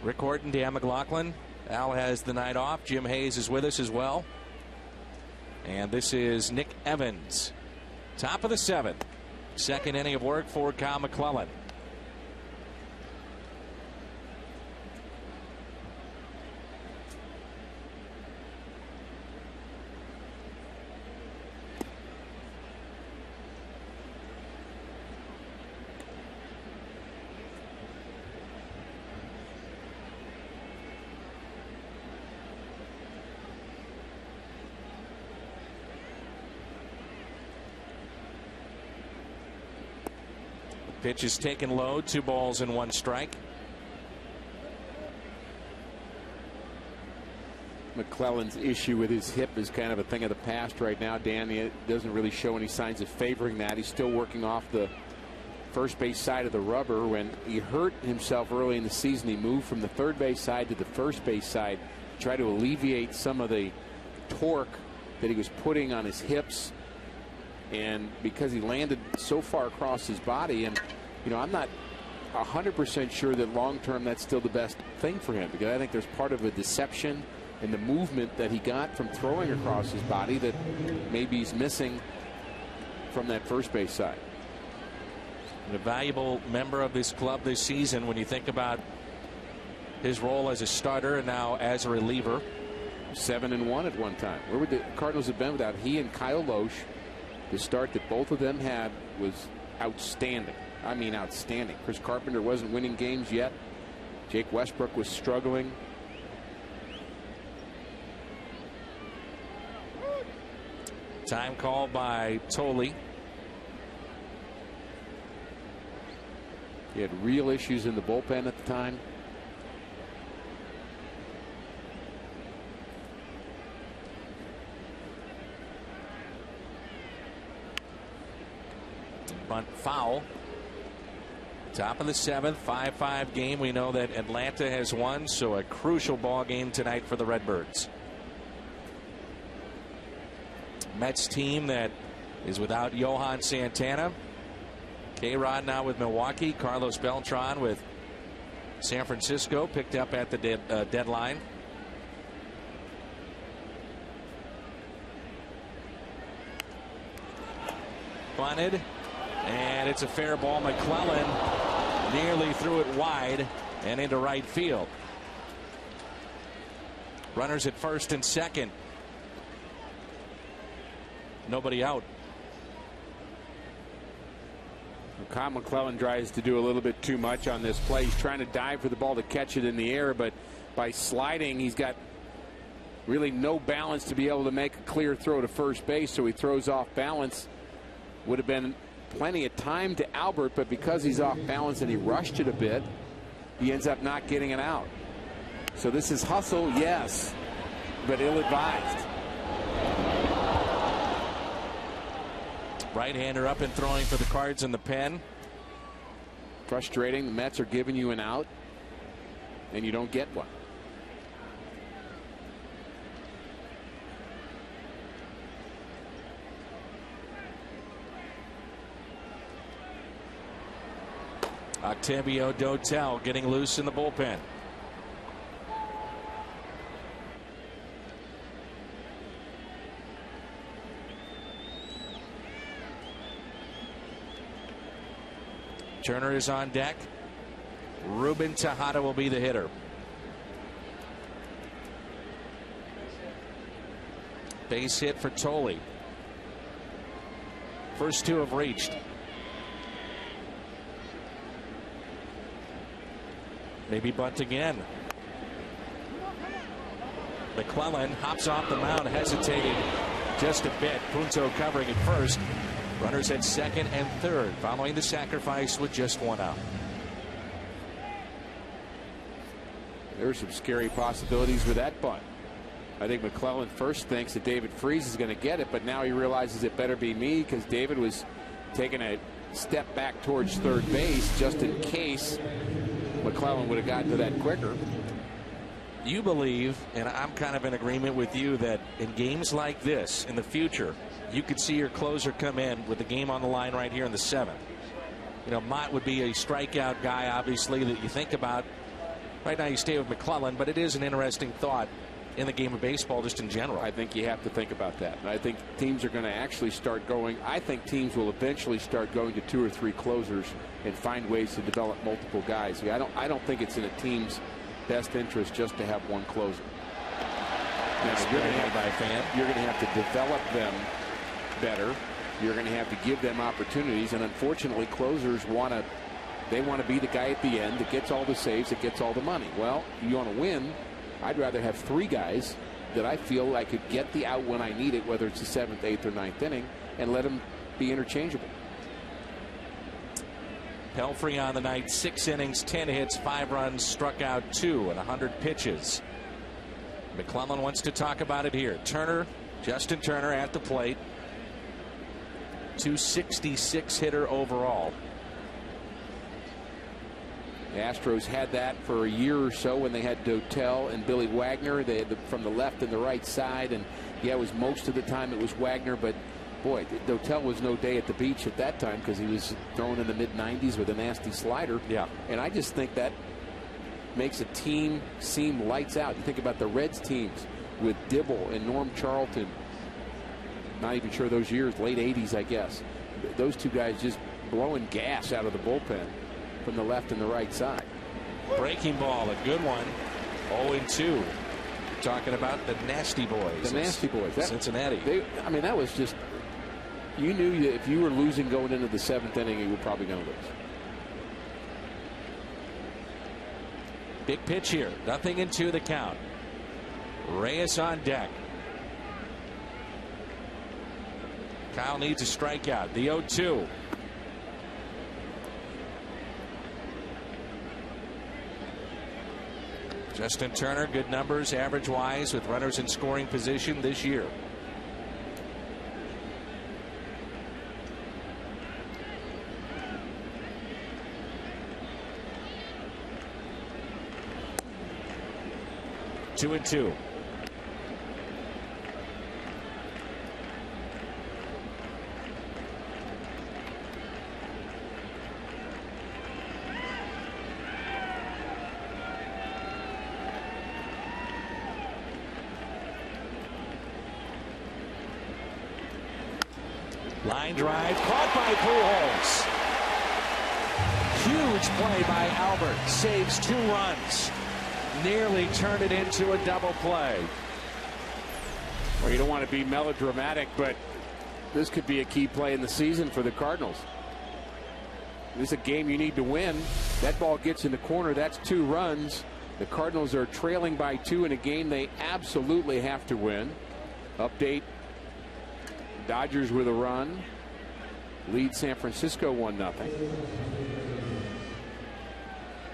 Rick Horton, Dan McLaughlin. Al has the night off. Jim Hayes is with us as well. And this is Nick Evans. Top of the 7th. Second inning of work for Kyle McClellan. Pitch is taken low, 2 balls and 1 strike. McClellan's issue with his hip is kind of a thing of the past right now, Dan. He doesn't really show any signs of favoring that. He's still working off the first base side of the rubber. When he hurt himself early in the season, he moved from the third base side to the first base side to try to alleviate some of the torque that he was putting on his hips. And because he landed so far across his body, and I'm not 100% sure that long term that's still the best thing for him, because I think there's part of a deception in the movement that he got from throwing across his body that maybe he's missing from that first base side. And a valuable member of this club this season when you think about his role as a starter and now as a reliever. 7-1 at one time. Where would the Cardinals have been without he and Kyle Loesch? The start that both of them had was outstanding. I mean, outstanding. Chris Carpenter wasn't winning games yet. Jake Westbrook was struggling. Time called by Tolley. He had real issues in the bullpen at the time. Bunt foul. Top of the 7th, 5-5 game. We know that Atlanta has won, so a crucial ball game tonight for the Redbirds. Mets team that is without Johan Santana. K-Rod now with Milwaukee. Carlos Beltran with San Francisco, picked up at the deadline. Bunted. And it's a fair ball. McClellan nearly threw it wide and into right field. Runners at first and second. Nobody out. Kyle McClellan tries to do a little bit too much on this play. He's trying to dive for the ball to catch it in the air, but by sliding, he's got really no balance to be able to make a clear throw to first base, so he throws off balance. Would have been plenty of time to Albert, but because he's off balance and he rushed it a bit, he ends up not getting it out. So this is hustle, yes, but ill-advised. Right-hander up and throwing for the Cards in the pen. Frustrating. The Mets are giving you an out, and you don't get one. Octavio Dotel getting loose in the bullpen. Turner is on deck. Ruben Tejada will be the hitter. Base hit for Tolley. First 2 have reached. Maybe bunt again. McClellan hops off the mound, hesitating just a bit. Punto covering at first. Runners at second and third, following the sacrifice with just 1 out. There's some scary possibilities with that bunt. I think McClellan first thinks that David Freese is going to get it, but now he realizes it better be me, because David was taking a step back towards third base just in case McClellan would have gotten to that quicker. You believe, and I'm kind of in agreement with you, that in games like this in the future, you could see your closer come in with the game on the line right here in the 7th. You know, Mott would be a strikeout guy, obviously, that you think about. Right now you stay with McClellan, but it is an interesting thought in the game of baseball just in general. I think you have to think about that. And I think teams are going to actually start going. I think teams will eventually start going to 2 or 3 closers and find ways to develop multiple guys. I don't think it's in a team's best interest just to have one closer. Now, you're going to have to develop them better. You're going to have to give them opportunities, and unfortunately, closers want to be the guy at the end that gets all the saves, that gets all the money. Well, you want to win. I'd rather have 3 guys that I feel I could get the out when I need it, whether it's the 7th, 8th, or 9th inning, and let them be interchangeable. Pelfrey on the night, 6 innings, 10 hits, 5 runs, struck out 2 and 100 pitches. McClellan wants to talk about it here. Justin Turner at the plate. 266 hitter overall. The Astros had that for a year or so when they had Dotel and Billy Wagner. They had from the left and the right side, and yeah, it was most of the time it was Wagner, but boy, Dotel was no day at the beach at that time because he was throwing in the mid-90s with a nasty slider. Yeah. And I just think that makes a team seem lights out. You think about the Reds teams with Dibble and Norm Charlton. Not even sure those years, late 80s, I guess. Those 2 guys just blowing gas out of the bullpen from the left and the right side. Breaking ball, a good one. 0-2. Talking about the Nasty Boys. The Nasty Boys. Cincinnati. I mean, that was just, you knew that if you were losing going into the 7th inning, you were probably going to lose. Big pitch here. 0-2 the count. Reyes on deck. Kyle needs a strikeout. The 0-2. Justin Turner, good numbers average wise with runners in scoring position this year. Two and two. Line drive caught by Pujols. Huge play by Albert. Saves 2 runs. Nearly turned it into a double play. Well, you don't want to be melodramatic, but this could be a key play in the season for the Cardinals. This is a game you need to win. That ball gets in the corner. That's 2 runs. The Cardinals are trailing by 2 in a game they absolutely have to win. Update. Dodgers with a run. Lead San Francisco 1-0.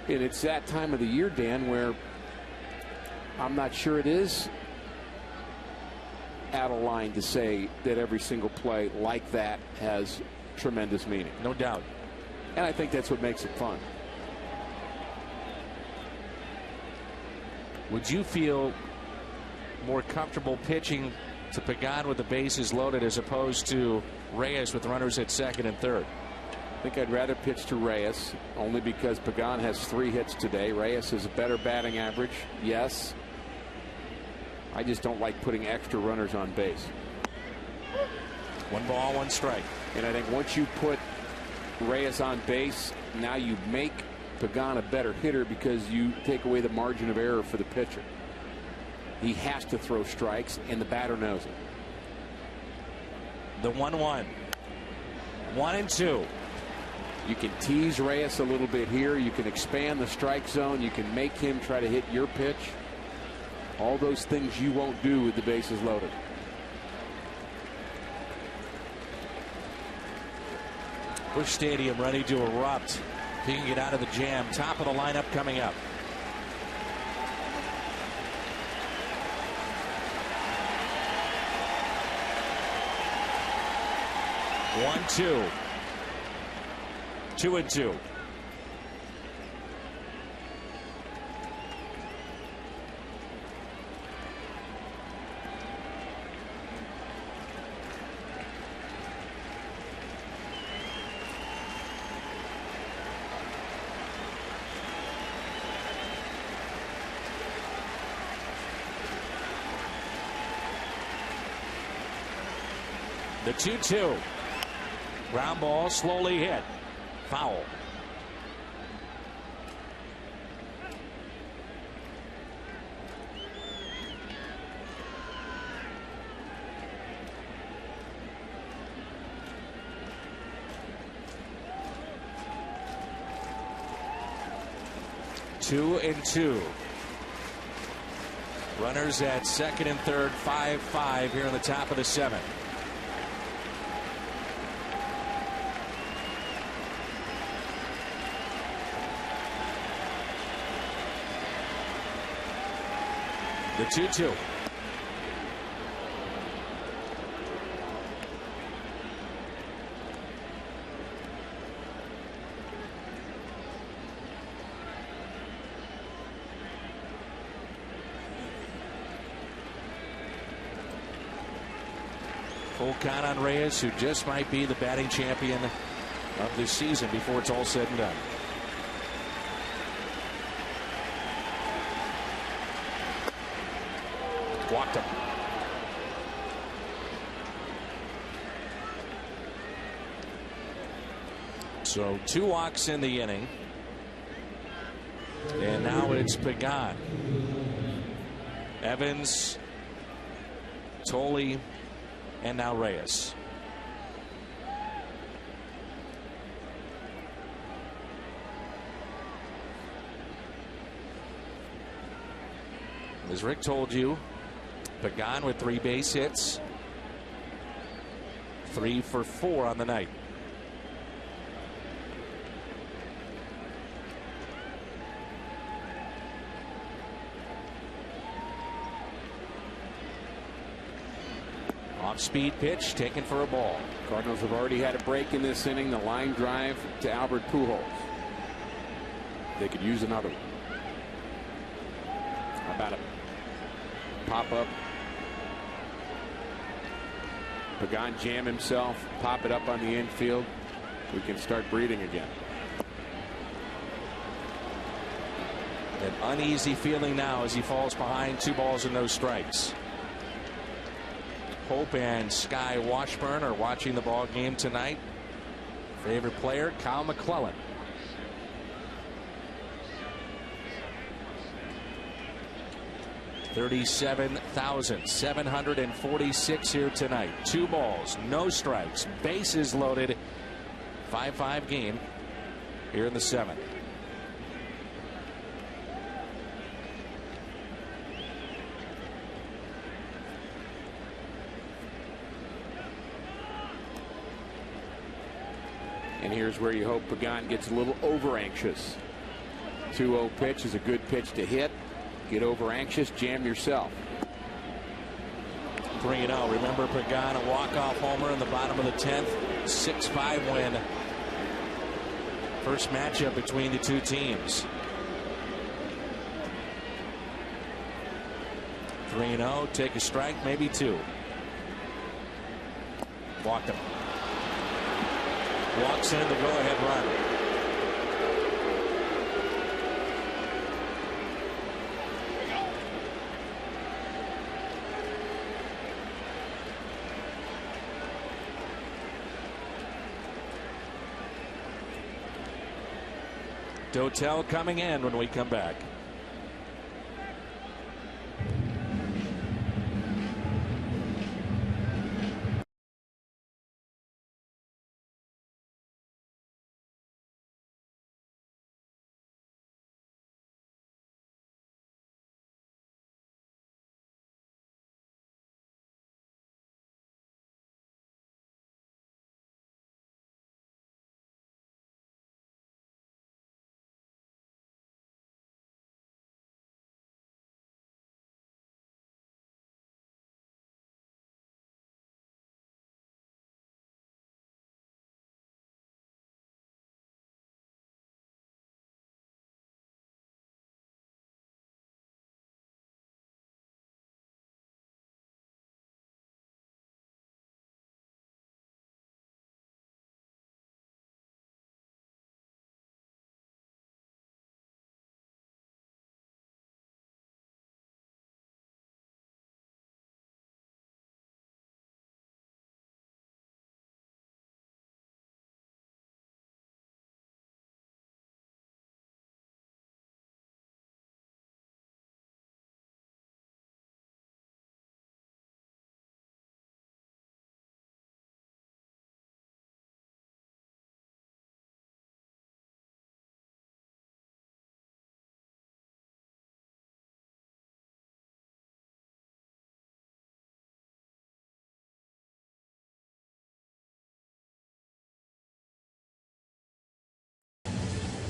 And it's that time of the year, Dan, where I'm not sure it is out of line to say that every single play like that has tremendous meaning. No doubt. And I think that's what makes it fun. Would you feel more comfortable pitching to Pagan with the bases loaded as opposed to Reyes with runners at second and third? I think I'd rather pitch to Reyes only because Pagan has 3 hits today. Reyes has a better batting average. Yes. I just don't like putting extra runners on base. 1 ball, 1 strike. And I think once you put Reyes on base, now you make Pagan a better hitter because you take away the margin of error for the pitcher. He has to throw strikes, and the batter knows it. The 1-1. 1-2. You can tease Reyes a little bit here. You can expand the strike zone. You can make him try to hit your pitch. All those things you won't do with the bases loaded. Busch Stadium ready to erupt. He can get out of the jam. Top of the lineup coming up. One, 2. 2-2. The 2-2. Ground ball slowly hit. Foul. Two and two. Runners at second and third, 5-5 here in the top of the seventh. The 2-2. Full count on Reyes, who just might be the batting champion of this season before it's all said and done. Walked him. So 2 walks in the inning. And now it's Pregame. Evans, Tolley, and now Reyes. As Rick told you, Pregame with 3 base hits, 3 for 4 on the night. Off-speed pitch taken for a ball. Cardinals have already had a break in this inning. The line drive to Albert Pujols. They could use another one. How about a pop up? Pregame jam himself, pop it up on the infield. We can start breathing again. An uneasy feeling now as he falls behind 2 balls and no strikes. Hope and Sky Washburn are watching the ball game tonight. Favorite player, Kyle McClellan. $37,746 here tonight. 2 balls, no strikes, bases loaded. 5-5 game here in the 7th. And here's where you hope Pregame gets a little over anxious. 2-0 pitch is a good pitch to hit. Get over anxious, jam yourself. 3-0. Remember Pregame, a walk-off homer in the bottom of the 10th. 6-5 win. First matchup between the 2 teams. 3-0. Take a strike, maybe 2. Walked him. Walks in the go-ahead run. Dotel coming in when we come back.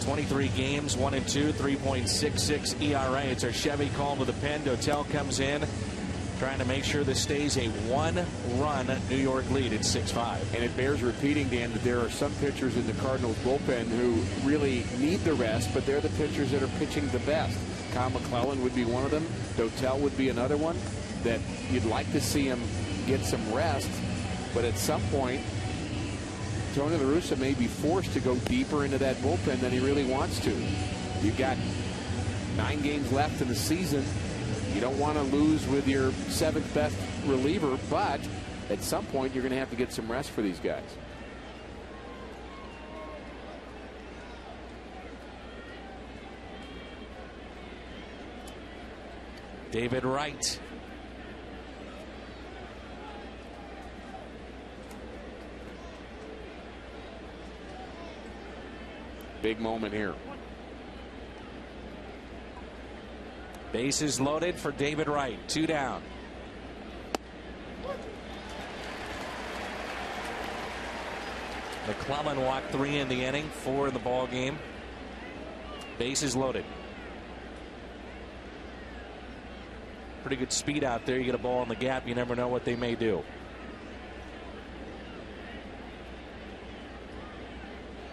23 games, 1-2, 3.66 ERA. It's our Chevy call to the pen. Dotel comes in, trying to make sure this stays a one-run New York lead at 6-5. And it bears repeating, Dan, that there are some pitchers in the Cardinals bullpen who really need the rest, but they're the pitchers that are pitching the best. Kyle McClellan would be one of them. Dotel would be another one that you'd like to see him get some rest, but at some point Tony La Russa may be forced to go deeper into that bullpen than he really wants to. You've got 9 games left in the season. You don't want to lose with your 7th best reliever, but at some point you're going to have to get some rest for these guys. David Wright. Big moment here. Bases loaded for David Wright. 2 down. McClellan walked 3 in the inning, 4 in the ball game. Bases loaded. Pretty good speed out there. You get a ball in the gap, you never know what they may do.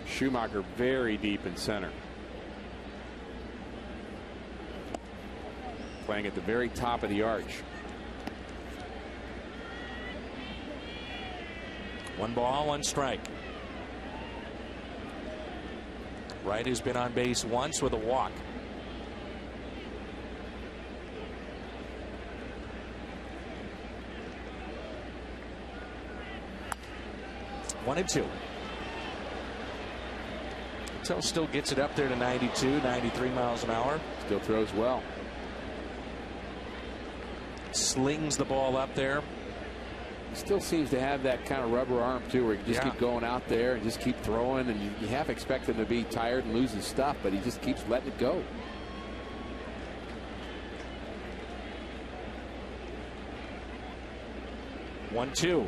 Schumacher very deep in center. Playing at the very top of the arch. 1 ball, 1 strike. Wright has been on base once with a walk. One and 2. Until still gets it up there to 92, 93 miles an hour. Still throws well. Slings the ball up there. Still seems to have that kind of rubber arm too, where he can just keep going out there and just keep throwing, and you half expect him to be tired and lose his stuff, but he just keeps letting it go. One, 2.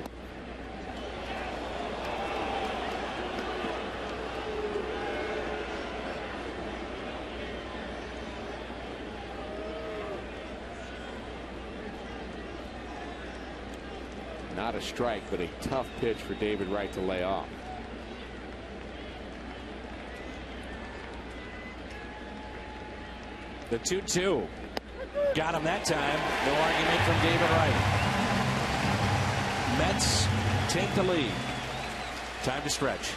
Not a strike, but a tough pitch for David Wright to lay off. The 2-2. Got him that time. No argument from David Wright. Mets take the lead. Time to stretch.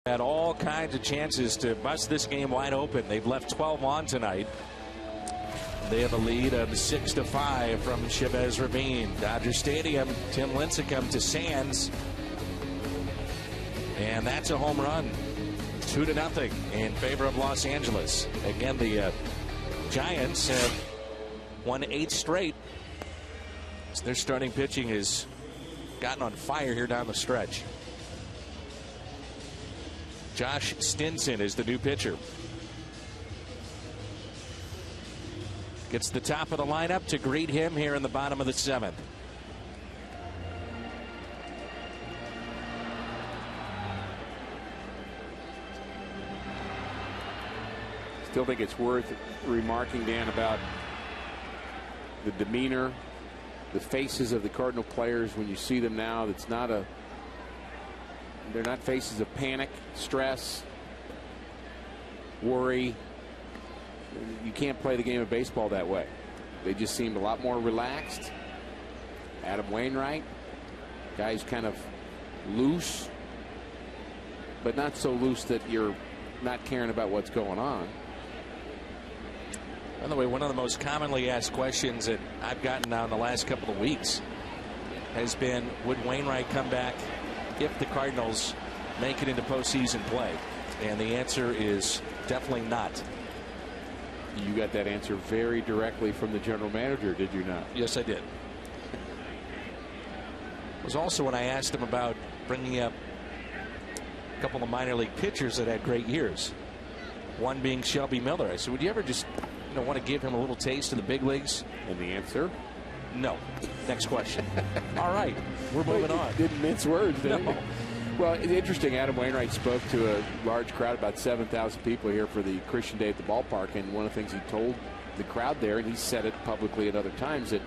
Had all kinds of chances to bust this game wide open. They've left 12 on tonight. They have a lead of 6-5 from Chavez Ravine. Dodger Stadium, Tim Lincecum to Sands. And that's a home run. 2-0 in favor of Los Angeles. Again, the Giants have won 8 straight. So their starting pitching has gotten on fire here down the stretch. Josh Stinson is the new pitcher. Gets the top of the lineup to greet him here in the bottom of the 7th. Still think it's worth remarking, Dan, about the demeanor, the faces of the Cardinal players when you see them now. They're not faces of panic, stress, worry. You can't play the game of baseball that way. They just seemed a lot more relaxed. Adam Wainwright, guy's kind of loose, but not so loose that you're not caring about what's going on. By the way, one of the most commonly asked questions that I've gotten now in the last couple of weeks has been, would Wainwright come back if the Cardinals make it into postseason play? And the answer is definitely not. You got that answer very directly from the general manager, did you not? Yes, I did. It was also when I asked him about bringing up a couple of minor league pitchers that had great years. One being Shelby Miller. I said, would you ever just want to give him a little taste of the big leagues? And the answer? No. Next question. All right, we're moving on. Didn't mince words, did he? No. Well, it's interesting. Adam Wainwright spoke to a large crowd, about 7,000 people here for the Christian Day at the ballpark, and one of the things he told the crowd there, and he said it publicly at other times, that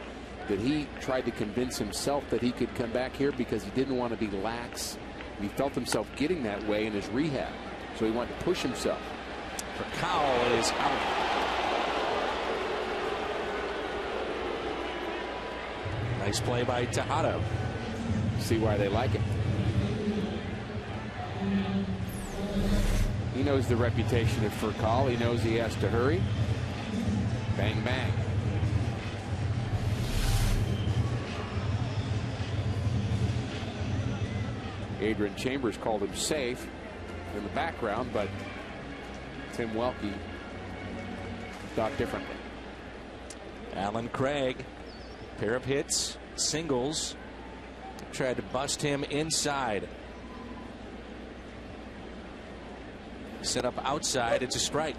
he tried to convince himself that he could come back here because he didn't want to be lax. He felt himself getting that way in his rehab, so he wanted to push himself. Cowell is out. Nice play by Tejada. See why they like it. He knows the reputation of Furcal. He knows he has to hurry. Bang, bang. Adrian Chambers called him safe in the background, but Tim Welke thought differently. Alan Craig, pair of hits, singles. Tried to bust him inside. Set up outside. It's a strike.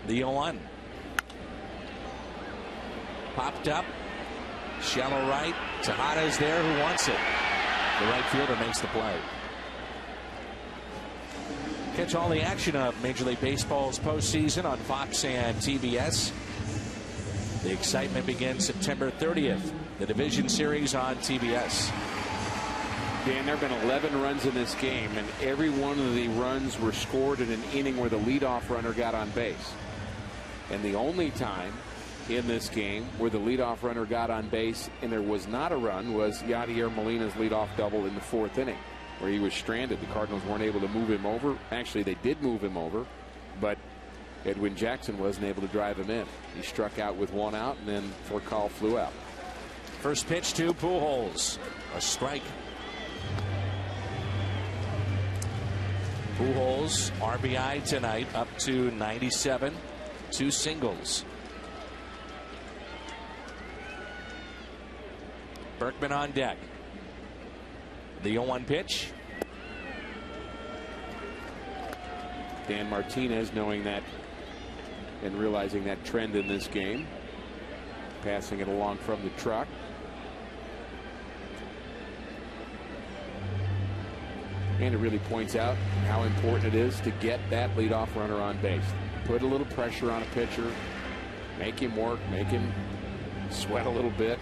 The 0-1. Popped up. Shallow right. Tejada is there. Who wants it? The right fielder makes the play. Catch all the action of Major League Baseball's postseason on Fox and TBS. The excitement begins September 30th. The division series on TBS. Dan, there have been 11 runs in this game, and every one of the runs were scored in an inning where the leadoff runner got on base. And the only time in this game where the leadoff runner got on base and there was not a run was Yadier Molina's leadoff double in the 4th inning, where he was stranded. The Cardinals weren't able to move him over. Actually, they did move him over, but Edwin Jackson wasn't able to drive him in. He struck out with 1 out, and then Furcal flew out. First pitch to Pujols. A strike. Pujols, RBI tonight, up to 97. 2 singles. Berkman on deck. The 0-1 pitch. Dan Martinez, knowing that and realizing that trend in this game, passing it along from the truck. And it really points out how important it is to get that leadoff runner on base. Put a little pressure on a pitcher, make him work, make him sweat a little bit.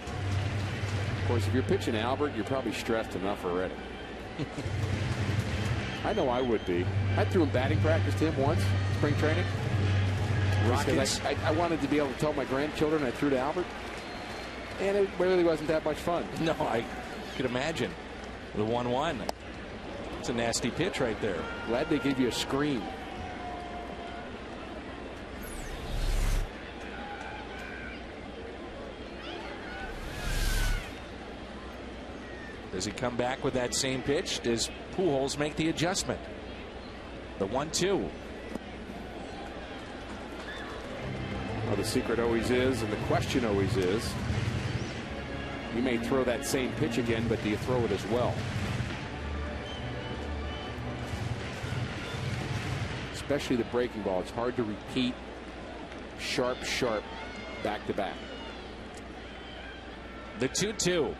Of course, if you're pitching Albert, you're probably stressed enough already. I know I would be. I threw him batting practice to him once, spring training. Rockets. I wanted to be able to tell my grandchildren I threw to Albert. And it really wasn't that much fun. No, I could imagine. The 1-1. It's a nasty pitch right there. Glad they gave you a screen. Does he come back with that same pitch? Does Pujols make the adjustment? The 1-2. Well, the secret always is, and the question always is, you may throw that same pitch again, but do you throw it as well? Especially the breaking ball. It's hard to repeat sharp, back to back. The 2-2.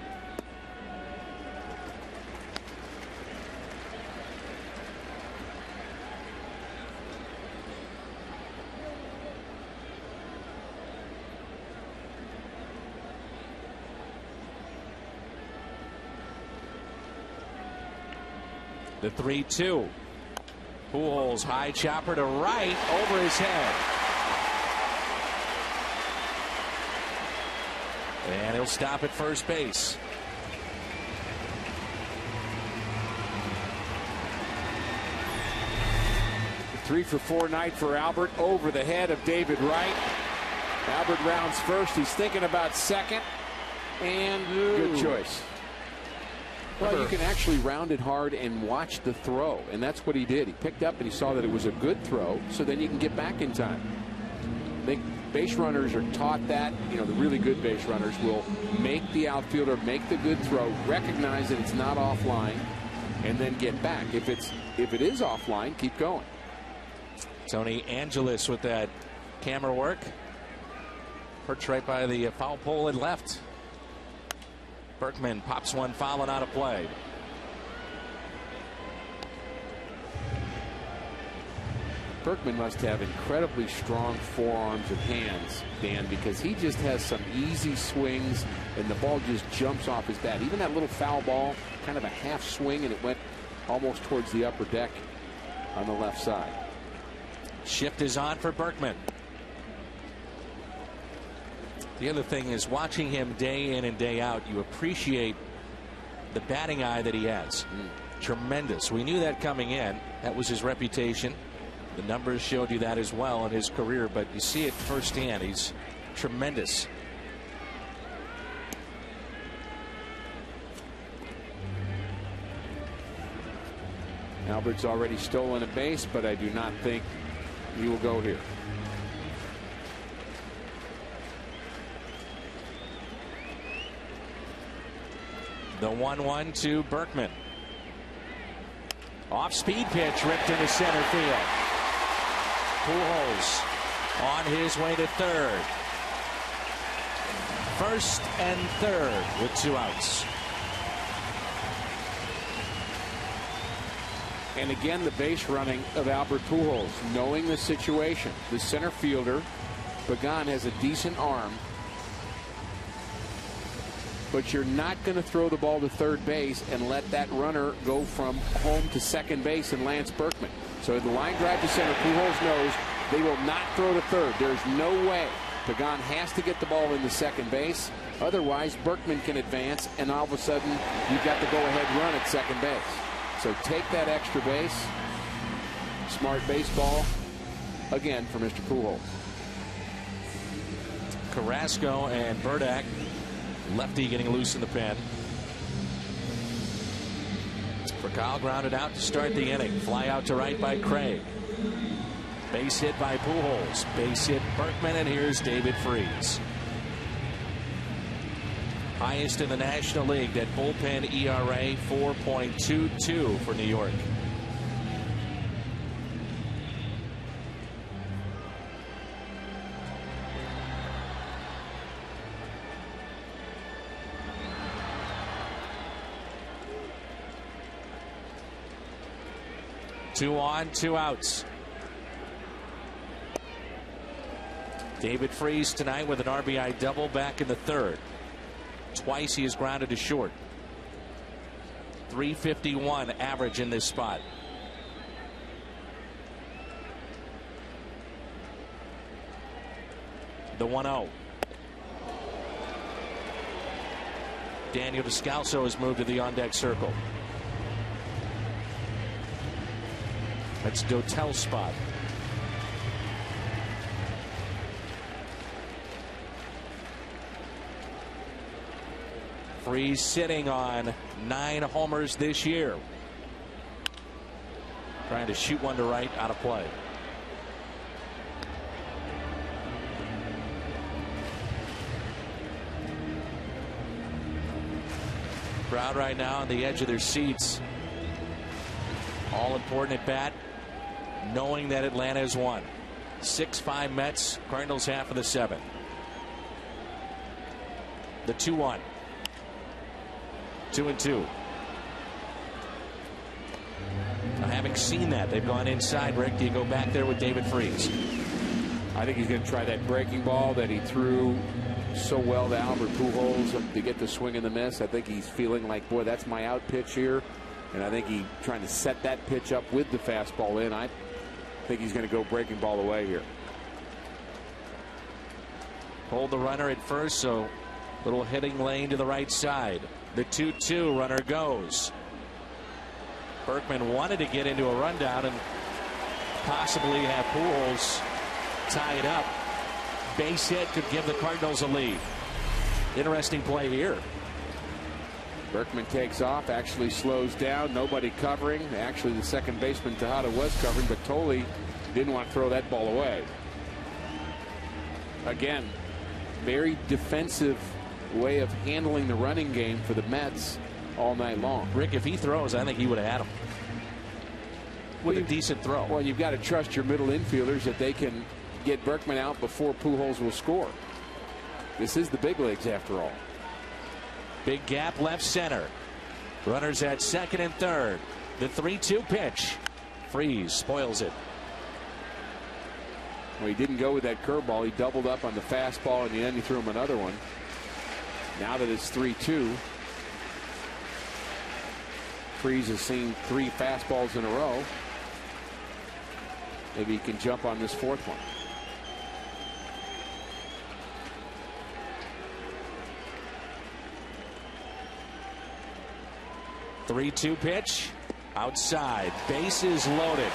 The 3-2. Pujols high chopper to right over his head. And he'll stop at first base. The 3-for-4 night for Albert over the head of David Wright. Albert rounds first. He's thinking about second. And good choice. Well, you can actually round it hard and watch the throw, and that's what he did. He picked up and he saw that it was a good throw, so then you can get back in time. I think base runners are taught that. You know, the really good base runners will make the outfielder make the good throw, recognize that it's not offline, and then get back. If it is offline, keep going. Tony Angelis with that camera work. Perched right by the foul pole and left. Berkman pops one foul and out of play. Berkman must have incredibly strong forearms and hands, Dan, because he just has some easy swings and the ball just jumps off his bat. Even that little foul ball, kind of a half swing, and it went almost towards the upper deck on the left side. Shift is on for Berkman. The other thing is watching him day in and day out, you appreciate the batting eye that he has. Tremendous. We knew that coming in. That was his reputation. The numbers showed you that as well in his career, but you see it firsthand. He's tremendous. Albert's already stolen a base, but I do not think he will go here. The 1-1 to Berkman. Off speed pitch ripped into center field. Pujols on his way to third. First and third with 2 outs. And again, the base running of Albert Pujols, knowing the situation. The center fielder, Pregame, has a decent arm, but you're not going to throw the ball to third base and let that runner go from home to second base and Lance Berkman. So the line drive to center, Pujols knows they will not throw to third. There's no way. Pregame has to get the ball into second base. Otherwise, Berkman can advance, and all of a sudden, you've got the go-ahead run at second base. So take that extra base. Smart baseball, again, for Mr. Pujols. Carrasco and Burdak. Lefty getting loose in the pen. For Kyle, grounded out to start the inning. Fly out to right by Craig. Base hit by Pujols. Base hit Berkman, and here's David Freese. Highest in the National League. That bullpen ERA 4.22 for New York. Two on, 2 outs. David Freese tonight with an RBI double back in the third. Twice he is grounded to short. 351 average in this spot. The 1-0. Daniel Descalso has moved to the on-deck circle. That's Dotel's spot. Freese sitting on 9 homers this year. Trying to shoot one to right, out of play. Crowd right now on the edge of their seats. All important at bat, knowing that Atlanta has won. 6-5 Mets, Cardinals half of the 7th. The 2-1. 2-2. Now, having seen that, they've gone inside. Rick, do you go back there with David Freese? I think he's going to try that breaking ball that he threw so well to Albert Pujols to get the swing and the miss. I think he's feeling like, boy, that's my out pitch here. And I think he's trying to set that pitch up with the fastball in. I think he's going to go breaking ball away here. Hold the runner at first, so little hitting lane to the right side. The 2-2 runner goes. Berkman wanted to get into a rundown and possibly have Pujols tied up. Base hit could give the Cardinals a lead. Interesting play here. Berkman takes off, actually slows down, nobody covering. Actually, the second baseman Tejada was covering, but Tolley didn't want to throw that ball away. Again, very defensive way of handling the running game for the Mets all night long. Rick, if he throws, I think he would have had him with a decent throw. Well, you've got to trust your middle infielders that they can get Berkman out before Pujols will score. This is the big leagues after all. Big gap left center. Runners at second and third. The 3-2 pitch. Freese spoils it. Well, he didn't go with that curveball. He doubled up on the fastball, and then he threw him another one. Now that it's 3-2, Freese has seen 3 fastballs in a row. Maybe he can jump on this 4th one. The 3-2 pitch. Outside. Bases loaded.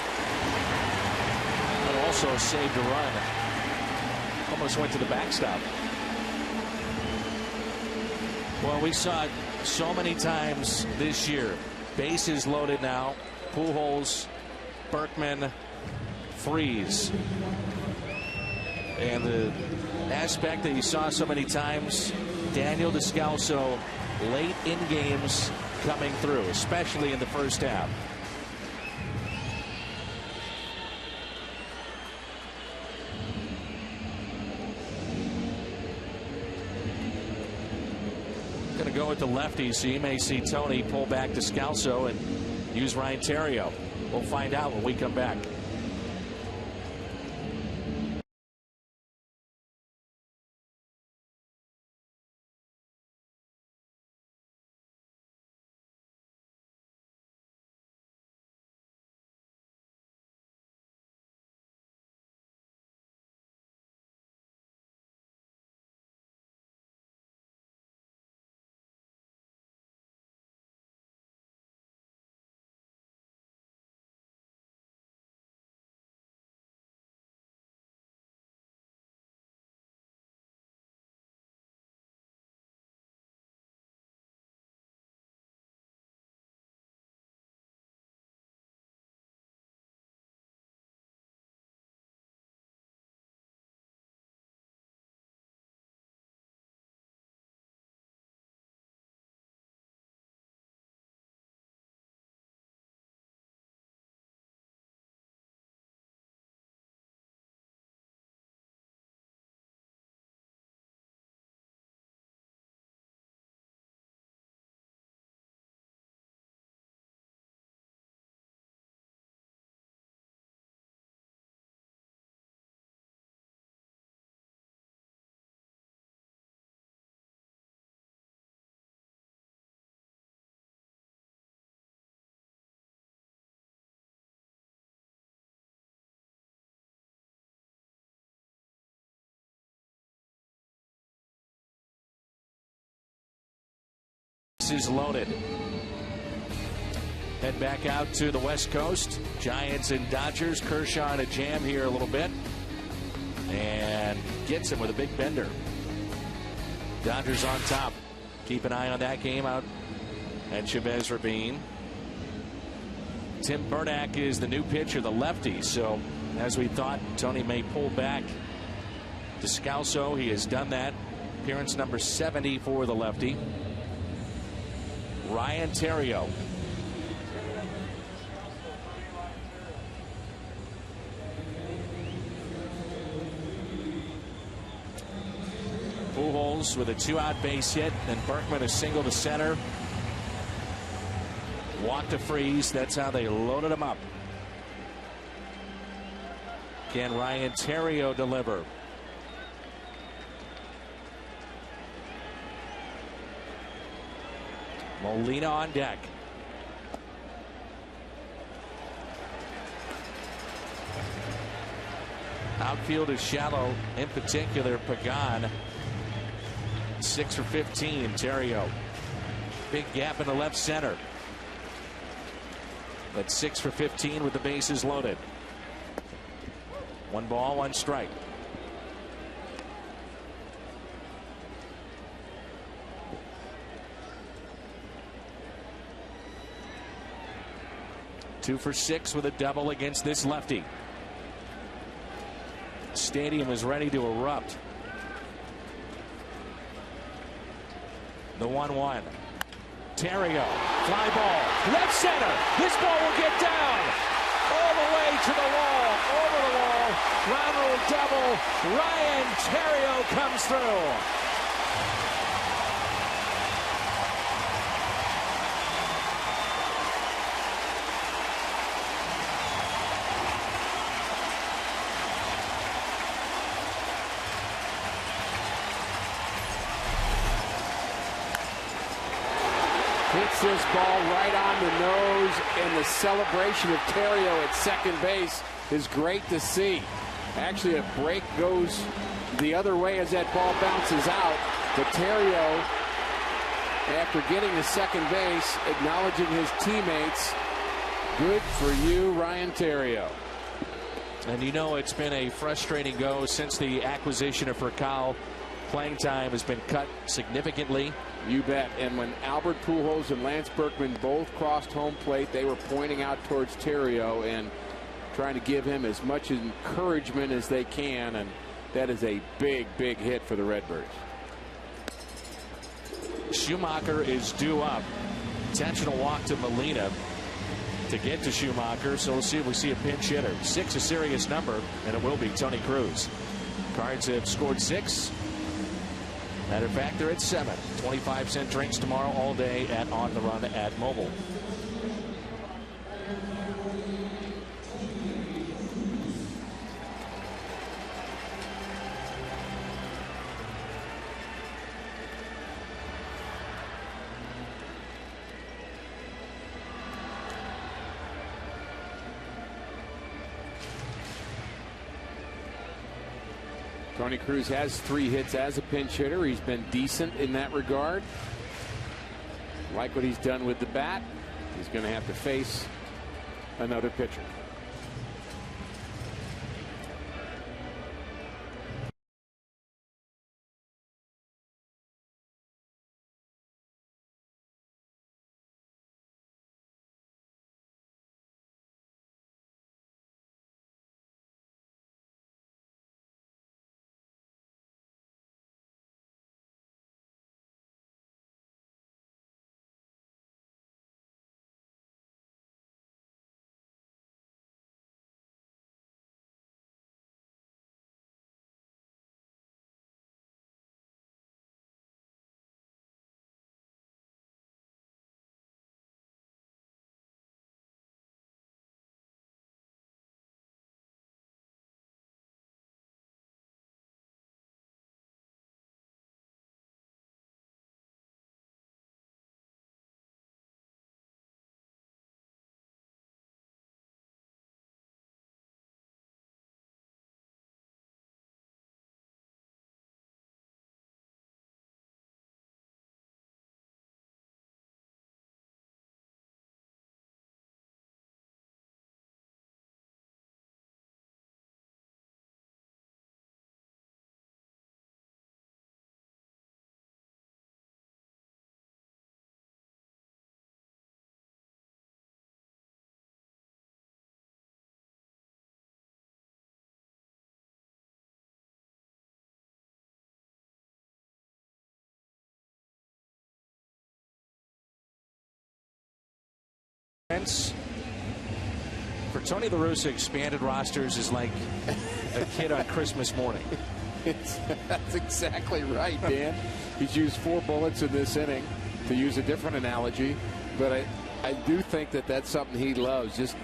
But also saved a run. Almost went to the backstop. Well, we saw it so many times this year. Bases loaded now. Pujols, Berkman, Freese. And the aspect that you saw so many times, Daniel Descalso late in games coming through, especially in the first half. Going to go with the lefty, so you may see Tony pull back Descalso and use Ryan Theriot. We'll find out when we come back. bases loaded. Head back out to the West Coast. Giants and Dodgers. Kershaw in a jam here a little bit. And gets him with a big bender. Dodgers on top. Keep an eye on that game out at Chavez Ravine. Tim Burnack is the new pitcher, the lefty. So, as we thought, Tony may pull back Descalso. He has done that. Appearance number 70 for the lefty. Ryan Theriot. Pujols with a 2-out base hit, and Berkman a single to center. Walk to freeze. That's how they loaded him up. Can Ryan Theriot deliver? Molina on deck. Outfield is shallow, in particular Pagan. 6 for 15, Theriot. Big gap in the left center. But 6 for 15 with the bases loaded. 1 ball, 1 strike. Two for 6 with a double against this lefty. Stadium is ready to erupt. The 1-1. Theriot, fly ball, left center. This ball will get down all the way to the wall, over the wall. Ground rule double. Ryan Theriot comes through. Hits this ball right on the nose, and the celebration of Theriot at second base is great to see. Actually, a break goes the other way as that ball bounces out. But Theriot, after getting to second base, acknowledging his teammates. Good for you, Ryan Theriot. And you know it's been a frustrating go since the acquisition of Furcal. Playing time has been cut significantly. You bet. And when Albert Pujols and Lance Berkman both crossed home plate, they were pointing out towards Theriot and trying to give him as much encouragement as they can. And that is a big, big hit for the Redbirds. Schumacher is due up. Intentional walk to Molina to get to Schumacher. So we'll see if we see a pinch hitter. 6 a serious number, and it will be Tony Cruz. Cards have scored 6. Matter of fact, they're at 7. 25-cent drinks tomorrow all day at On the Run at Mobile. Tony Cruz has 3 hits as a pinch hitter. He's been decent in that regard. Like what he's done with the bat. He's going to have to face another pitcher. For Tony La Russa, expanded rosters is like a kid on Christmas morning. That's exactly right, Dan. He's used 4 bullets in this inning, to use a different analogy. But I do think that that's something he loves, just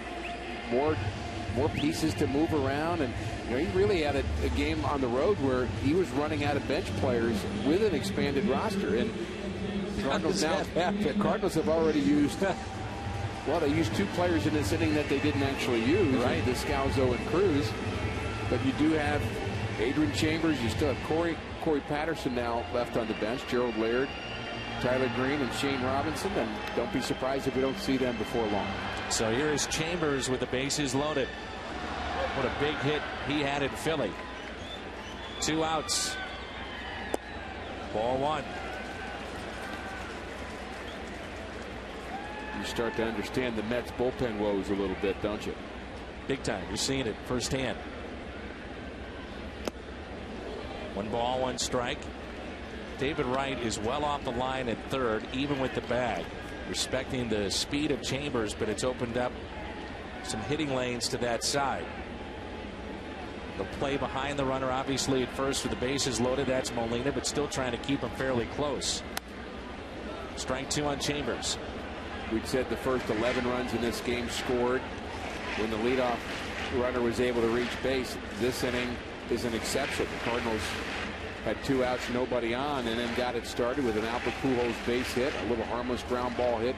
more pieces to move around. And you know, he really had a game on the road where he was running out of bench players with an expanded roster. And Cardinals the Cardinals have already used. Well, they used 2 players in this inning that they didn't actually use, right? Descalzo and Cruz. But you do have Adrian Chambers. You still have Corey Patterson now left on the bench. Gerald Laird, Tyler Green, and Shane Robinson. And don't be surprised if we don't see them before long. So here is Chambers with the bases loaded. What a big hit he had in Philly. 2 outs. Ball 1. You start to understand the Mets bullpen woes a little bit, don't you? Big time. You're seeing it firsthand. 1 ball, 1 strike. David Wright is well off the line at third, even with the bag. Respecting the speed of Chambers, but it's opened up some hitting lanes to that side. The play behind the runner, obviously at first with the bases loaded. That's Molina, but still trying to keep him fairly close. Strike 2 on Chambers. We'd said the first 11 runs in this game scored when the leadoff runner was able to reach base. This inning is an exception. The Cardinals had 2 outs, nobody on, and then got it started with an Albert Pujols base hit, a little harmless ground ball hit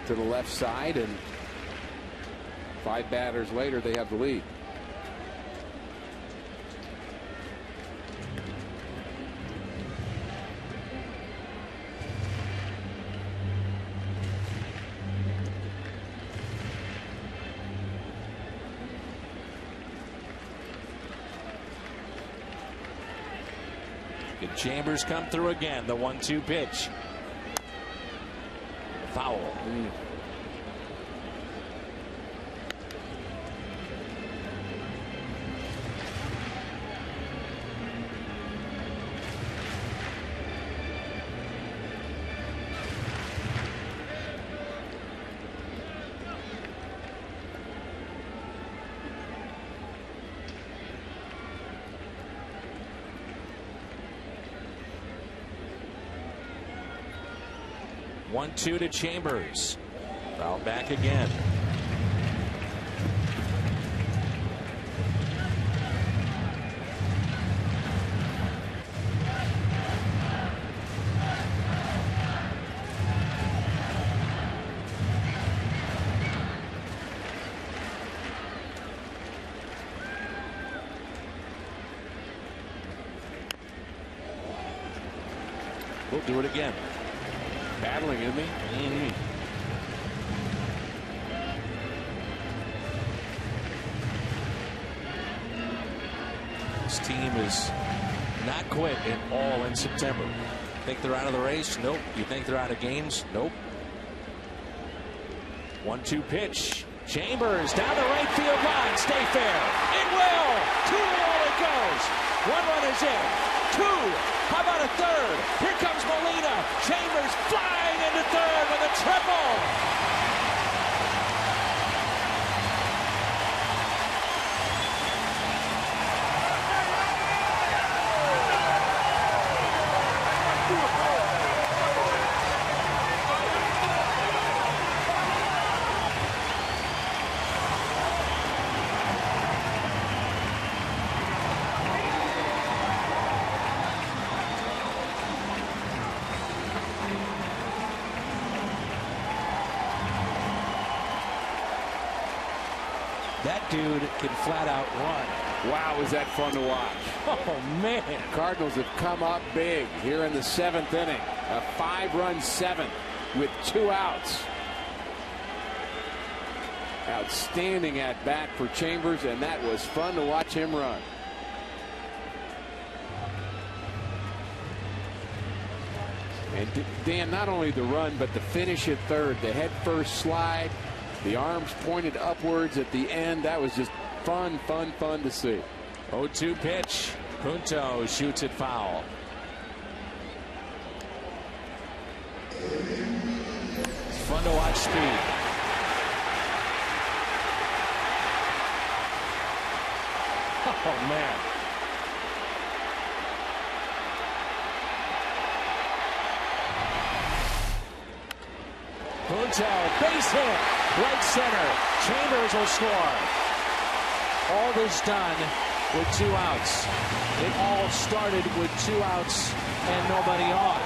to the left side, and 5 batters later they have the lead. Chambers come through again. The 1-2 pitch. Foul. One-two to Chambers. Foul back again. We'll do it again. Battling, isn't he? This team is not quit at all in September. Think they're out of the race? Nope. You think they're out of games? Nope. 1-2 pitch. Chambers down the right field line. Stay fair. It will. 2 all it goes. 1 run is in. 2. How about a third? Here comes Molina. Chambers flying into third with a triple. That dude can flat out run. Wow, is that fun to watch. Oh, man. Cardinals have come up big here in the 7th inning. A 5-run 7th with 2 outs. Outstanding at bat for Chambers, and that was fun to watch him run. And Dan, not only the run, but the finish at third, the head first slide, the arms pointed upwards at the end. That was just fun to see. 0-2 pitch. Punto shoots it foul. It's fun to watch speed. Oh, man. Punto, base hit, right center. Chambers will score. All this done with 2 outs. It all started with 2 outs and nobody on.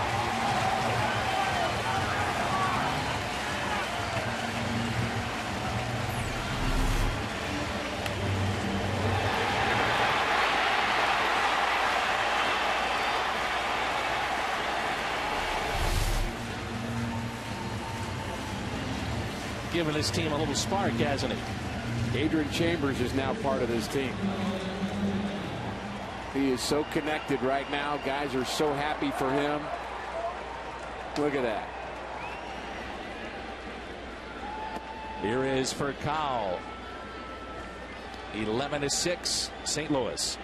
Giving his team a little spark, hasn't he? Adrian Chambers is now part of this team. He is so connected right now. Guys are so happy for him. Look at that. Here is for Cowell. 11-6, St. Louis.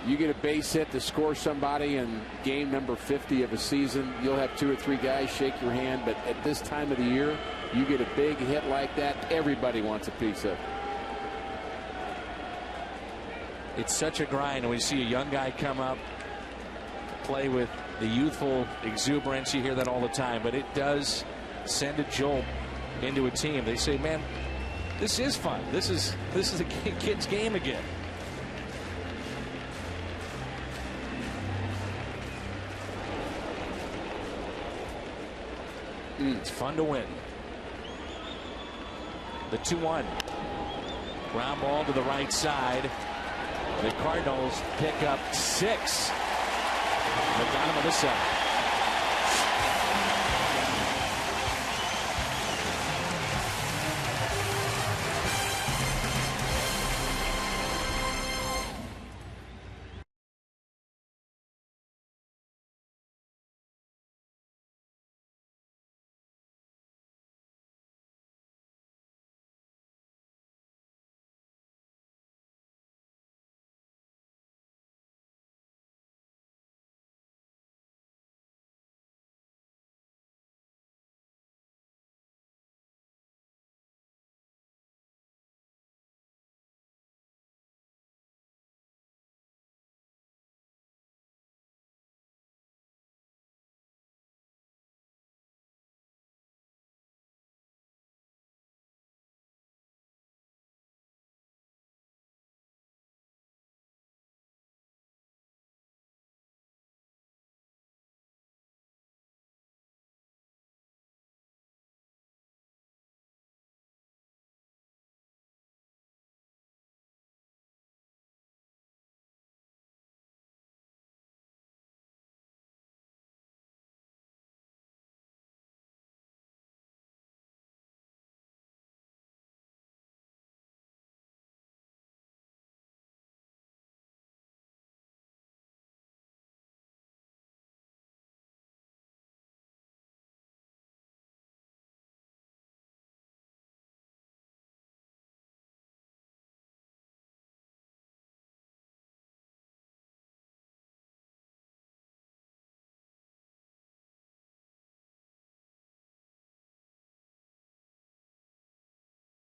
You get a base hit to score somebody in game number 50 of a season, you'll have 2 or 3 guys shake your hand, but at this time of the year, you get a big hit like that, everybody wants a piece of it. It's such a grind when you see a young guy come up, play with the youthful exuberance. You hear that all the time, but it does send a jolt into a team. They say, man, this is fun. This is a kid's game again. It's fun to win. The 2-1. Ground ball to the right side. The Cardinals pick up 6. The bottom of the 7th.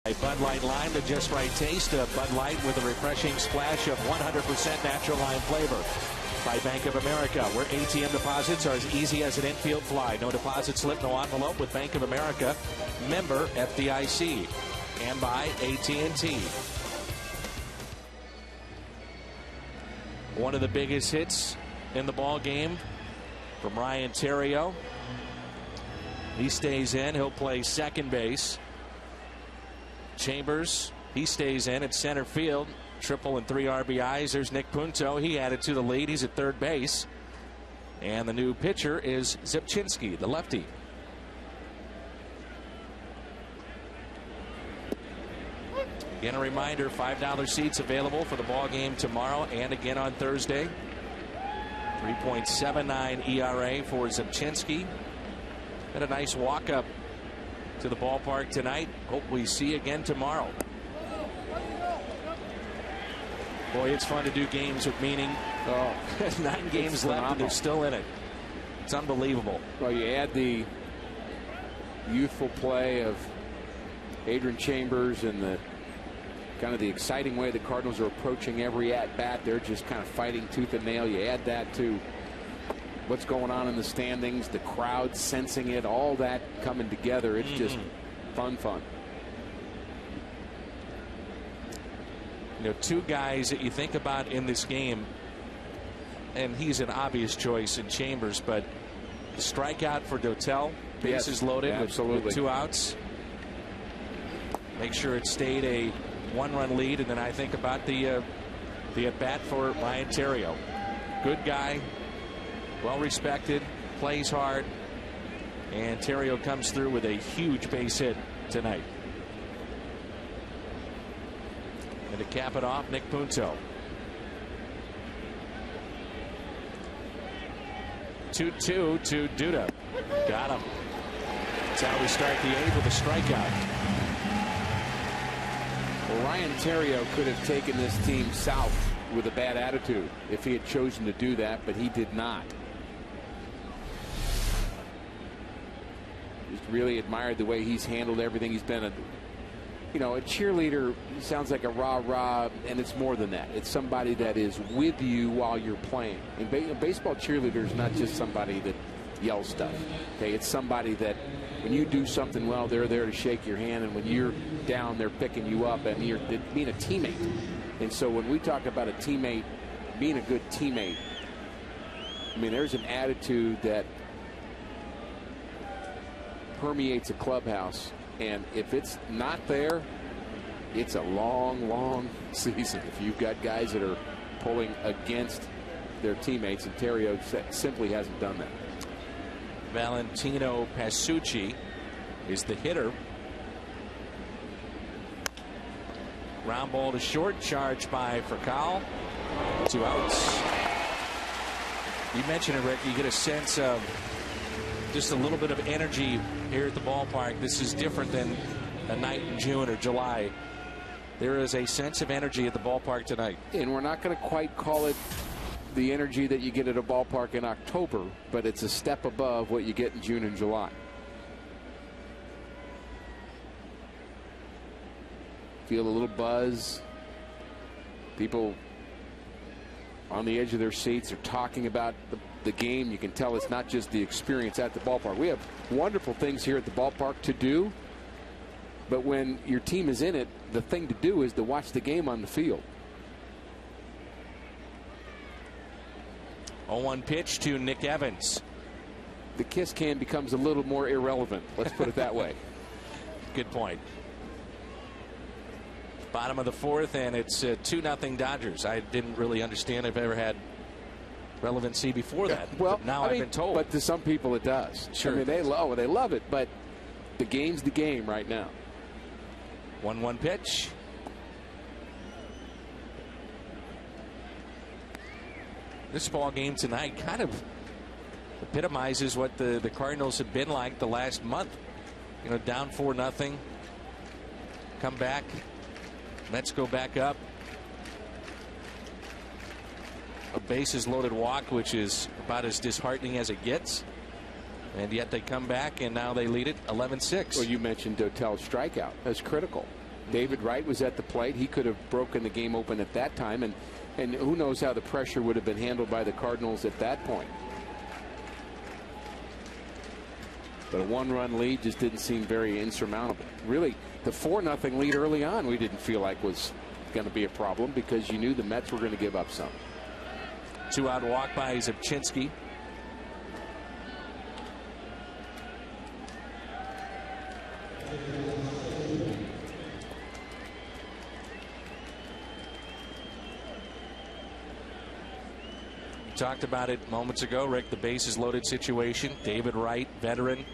A Bud Light Lime, the just right taste of Bud Light with a refreshing splash of 100% natural lime flavor. By Bank of America, where ATM deposits are as easy as an infield fly. No deposit slip, no envelope with Bank of America. Member FDIC. And by AT&T. One of the biggest hits in the ball game from Ryan Theriot. He stays in. He'll play second base. Chambers, he stays in at center field. Triple and 3 RBIs. There's Nick Punto. He added to the lead. He's at third base. And the new pitcher is Zipchinski, the lefty. Again, a reminder, $5 seats available for the ball game tomorrow and again on Thursday. 3.79 ERA for Zipchinski. Had a nice walk up to the ballpark tonight. Hope we see again tomorrow. Boy, it's fun to do games with meaning. 9 games left and they're still in it. It's unbelievable. Well, you add the youthful play of Adrian Chambers and the kind of the exciting way the Cardinals are approaching every at-bat. They're just kind of fighting tooth and nail. You add that to what's going on in the standings, the crowd sensing it, all that coming together. It's just fun. You know, two guys that you think about in this game, and he's an obvious choice in Chambers, but the strikeout for Dotel, bases loaded with 2 outs. Make sure it stayed a 1-run lead, and then I think about the at-bat for Ryan Theriot. Good guy, well respected, plays hard, and Theriot comes through with a huge base hit tonight. And to cap it off, Nick Punto. 2-2 to Duda. Got him. That's how we start the 8th with a strikeout. Well, Ryan Theriot could have taken this team south with a bad attitude if he had chosen to do that, but he did not. Just really admired the way he's handled everything. He's been a cheerleader. Sounds like a rah-rah, and it's more than that. It's somebody that is with you while you're playing. And baseball cheerleader is not just somebody that yells stuff. Okay, it's somebody that when you do something well, they're there to shake your hand, and when you're down, they're picking you up, and you're being a teammate. And so when we talk about a teammate, being a good teammate, I mean, there's an attitude that permeates a clubhouse. And if it's not there, it's a long season. If you've got guys that are pulling against their teammates, and Theriot simply hasn't done that. Valentino Pasucci is the hitter. Ground ball to short, charged by Furcal. 2 outs. You mentioned it, Rick. You get a sense of just a little bit of energy here at the ballpark. This is different than a night in June or July. There is a sense of energy at the ballpark tonight. And we're not going to quite call it the energy that you get at a ballpark in October, but it's a step above what you get in June and July. Feel a little buzz. People on the edge of their seats are talking about the game. You can tell it's not just the experience at the ballpark. We have wonderful things here at the ballpark to do, but when your team is in it, the thing to do is to watch the game on the field. 0-1 pitch to Nick Evans. The kiss can becomes a little more irrelevant. Let's put it that way. Good point. Bottom of the 4th, and it's 2-0 Dodgers. I didn't really understand if I ever had relevancy before that. Well, but now I've been told. But to some people it does. Sure. I mean, they love it, but the game's the game right now. 1-1 pitch. This ball game tonight kind of epitomizes what the Cardinals have been like the last month. You know, down 4-0. Come back. Mets go back up. A bases loaded walk, which is about as disheartening as it gets. And yet they come back, and now they lead it 11-6. Well, you mentioned Dotel's strikeout. That's critical. David Wright was at the plate. He could have broken the game open at that time, and who knows how the pressure would have been handled by the Cardinals at that point. But a 1-run lead just didn't seem very insurmountable. Really, the 4-0 lead early on we didn't feel like was going to be a problem because you knew the Mets were going to give up some. 2-out walk by Zabchinski. Talked about it moments ago, Rick, the bases loaded situation. David Wright, veteran,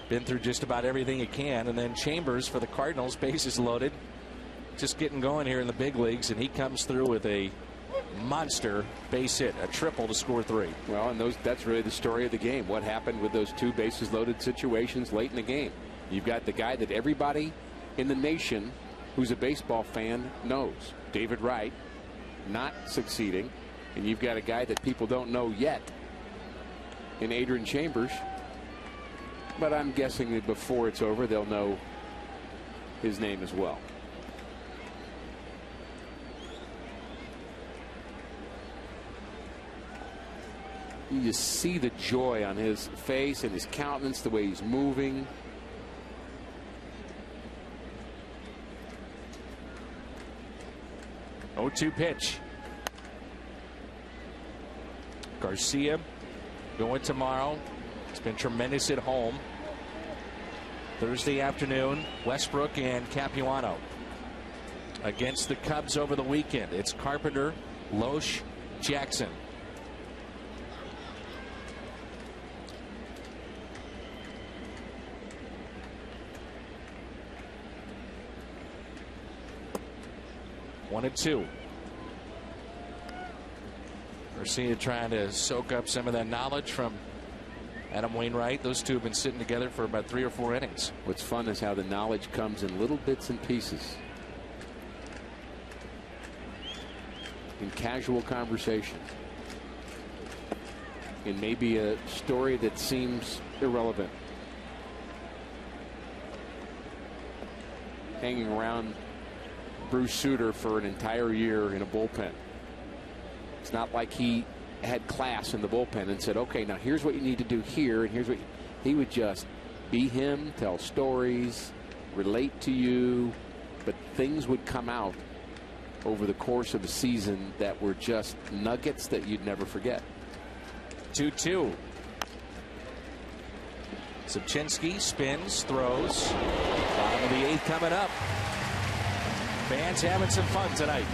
been through just about everything he can. And then Chambers for the Cardinals, bases loaded, just getting going here in the big leagues, and he comes through with a monster base hit, a triple to score 3. Well, and that's really the story of the game. What happened with those 2 bases loaded situations late in the game? You've got the guy that everybody in the nation who's a baseball fan knows, David Wright, not succeeding. And you've got a guy that people don't know yet in Adrian Chambers. But I'm guessing that before it's over, they'll know his name as well. You just see the joy on his face and his countenance, the way he's moving. Oh, 2 pitch. Garcia going tomorrow. It's been tremendous at home. Thursday afternoon, Westbrook and Capuano. Against the Cubs over the weekend, it's Carpenter, Loesch, Jackson. One and 2. Garcia trying to soak up some of that knowledge from Adam Wainwright. Those two have been sitting together for about 3 or 4 innings. What's fun is how the knowledge comes in little bits and pieces. In casual conversation. In maybe a story that seems irrelevant. Hanging around Bruce Sutter for an entire year in a bullpen. It's not like he had class in the bullpen and said, okay, now here's what you need to do here, and here's what he would just be him, tell stories, relate to you, but things would come out over the course of a season that were just nuggets that you'd never forget. 2-2. Subchinski spins, throws. Bottom of the 8th coming up. Fans having some fun tonight.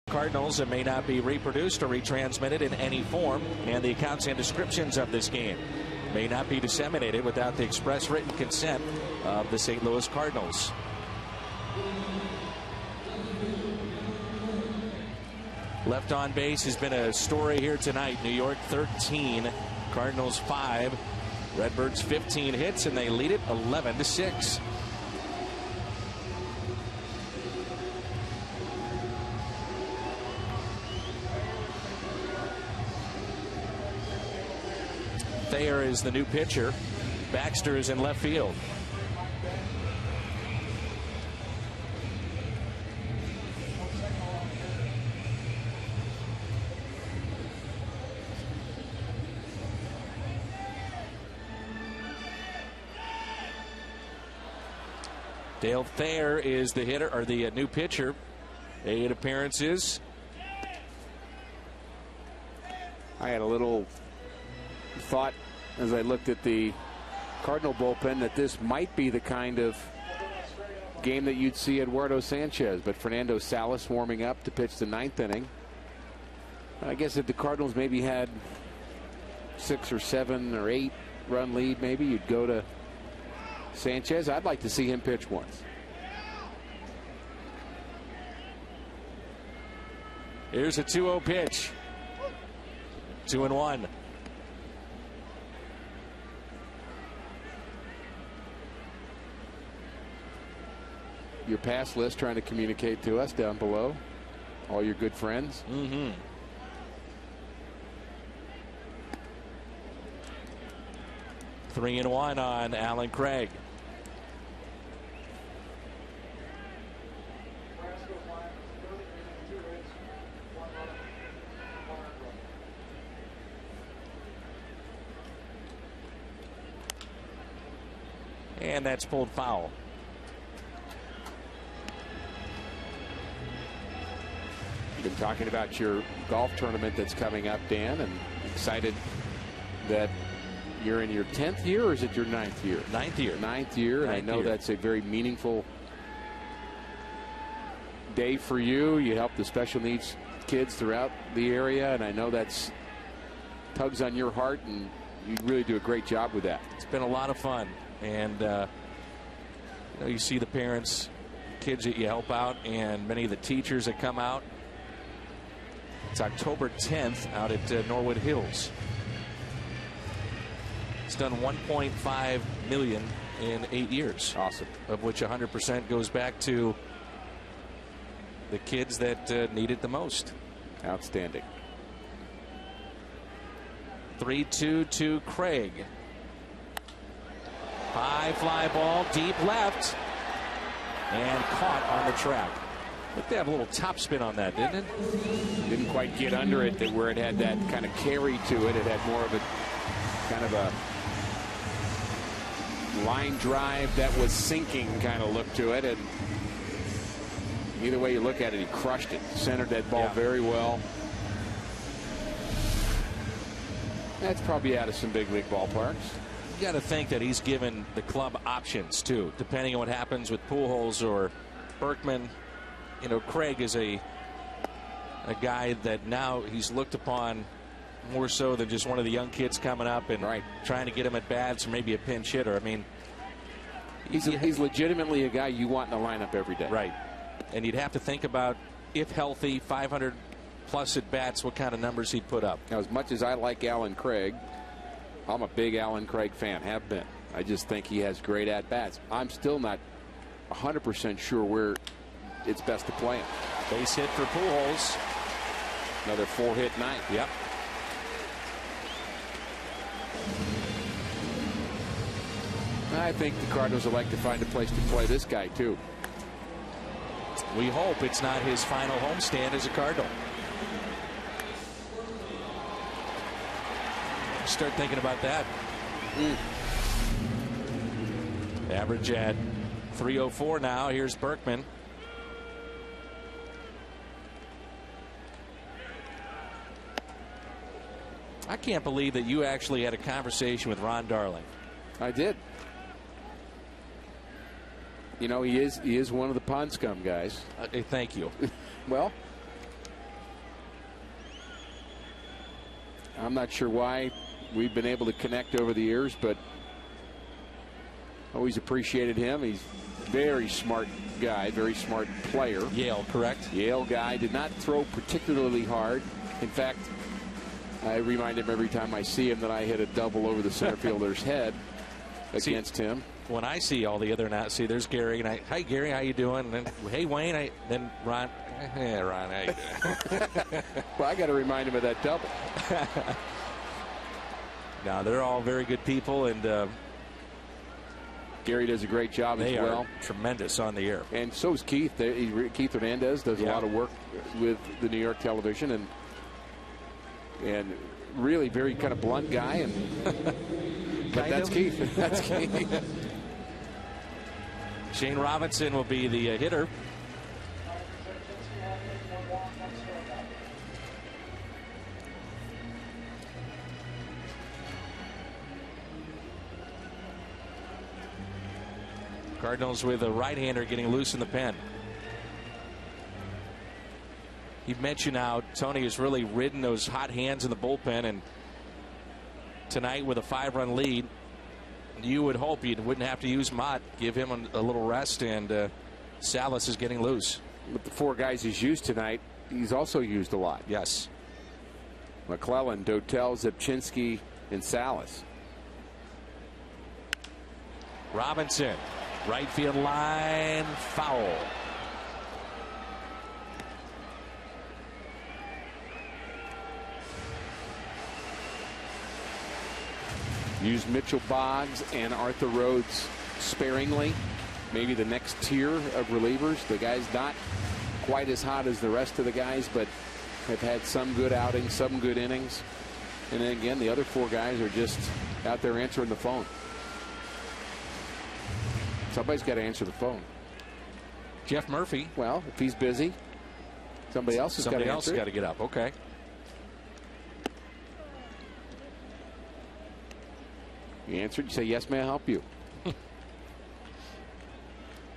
Cardinals, and may not be reproduced or retransmitted in any form, and the accounts and descriptions of this game may not be disseminated without the express written consent of the St. Louis Cardinals. Left on base has been a story here tonight. New York 13, Cardinals 5. Redbirds 15 hits, and they lead it 11-6. Thayer is the new pitcher. Baxter is in left field. Dale Thayer is the hitter, or the new pitcher. 8 appearances. I had a little thought as I looked at the Cardinal bullpen that this might be the kind of game that you'd see Eduardo Sanchez, but Fernando Salas warming up to pitch the 9th inning. I guess if the Cardinals maybe had 6 or 7 or 8 run lead, maybe you'd go to Sanchez. I'd like to see him pitch once. Here's a 2-0 pitch. 2-1. your pass list trying to communicate to us down below. All your good friends. 3-1 on Alan Craig. And that's pulled foul. You've been talking about your golf tournament that's coming up, Dan, and excited that you're in your 10th year, or is it your 9th year? 9th year. 9th year, and I know that's a very meaningful day for you. You help the special needs kids throughout the area, and I know that's tugs on your heart, and you really do a great job with that. It's been a lot of fun, and you see the parents, kids that you help out, and many of the teachers that come out. It's October 10th out at Norwood Hills. It's done $1.5 million in 8 years. Awesome. Of which 100% goes back to the kids that need it the most. Outstanding. 3-2 to Craig. High fly ball, deep left, and caught on the track. Looked to have a little top spin on that, didn't it? Didn't quite get under it, where it had that kind of carry to it. It had more of a kind of a line drive that was sinking kind of look to it. And either way you look at it, he crushed it. Centered that ball very well. That's probably out of some big league ballparks. You got to think that he's given the club options too, depending on what happens with Pujols or Berkman. You know, Craig is a guy that now he's looked upon more so than just one of the young kids coming up and trying to get him at bats or maybe a pinch hitter. I mean, he's legitimately a guy you want in the lineup every day. Right. And you'd have to think about, if healthy, 500 plus at bats, what kind of numbers he'd put up. Now, as much as I like Alan Craig, I'm a big Alan Craig fan, have been. I just think he has great at bats. I'm still not 100% sure where it's best to play him. Base hit for Pujols. Another 4-hit night. Yep. I think the Cardinals would like to find a place to play this guy too. We hope it's not his final homestand as a Cardinal. Start thinking about that. Average at 304 now. Here's Berkman. I can't believe that you actually had a conversation with Ron Darling. I did. You know, he is one of the Pond Scum guys. Thank you. Well, I'm not sure why we've been able to connect over the years, but always appreciated him. He's a very smart guy, very smart player. Yale, correct? Yale guy. Did not throw particularly hard. In fact, I remind him every time I see him that I hit a double over the center fielder's head against him. When I see all the other there's Gary, and hi Gary, how you doing? And then, hey Wayne, then Ron. Hey Ron, how you doing? Well, I got to remind him of that double. No, they're all very good people, and Gary does a great job as well. They are tremendous on the air. And so is Keith. Keith Hernandez does a lot of work with the New York television, and really very kind of blunt guy. And but that's Keith. That's Keith. Shane Robinson will be the hitter. Cardinals with a right-hander getting loose in the pen. You've mentioned how Tony has really ridden those hot hands in the bullpen, and tonight with a 5-run lead, you would hope you wouldn't have to use Mott, give him a little rest, and Salas is getting loose. With the 4 guys he's used tonight, he's also used a lot. Yes. McClellan, Dotel, Zepchinski, and Salas. Robinson Right field line, foul. Use Mitchell Boggs and Arthur Rhodes sparingly. Maybe the next tier of relievers. The guy's not quite as hot as the rest of the guys, but have had some good outings, some good innings. And then again, the other 4 guys are just out there answering the phone. Somebody's got to answer the phone. Jeff Murphy. Well, if he's busy, somebody else has got to answer. Somebody else has got to get up. Okay. You answered. You say, yes, may I help you?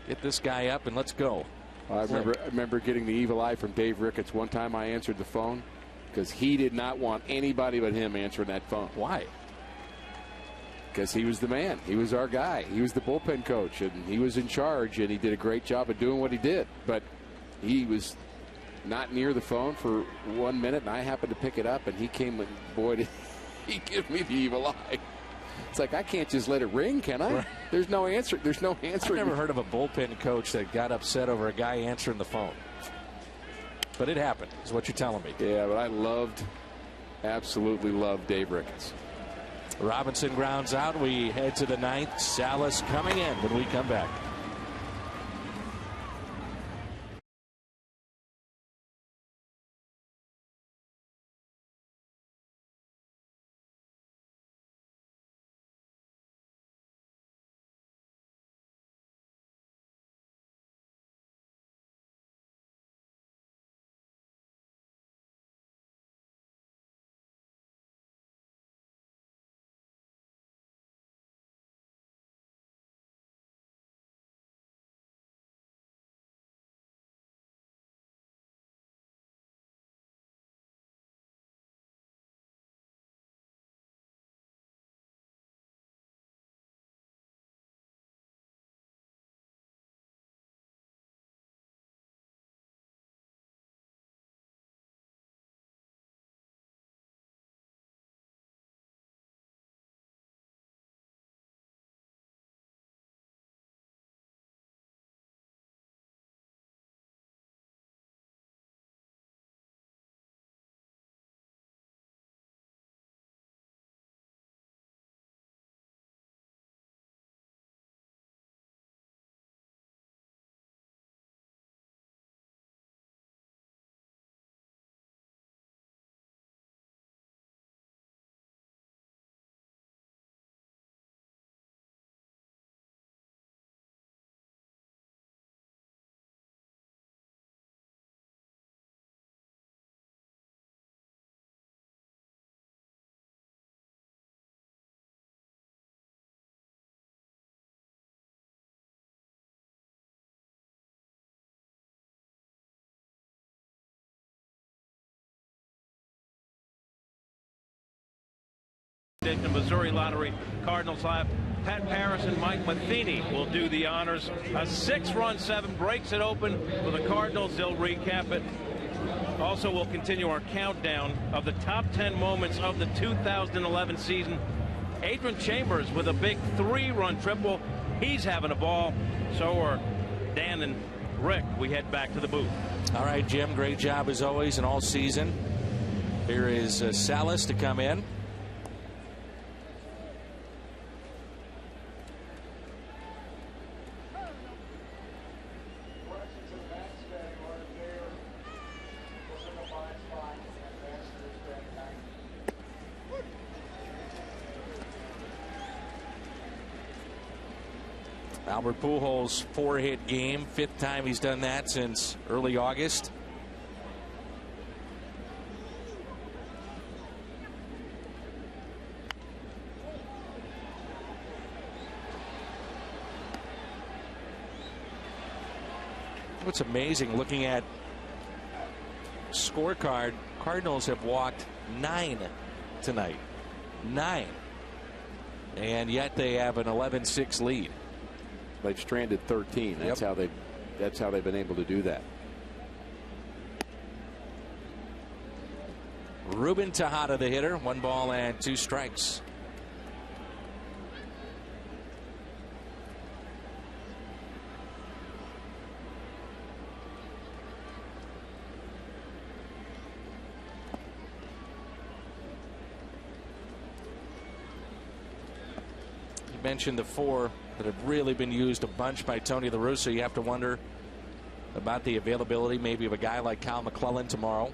Get this guy up and let's go. I remember getting the evil eye from Dave Ricketts. One time I answered the phone because he did not want anybody but him answering that phone. Why? Because he was the man. He was our guy. He was the bullpen coach, and he was in charge, and he did a great job of doing what he did. But he was not near the phone for 1 minute, and I happened to pick it up, and he came, and boy, did he give me the evil eye. It's like, I can't just let it ring, can I? Right. There's no answer. There's no answer. I've never heard of a bullpen coach that got upset over a guy answering the phone. But it happened, is what you're telling me. Yeah, but I absolutely loved Dave Ricketts. Robinson grounds out. We head to the 9th. Salas coming in when we come back. The Missouri Lottery Cardinals have Pat Paris and Mike Matheny will do the honors. A 6-run 7 breaks it open for the Cardinals. They'll recap it. Also, we'll continue our countdown of the top 10 moments of the 2011 season. Adrian Chambers with a big 3-run triple. He's having a ball. So are Dan and Rick. We head back to the booth. All right, Jim, great job as always and all season. Here is Salas to come in. Albert Pujols' 4-hit game, 5th time he's done that since early August. What's amazing, looking at scorecard, Cardinals have walked 9 tonight. 9. And yet they have an 11-6 lead. They've stranded 13. That's how they've been able to do that. Ruben Tejada, the hitter, 1 ball and 2 strikes. mentioned the 4 that have really been used a bunch by Tony La Russa. You have to wonder about the availability maybe of a guy like Kyle McClellan tomorrow.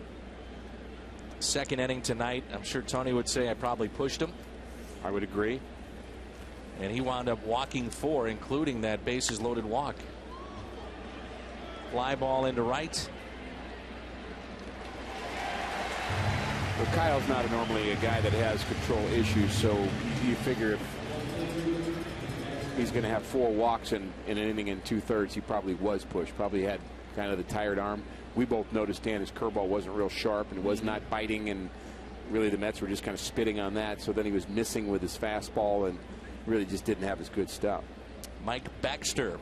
Second inning tonight, I'm sure Tony would say I probably pushed him. I would agree. And he wound up walking 4, including that bases loaded walk. Fly ball into right. Well, Kyle's not normally a guy that has control issues, so you figure if he's going to have 4 walks in an inning and 2/3, he probably was pushed. Probably had kind of the tired arm. We both noticed, Dan, his curveball wasn't real sharp and was not biting, and really the Mets were just kind of spitting on that. So then he was missing with his fastball and really just didn't have his good stuff. Mike Baxter.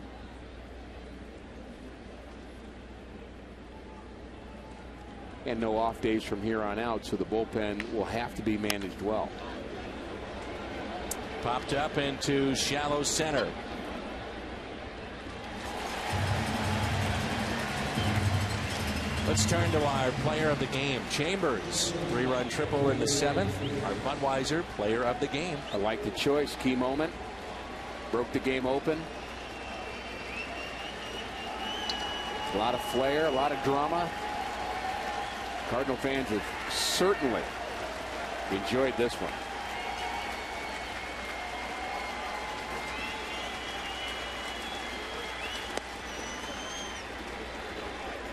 And no off days from here on out, so the bullpen will have to be managed well. Popped up into shallow center. Let's turn to our player of the game. Chambers, 3-run triple in the 7th. Our Budweiser player of the game. I like the choice. Key moment. Broke the game open. A lot of flair, a lot of drama. Cardinal fans have certainly enjoyed this one.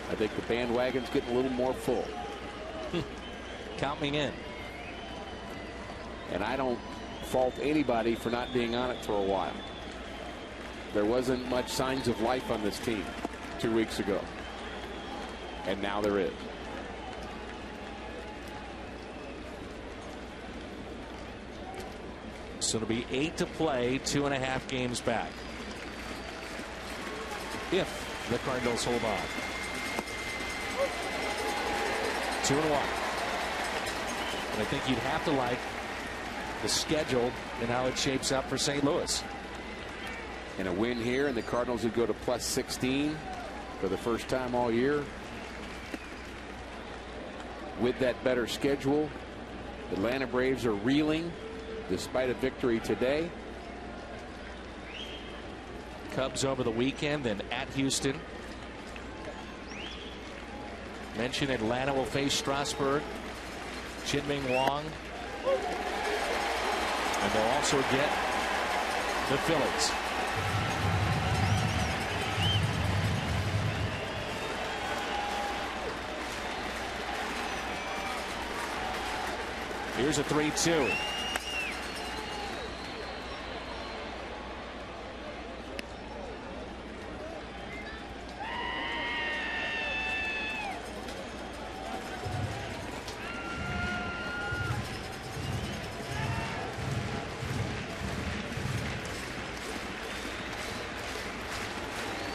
I think the bandwagon's getting a little more full. Count me in. And I don't fault anybody for not being on it for a while. There wasn't much signs of life on this team 2 weeks ago. And now there is. So it'll be 8 to play, 2.5 games back. If the Cardinals hold on. 2-1. And I think you'd have to like the schedule and how it shapes up for St. Louis. And a win here, and the Cardinals would go to +16 for the first time all year. With that better schedule, the Atlanta Braves are reeling despite a victory today. Cubs over the weekend, then at Houston. Mentioned Atlanta will face Strasburg, Chin-Ming Wong, and they'll also get the Phillies. Here's a 3-2.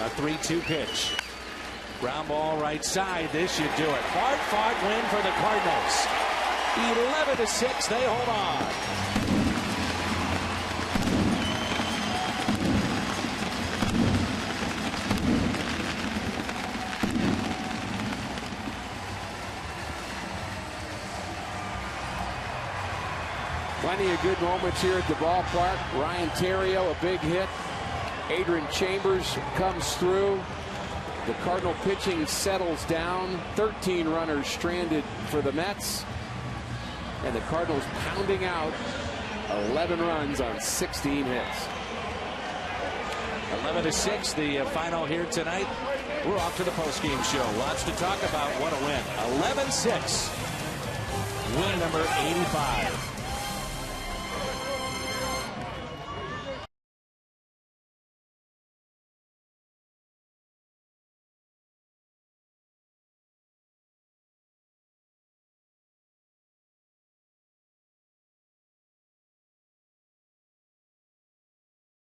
A 3-2 pitch. Ground ball right side. This should do it. Hard-fought win for the Cardinals. 11-6. They hold on. Plenty of good moments here at the ballpark. Ryan Theriot, a big hit. Adrian Chambers comes through. The Cardinal pitching settles down. 13 runners stranded for the Mets. And the Cardinals pounding out 11 runs on 16 hits. 11-6, the final here tonight. We're off to the postgame show. Lots to talk about. What a win. 11-6. Win number 85.